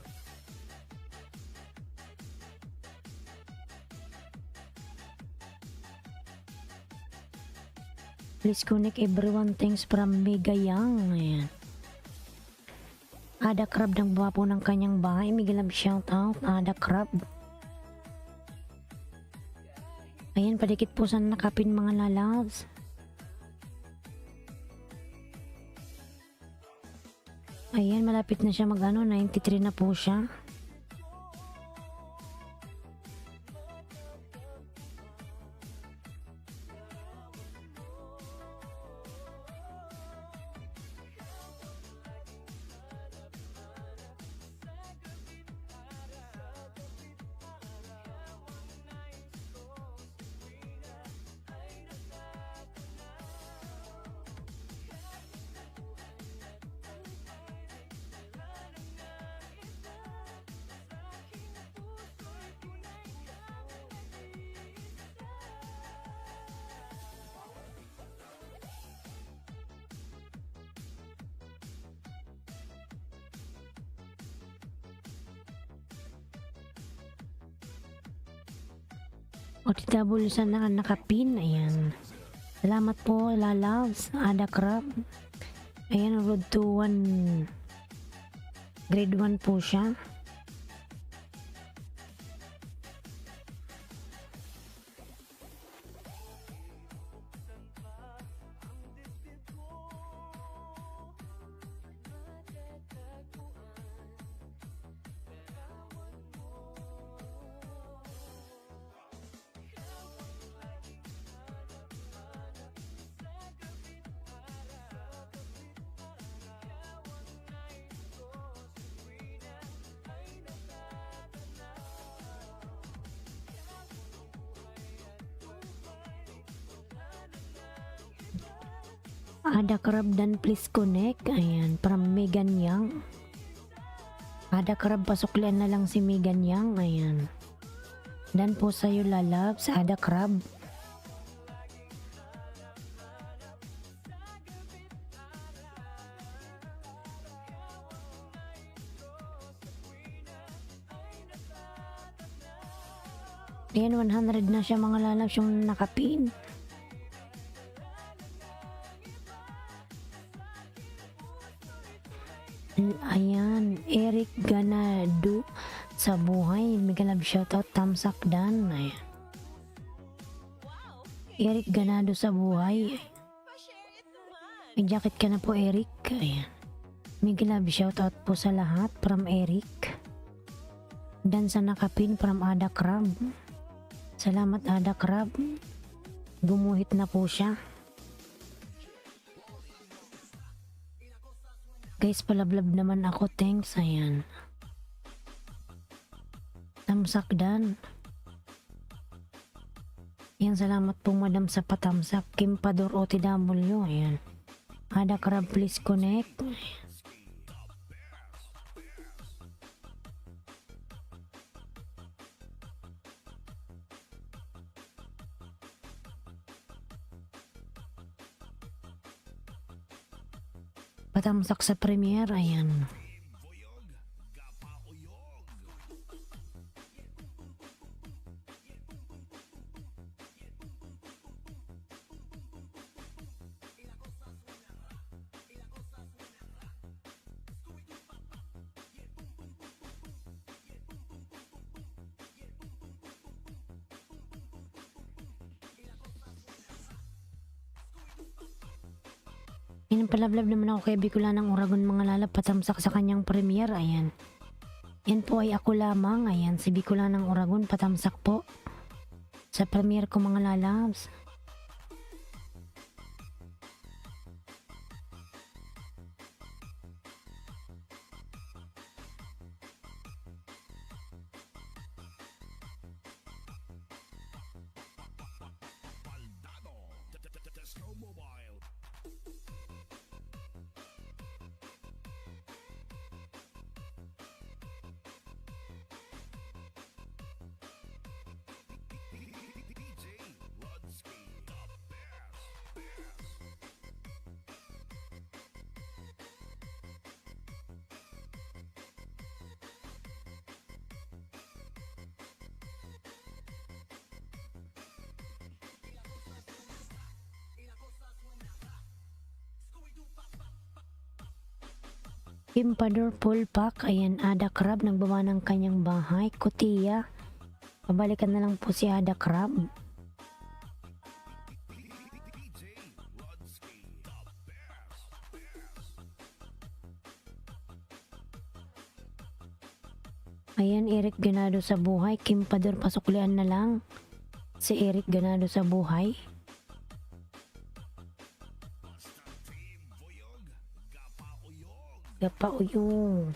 Please connect everyone. Thanks from Mega Young. Ayan. Ada Crab nang buha po ng kanyang bahay. Miguel Lab, shout out. Ada Crab. Ayan, padikit po sa nakapin mga lalabs. Ayan, malapit na siya mag 93 na po siya. OTW sa nakapin. Ayan. Salamat po, lalabs. Ada Crab. Ayan, road to 1. Grade 1 po siya. Ada Crab dan please connect. Ayan, from Megan Young. Ada Crab, pasuklian na lang si Megan Young. Ayan. Dan po sa'yo lalabs, Ada Crab. Ayan, 100 na siya mga lalabs yung nakapin. Ayan, Eric Ganado sa buhay. Mega love shoutout, tamsak dan. Ayan. Eric Ganado sa buhay. May jacket ka na po, Eric. Ayan. Mega love shoutout po sa lahat from Eric. Dan sa nakapin from Ada Crab. Salamat Ada Crab. Gumuhit na po siya. Guys, palablab naman ako. Thanks. Ayan. Tamsak dan. Yan, salamat po madam sa patamsak. Kimpador OTW. Ayan. Ada Crab, please connect. Patamsak sa premiere. Ayan. Palablab naman ako kay Bicolanang Uragon mga lalab, patamsak sa kanyang premiere. Ayan. Yan po ay ako lamang. Ayan, si Bicolanang Uragon, patamsak po sa premiere ko mga lalabs. Disco Mobile. DJ Rodsky, the best. Kimpador full pack. Ayan, Ada Crab nagbawa ng kanyang bahay. Kutiya. Pabalikan na lang po si Ada Crab. DJ Rodsky, the best. Ayan, Eric Ganado sa buhay. Kimpador, pasuklian na lang si Eric Ganado sa buhay. Basta Team Buyog, Gapauyog. Gapauyong.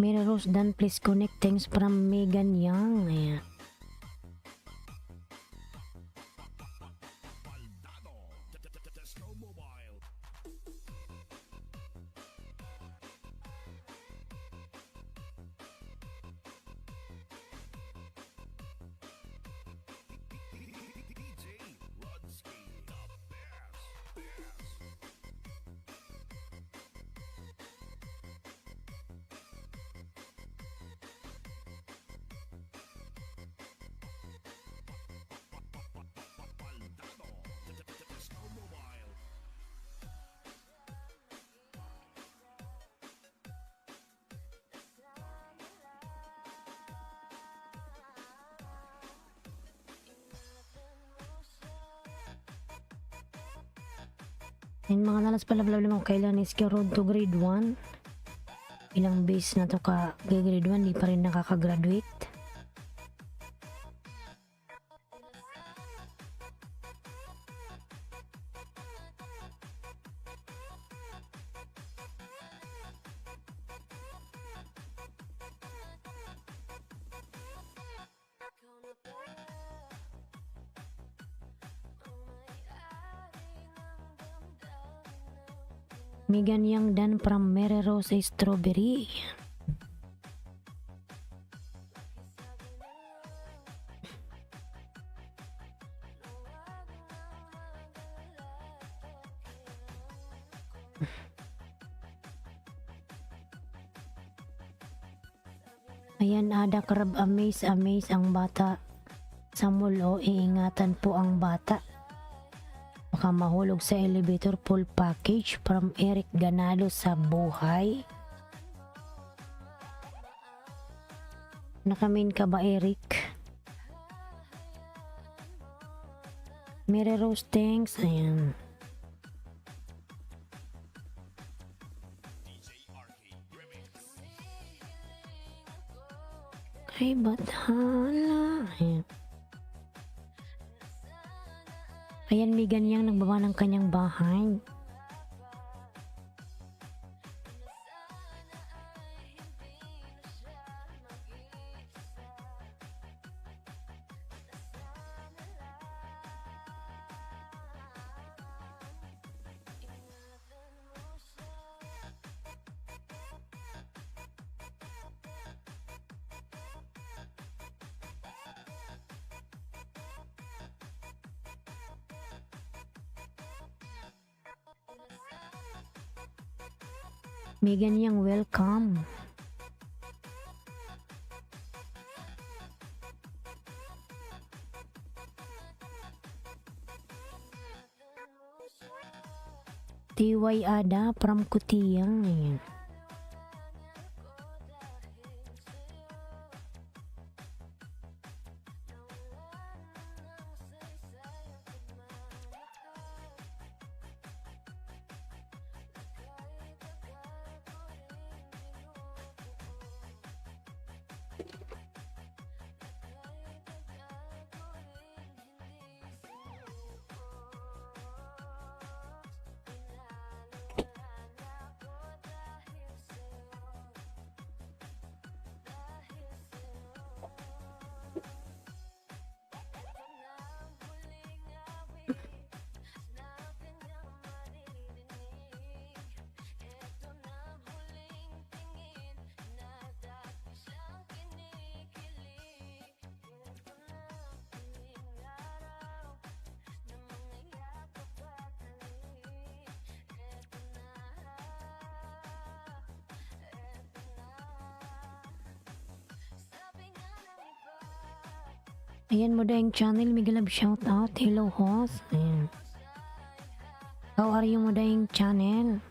Mira Rose Dan, please connect. Thanks from Megan Young. Ayan. Baldado, Disco Mobile. DJ Rodsky, the best. Baldado, Disco Mobile. Ayan mga nalas, palablab naman kailan is road to grade 1. Ilang base na to ka grade 1, di pa rin nakakagraduate. Megan Yang Dan from Mary Rose Strawberry. Ayan, Ada Crab, amaze ang bata sa mulo. Iingatan po ang bata. Baka mahulog sa elevator. Full package from Eric Ganado sa buhay. Nakamin ka ba, Eric? Mary Rose, thanks. Ayan. Ay, bathala. Ayan. Ayan, may ganyang nagbaba ng kanyang bahay. May ganyang welcome. TY Ada from Kutiyang. Ayan. Ayan mo dahing channel, Miguel shout out. Hello host. Ayan. How are you mo dahing channel?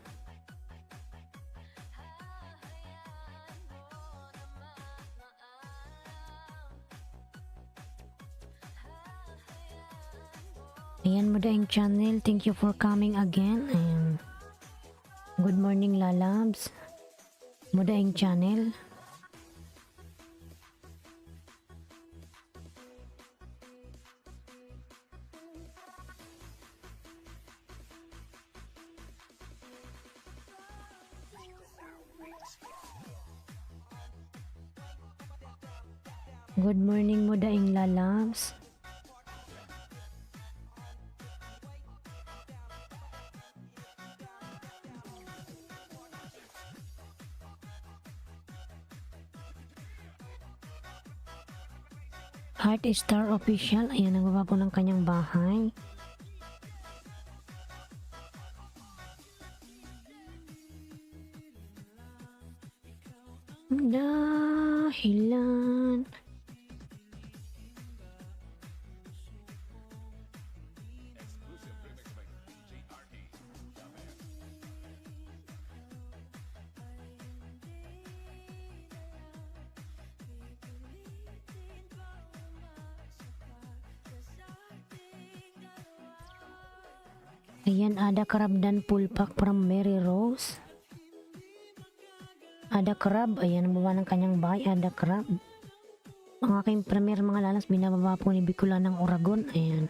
Ayan mo dahing channel, thank you for coming again. Ayan. Good morning lalabs. Mo dahing channel. Good morning mo daing lalabs. Heart Star Official. Ayan, nagbaba po ng kanyang bahay. Dahilan. Ayan, Ada Crab dan full pack from Mary Rose. Ada Crab, ayan ang baba ng kanyang bahay. Ada Crab. Ang aking premier mga lalas, binababa po ni Bicula ng Oragon. Ayan.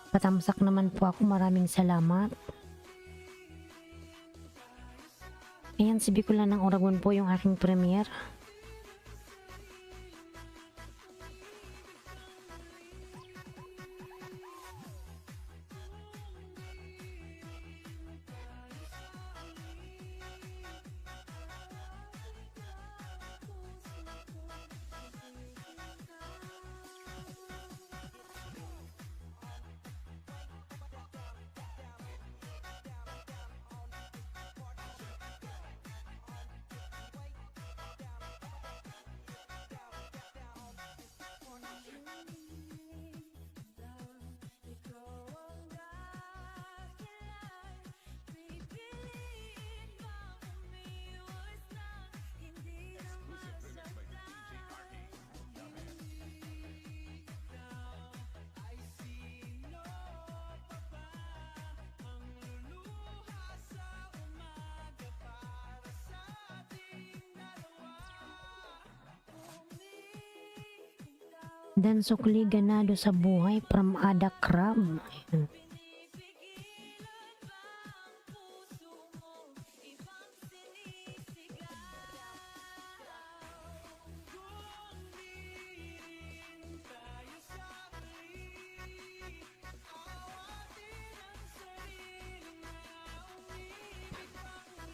Patamsak naman po ako. Maraming salamat. Ayan, si Bicula ng Oragon po yung aking premier. Dan sukli ganado sa buhay from Ada Crab. Ayan.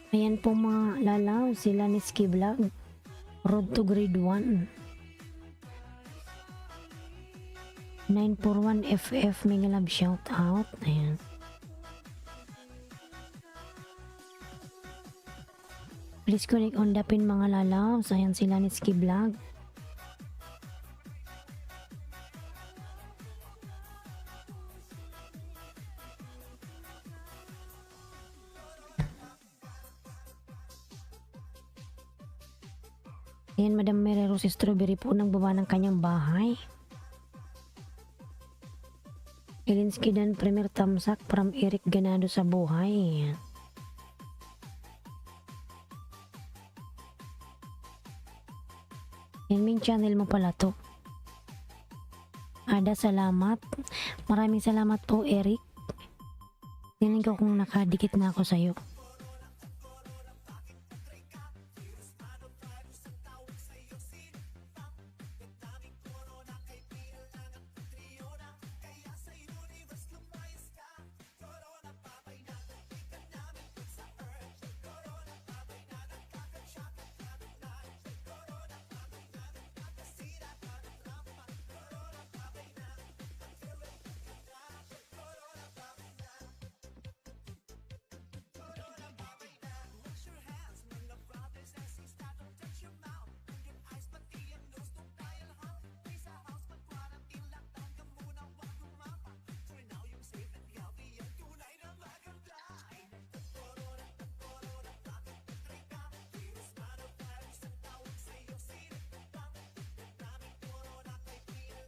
Ayan po mga lalaw, sila ni Ski Vlog. Road to grade 1. 941 FF, mega love shout out. Ayan. Please connect on the pin mga lalaw. Ayan sila ni Ski Vlog. Ayan, Madam Merero si Strawberry po nagbaba ng kanyang bahay. Elinsky dan Premier Tamsak from Eric Ganado sa buhay. Ayan. Yan main channel mo pala to. Ada, salamat. Maraming salamat po, Eric. Tingnan ko kung nakadikit na ako sa'yo.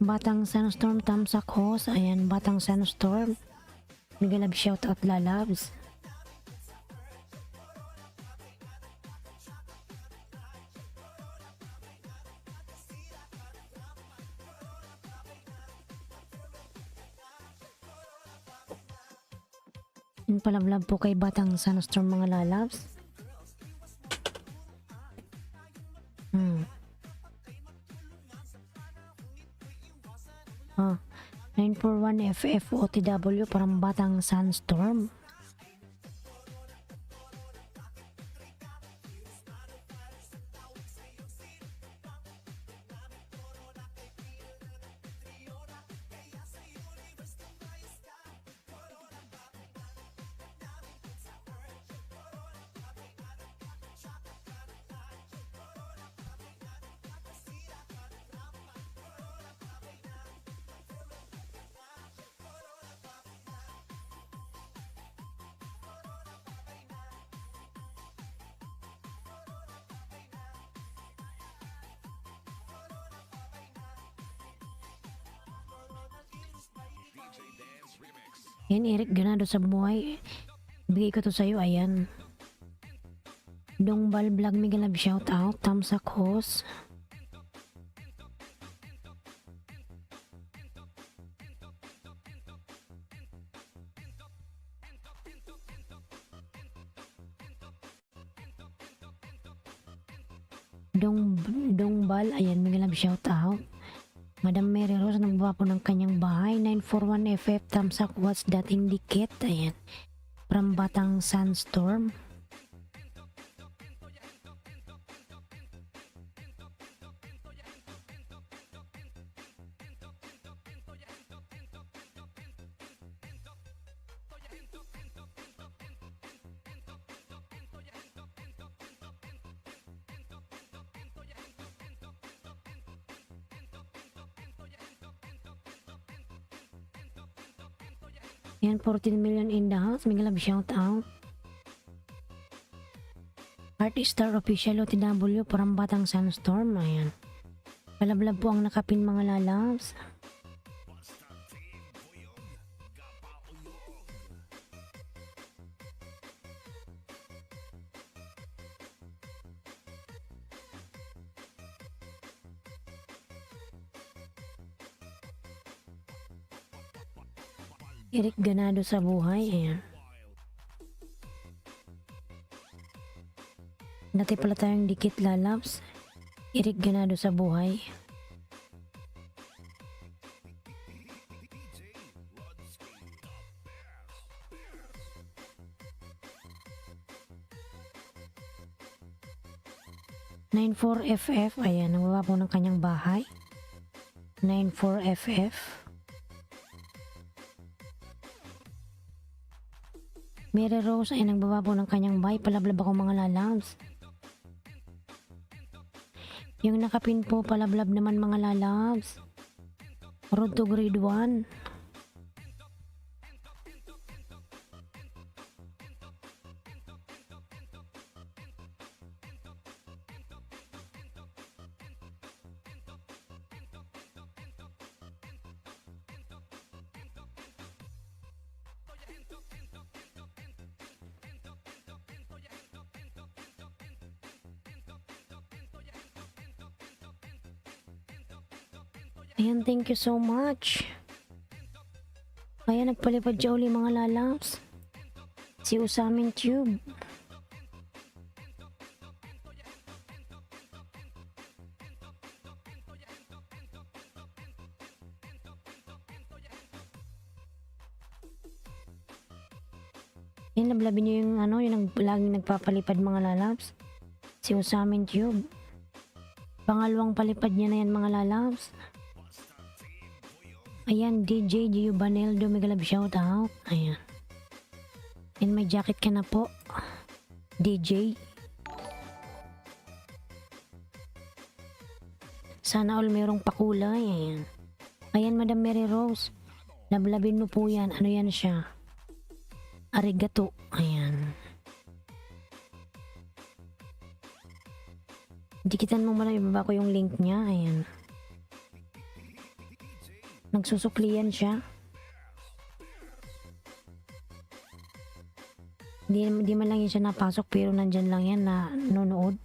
Batang Sunstorm Tamsak host. Ayan, Batang Sunstorm. Mega love shout out lalabs. Yung palablab po kay Batang Sunstorm mga lalabs. 941 FF OTW parang Batang Sunstorm. Yan, Eric Ganado sa buhay. Bigay ko to sa'yo, ayan. Dongbal Vlog mega love shout out. Tamsak host. Dongbal, ayan, mega love shout out. Madam Mary Rose nagbaba po ng kanyang bahay. 941 FF Tamsak, what's that indicate? Ayan. From Batang Sunstorm. Yan, 14 million in the house. Mega love shout out. Art Star Official OTW parang Batang Sunstorm. Ayan. Palablab po ang nakapin mga lalabs. Eric Ganado sa buhay. Ayan. Dati pala tayong dikit lalabs. Eric Ganado sa buhay. ...94FF, ayan, nagbaba po ng kanyang bahay. 94FF. Mary Rose ay nagbaba po ng kanyang bahay. Palablab ako mga lalabs. Yung nakapin po, palablab naman mga lalabs. Road to grade 1. Ayan, thank you so much. Ayan, nagpalipad siya uli mga lalabs. Si Usamin Tube. Yan, nablabi niyo yung ano, yung laging nagpapalipad mga lalabs. Si Usamin Tube. Pangalawang palipad niya na yan mga lalabs. Ayan, DJ Gio Baneldo, mega love shout out. Ayan. And may jacket ka na po, DJ. Sana all merong pakulay. Ayan. Ayan, Madam Mary Rose. Lablabin mo po yan. Ano yan siya? Arigato. Ayan. Dikitan mo muna, ibaba ko yung link niya. Ayan. Nagsusuklian siya. Hindi man lang yun siya napasok, pero nandyan lang yan na nanonood.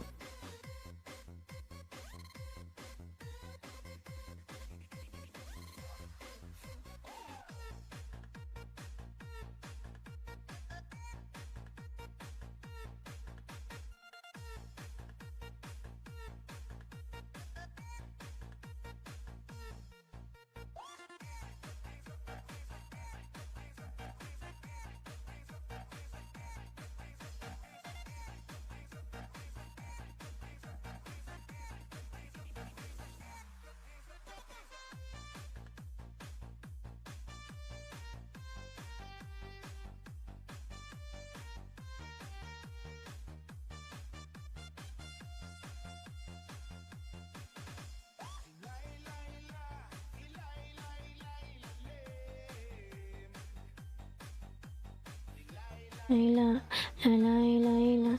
Layla, Layla, Layla.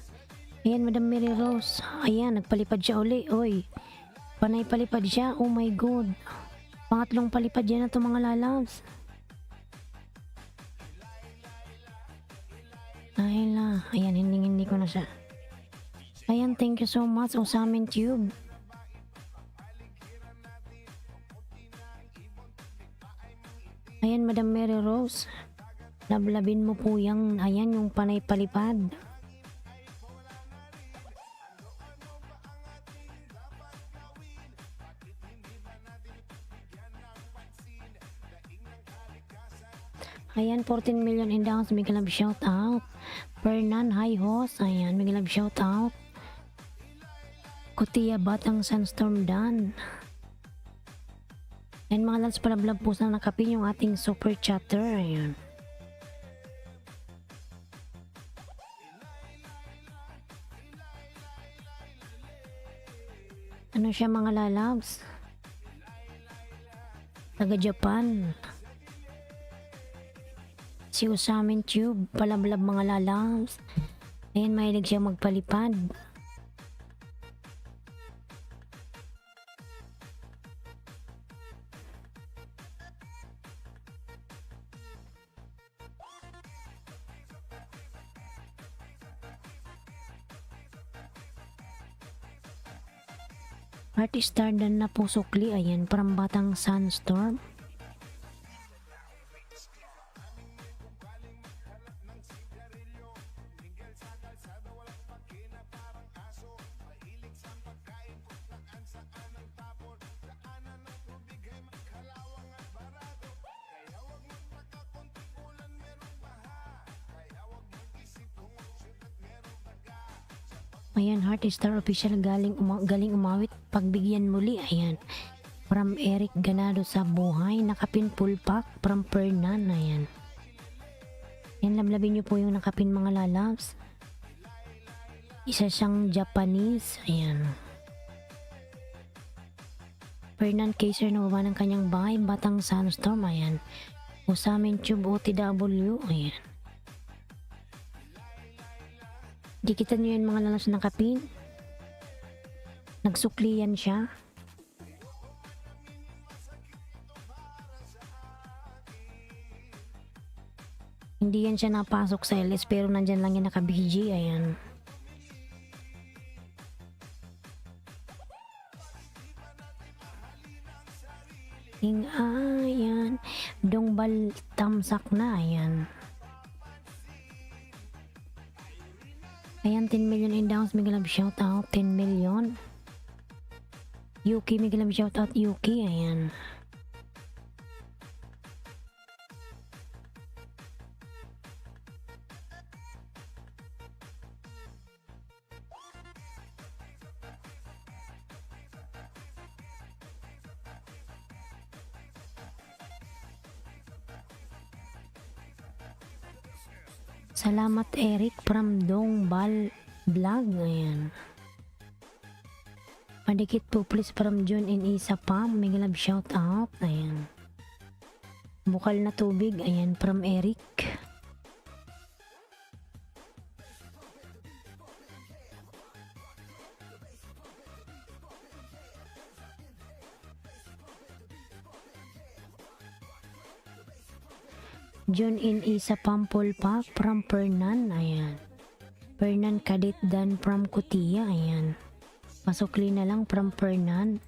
Ayan, Madam Mary Rose. Ayan, nagpalipad siya uli. Oy, panay palipad siya. Oh my God. Pangatlong palipad yan na to mga lalabs. Layla. Ayan, hindi ko na siya. Ayan, thank you so much. Usamin Tube. Ayan, Madam Mary Rose. Lablabin mo po yung, ayan, yung panay palipad. Ayan, 14 million in downs. May love shout out. Fernan, hi host. Ayan, may love shout out. Kutia Batang Sunstorm Dan. Ayan mga lads, palablab po sa nakapin yung ating super chatter. Ayan. Ano siya mga lalabs? Taga Japan. Si Usamin Tube, palablab mga lalabs. Ayan, mahilig siya magpalipad. Artist Stardan na po sukli. Ayan, parang Batang Sunstorm. Ayan, Heart Star Official galing umawit pagbigyan muli. Ayan. From Eric Ganado sa buhay. Nakapin full pack from Fernan. Ayan. Yan, lablabin nyo po yung nakapin mga lalabs. Isa siyang Japanese. Ayan. Fernan Kaiser na baba ng kanyang bahay. Batang Sunstorm. Ayan. Usamin Tube OTW. Ayan. Dikitan nyo yan mga lalabs ng kapin. Nagsuklian siya. Hindi yan siya napasok sa LS pero nandyan lang yan naka-BG. Ayan. Ayan. Dongbal tamsak na. Ayan. Ayan, 10 million in downs. May galab shout out. 10 million. Yuki, may galab shout out. Yuki. Ayan. Salamat Eric from Dongbal Vlog. Ayan. Padikit po please from John in Isa Pam. May galab shout out. Ayan. Bukal na tubig. Ayan, from Eric. John in Isa Pampol Pack from Fernan. Ayan. Fernan Kadit Dan from Kutia. Ayan. Pasukli na lang from Fernan.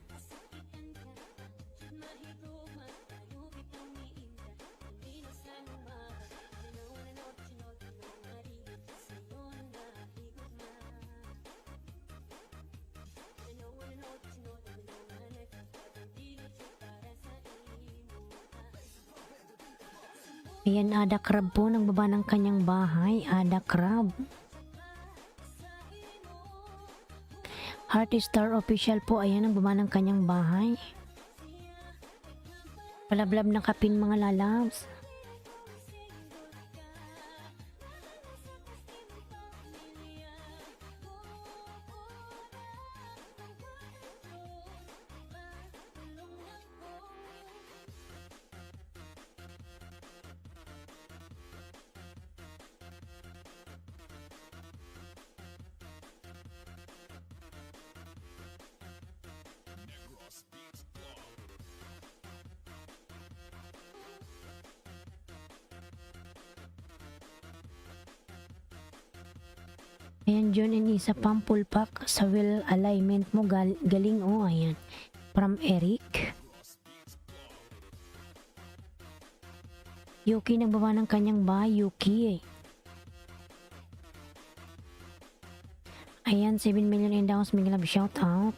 Ayan, Ada Crab po, nagbaba ng kanyang bahay. Ada Crab. Heart Star Official po, ayan, nagbaba ng kanyang bahay. Palablab ng kapin mga lalabs. Ayan, John and Isa Pampul Pack sa wheel alignment mo. Galing o. Ayan. From Eric. Yuki, nagbaba ng kanyang bahay. Yuki. Ayan, 7 million in downs. May galab shout out.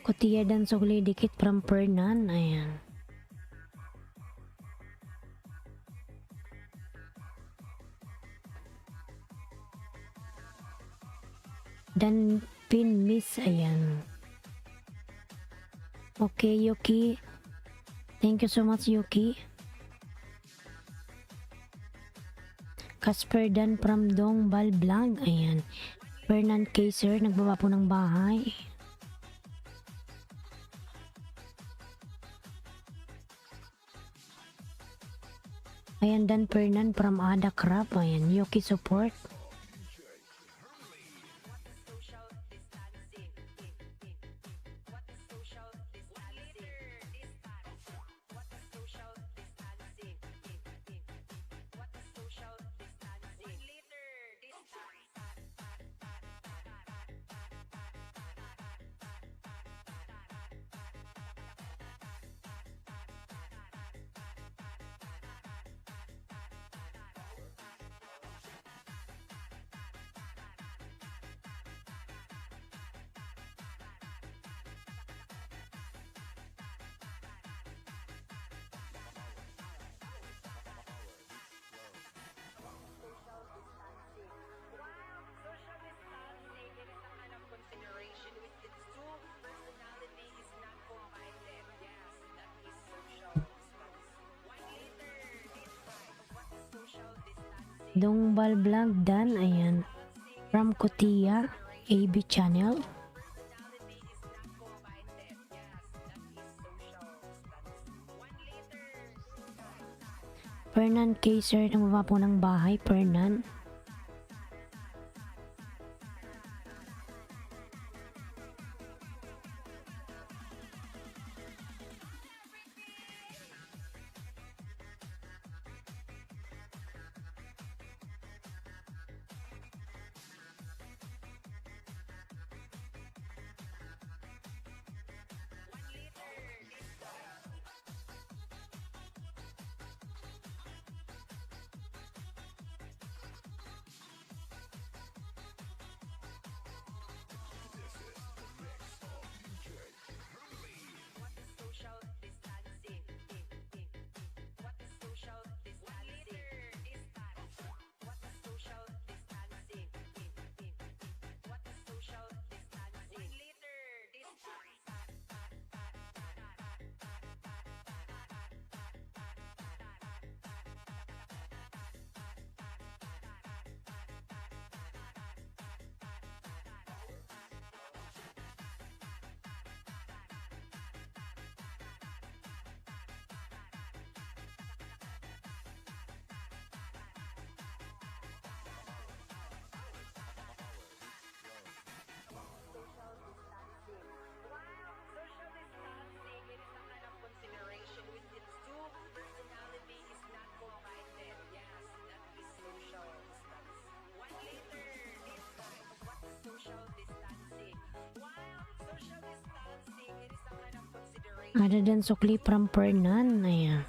Kutia dan sugli dikit from Fernan. Ayan. Dan pin miss. Ayan. Okay, Yuki. Thank you so much, Yuki. Casper Dan from Dongbal Vlog. Ayan. Fernan Kaiser, nagbaba po ng bahay. Ayan, Dan Fernan from Ada Crab. Ayan, Yuki support. Dongbal Vlog Dan, ayan. From Kotia, AB channel. Fernan Kaiser, ang baba po ng bahay, Fernan. Ada din sukli from Fernan, ayan.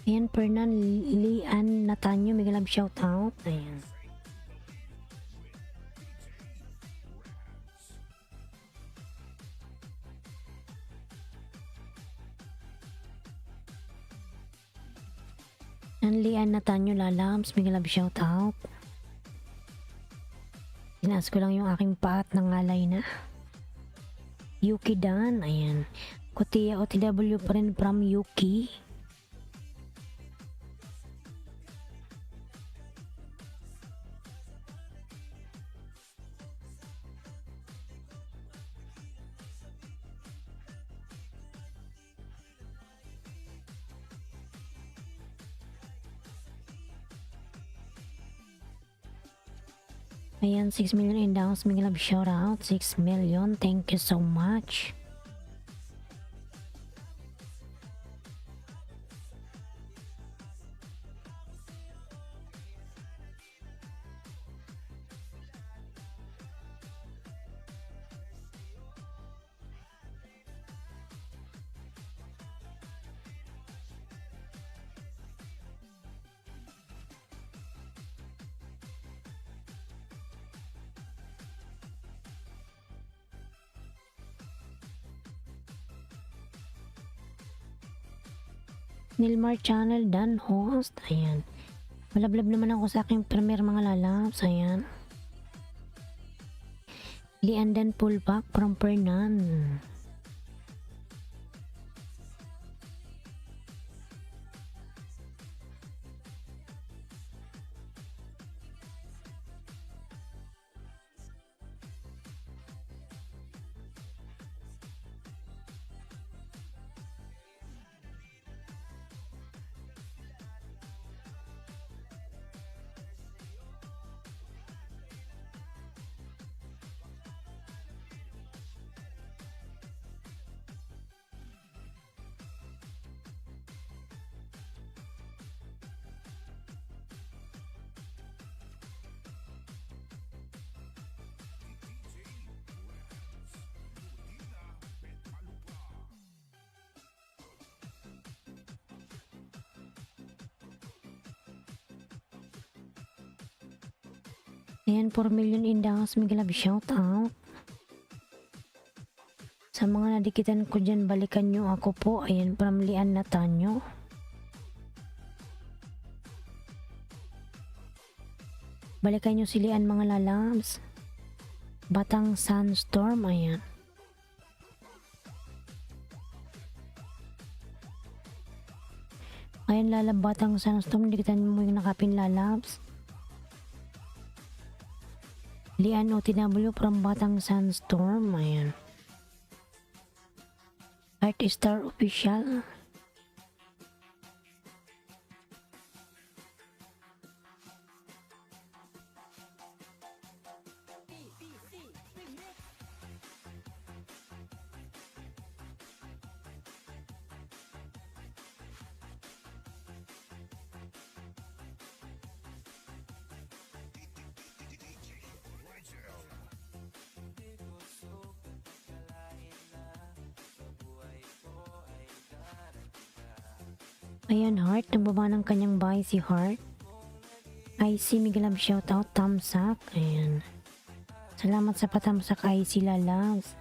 Ayan, Fernan Lian Natanyo, may galab shoutout. Ayan. Ang Lian Natanyo lalabs, may galab shoutout. Tinaas ko lang yung aking paat ng ngalay na. Yuki Dan, ayan. Kotia OTW pa rin from Yuki. Ayan, 6 million in downs. May love shout out. 6 million. Thank you so much. Nilmar Channel Dan host. Ayan. Malablab naman ako sa aking premier mga lalabs. Ayan. Liandan pullback from Fernan. Ayan, 4 million in the house. Miguel Love, shout out. Sa mga nadikitan ko dyan, balikan nyo ako po. Ayan, from Lian Natanyo. Balikan nyo si Lian, mga lalabs. Batang Sunstorm, ayan. Ayan, lalab, Batang Sunstorm. Dikitan mo yung nakapin, lalabs. Lian OTW from Batang Sunstorm, ayan. Art Star Official. Ayan, Heart. Nagbaba ng kanyang bahay si Heart. IC Miguel Love, shoutout. Tamsak. Ayan. Salamat sa patamsak, IC Lalabs.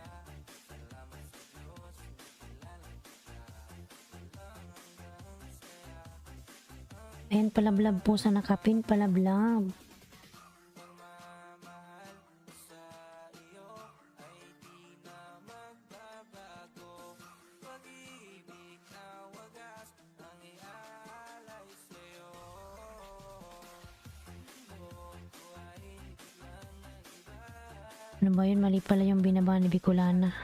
Ayan, palablab po sa nakapin. Palablab. Ano ba yun? Mali pala yung binaba ni Bicolana.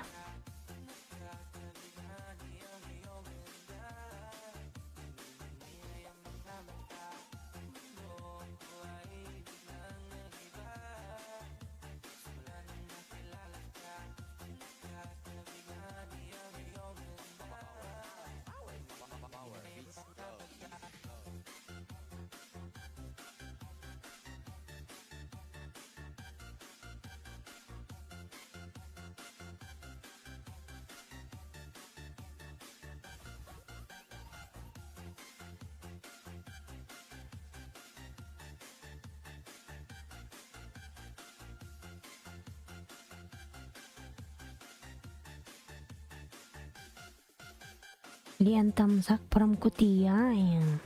Lian Tamsak from Kutia. Ayan.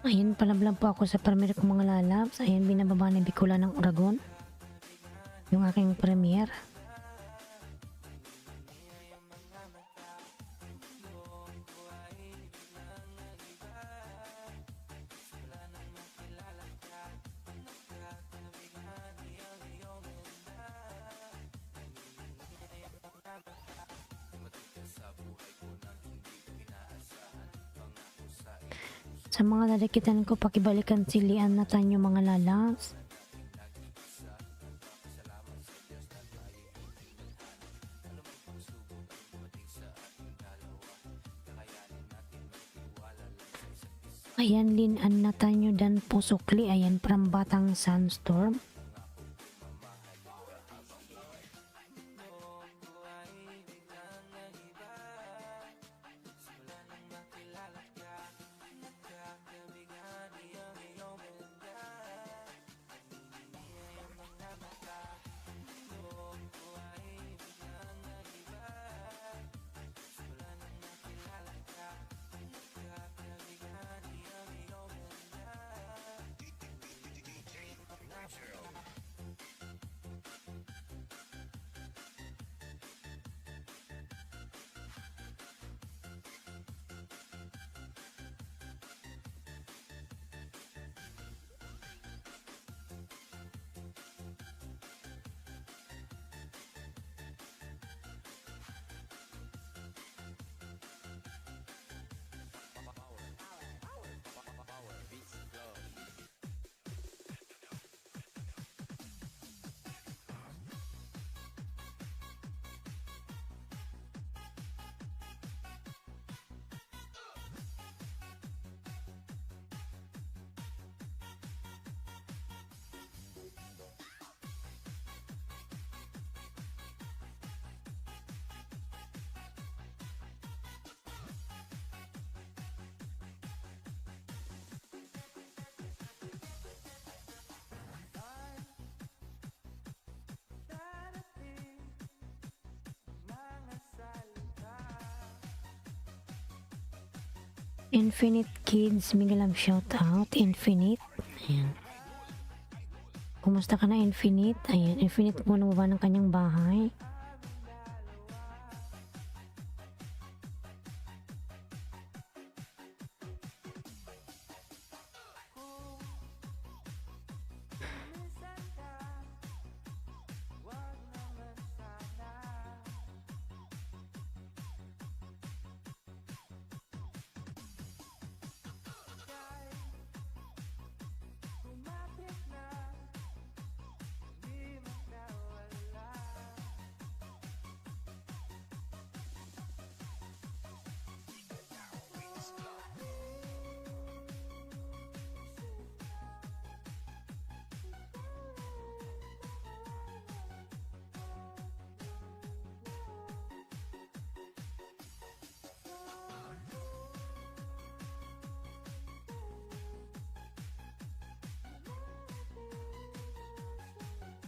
Ayan, palablab po ako sa premiere ko, mga lalabs. Ayan, binababa ni Bicola ng Oragon. Yung aking premiere. Sa mga nadikitan ko, pakibalikan si Lian Natanyo, mga lalabs. Ayan, Lian Natanyo dan Pusukli. Ayan, from Batang Sunstorm. Infinite Kids, mega love shout out. Infinite. Ayan. Kumusta ka na, Infinite? Ayan, Infinite po na ba ng kanyang bahay?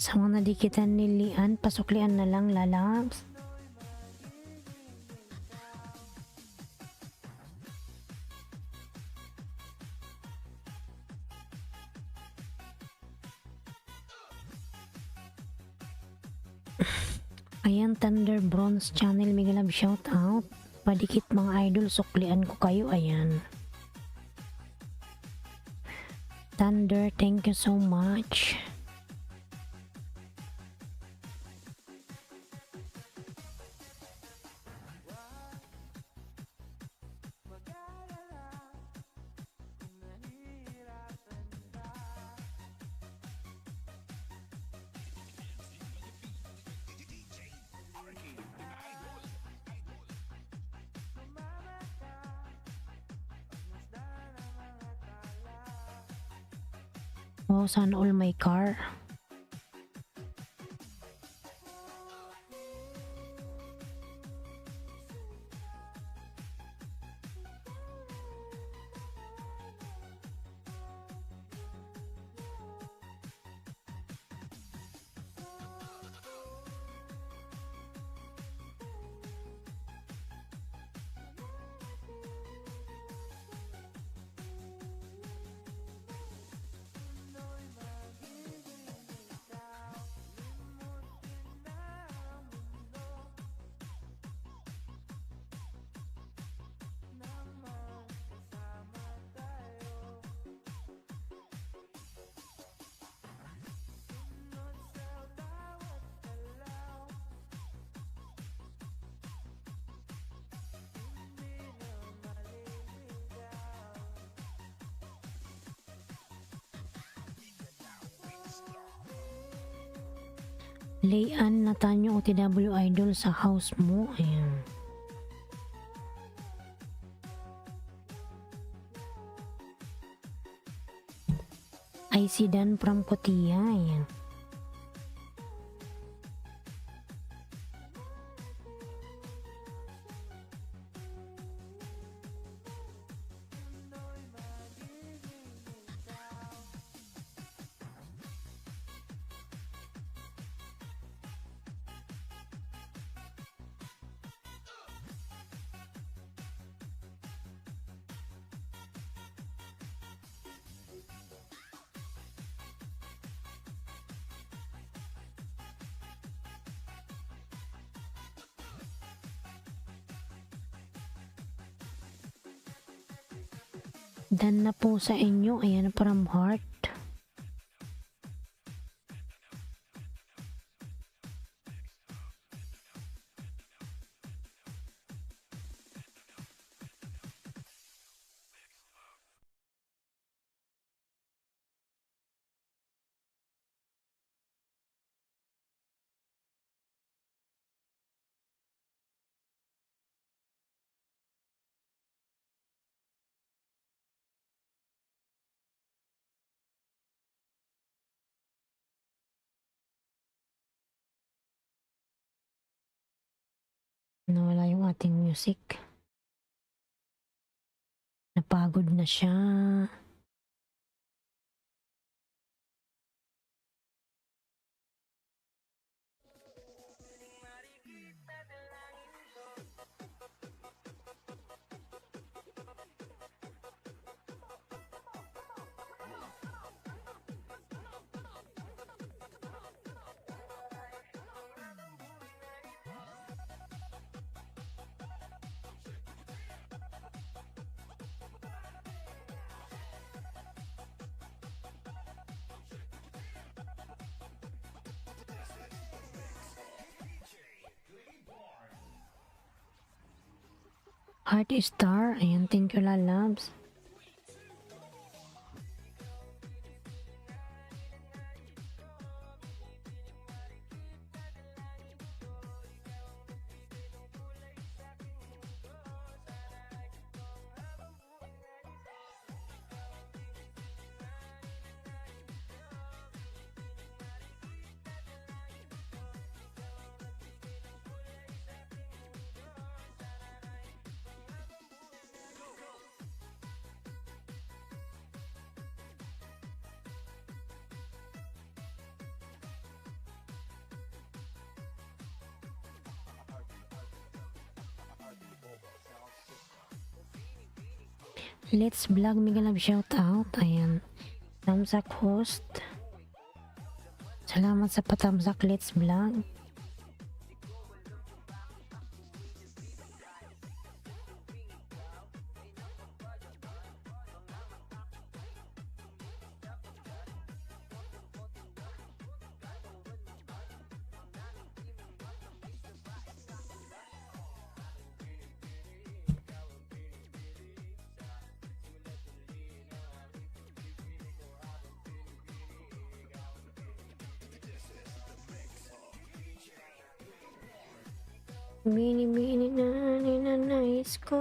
Sa mga nadikitan ni Lian, pasuklian na lang, lalabs. Ayan, Thunder Bronze Channel, mega love shout out. Padikit mga idol, suklian ko kayo, ayan. Thunder, thank you so much. Oh, sana all my car. Layan Natanyo OTW idol sa house mo. Ayan. I see Dan from Kotia. Ayan. Dan na po sa inyo. Ayan, from heart. Nawala yung ating music. Napagod na siya. Heart Star. Ayan, thank you, lalabs. Let's Vlog, mega love shout out. Ayan. Tamsak host. Salamat sa patamsak Let's Vlog. Mini mini na nice ko.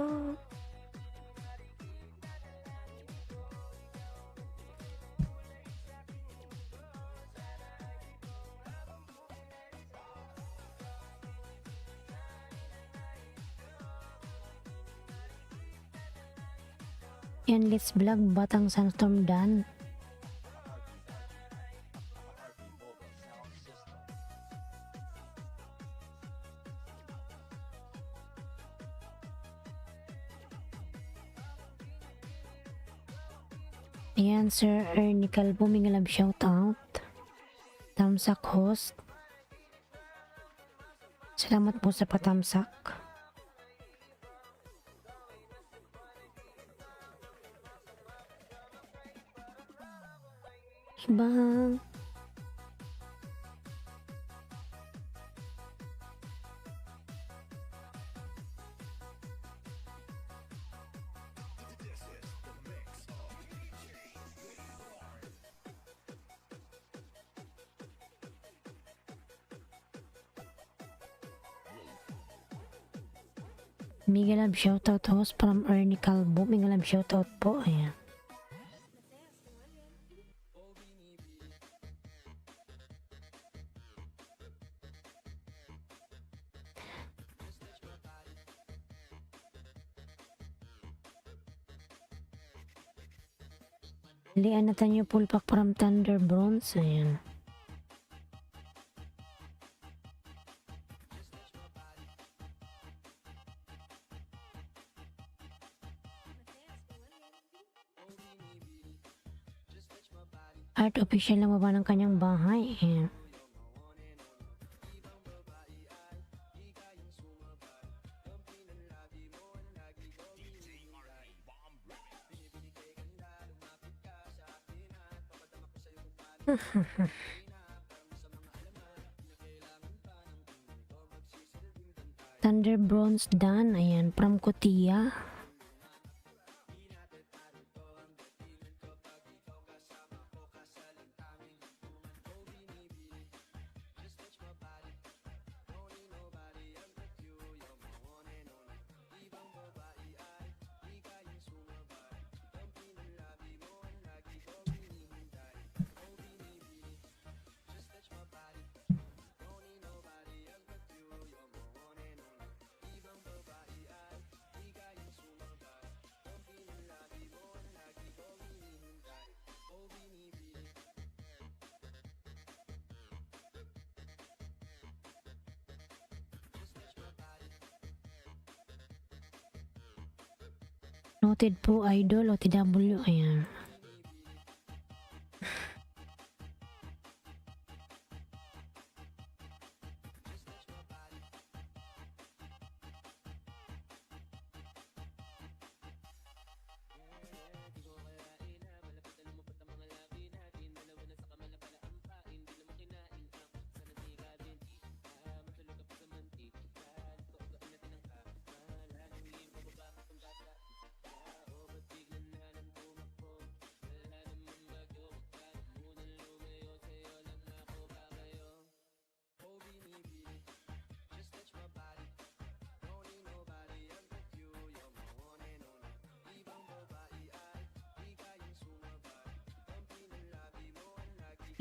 Yan, Let's Vlog, Batang Sandstorm Dan. Ayan, Sir Ernie Calvo, mega love shout out. Tamsak host. Salamat po sa patamsak. Ibang mega love shoutout host from Ernie Calvo. Mega love shoutout po. Ayan. Lian Natanyo Pulpak from Thunder Bronze. Ayan. Art official na baba ng kanyang bahay. Ayan. Thunder Bronze Dan. Ayan, from Kutia. Noted po idol OTW. Ayan.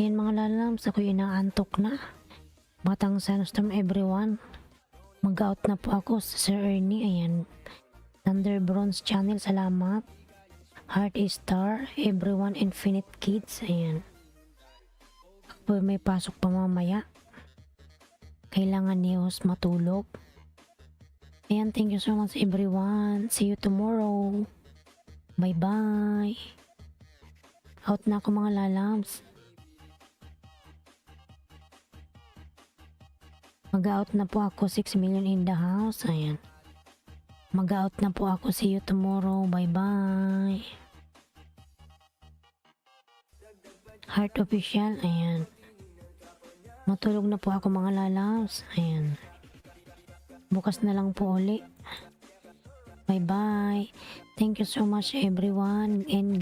Ayan mga lalams, ako inaantok na. Batang Sandstorm everyone. Mag-out na po ako sa Sir Ernie. Ayan. Thunder Bronze Channel, salamat. Heart is Star, everyone Infinite Kids. Ayan. Ako may pasok pa mamaya. Kailangan ni host matulog. Ayan, thank you so much everyone. See you tomorrow. Bye bye. Out na ako mga lalabs. Mag-out na po ako, 6 million in the house. Ayan. Mag-out na po ako. See you tomorrow. Bye bye. Heart Official. Ayan. Matulog na po ako mga lalabs. Ayan. Bukas na lang po uli. Bye bye. Thank you so much everyone and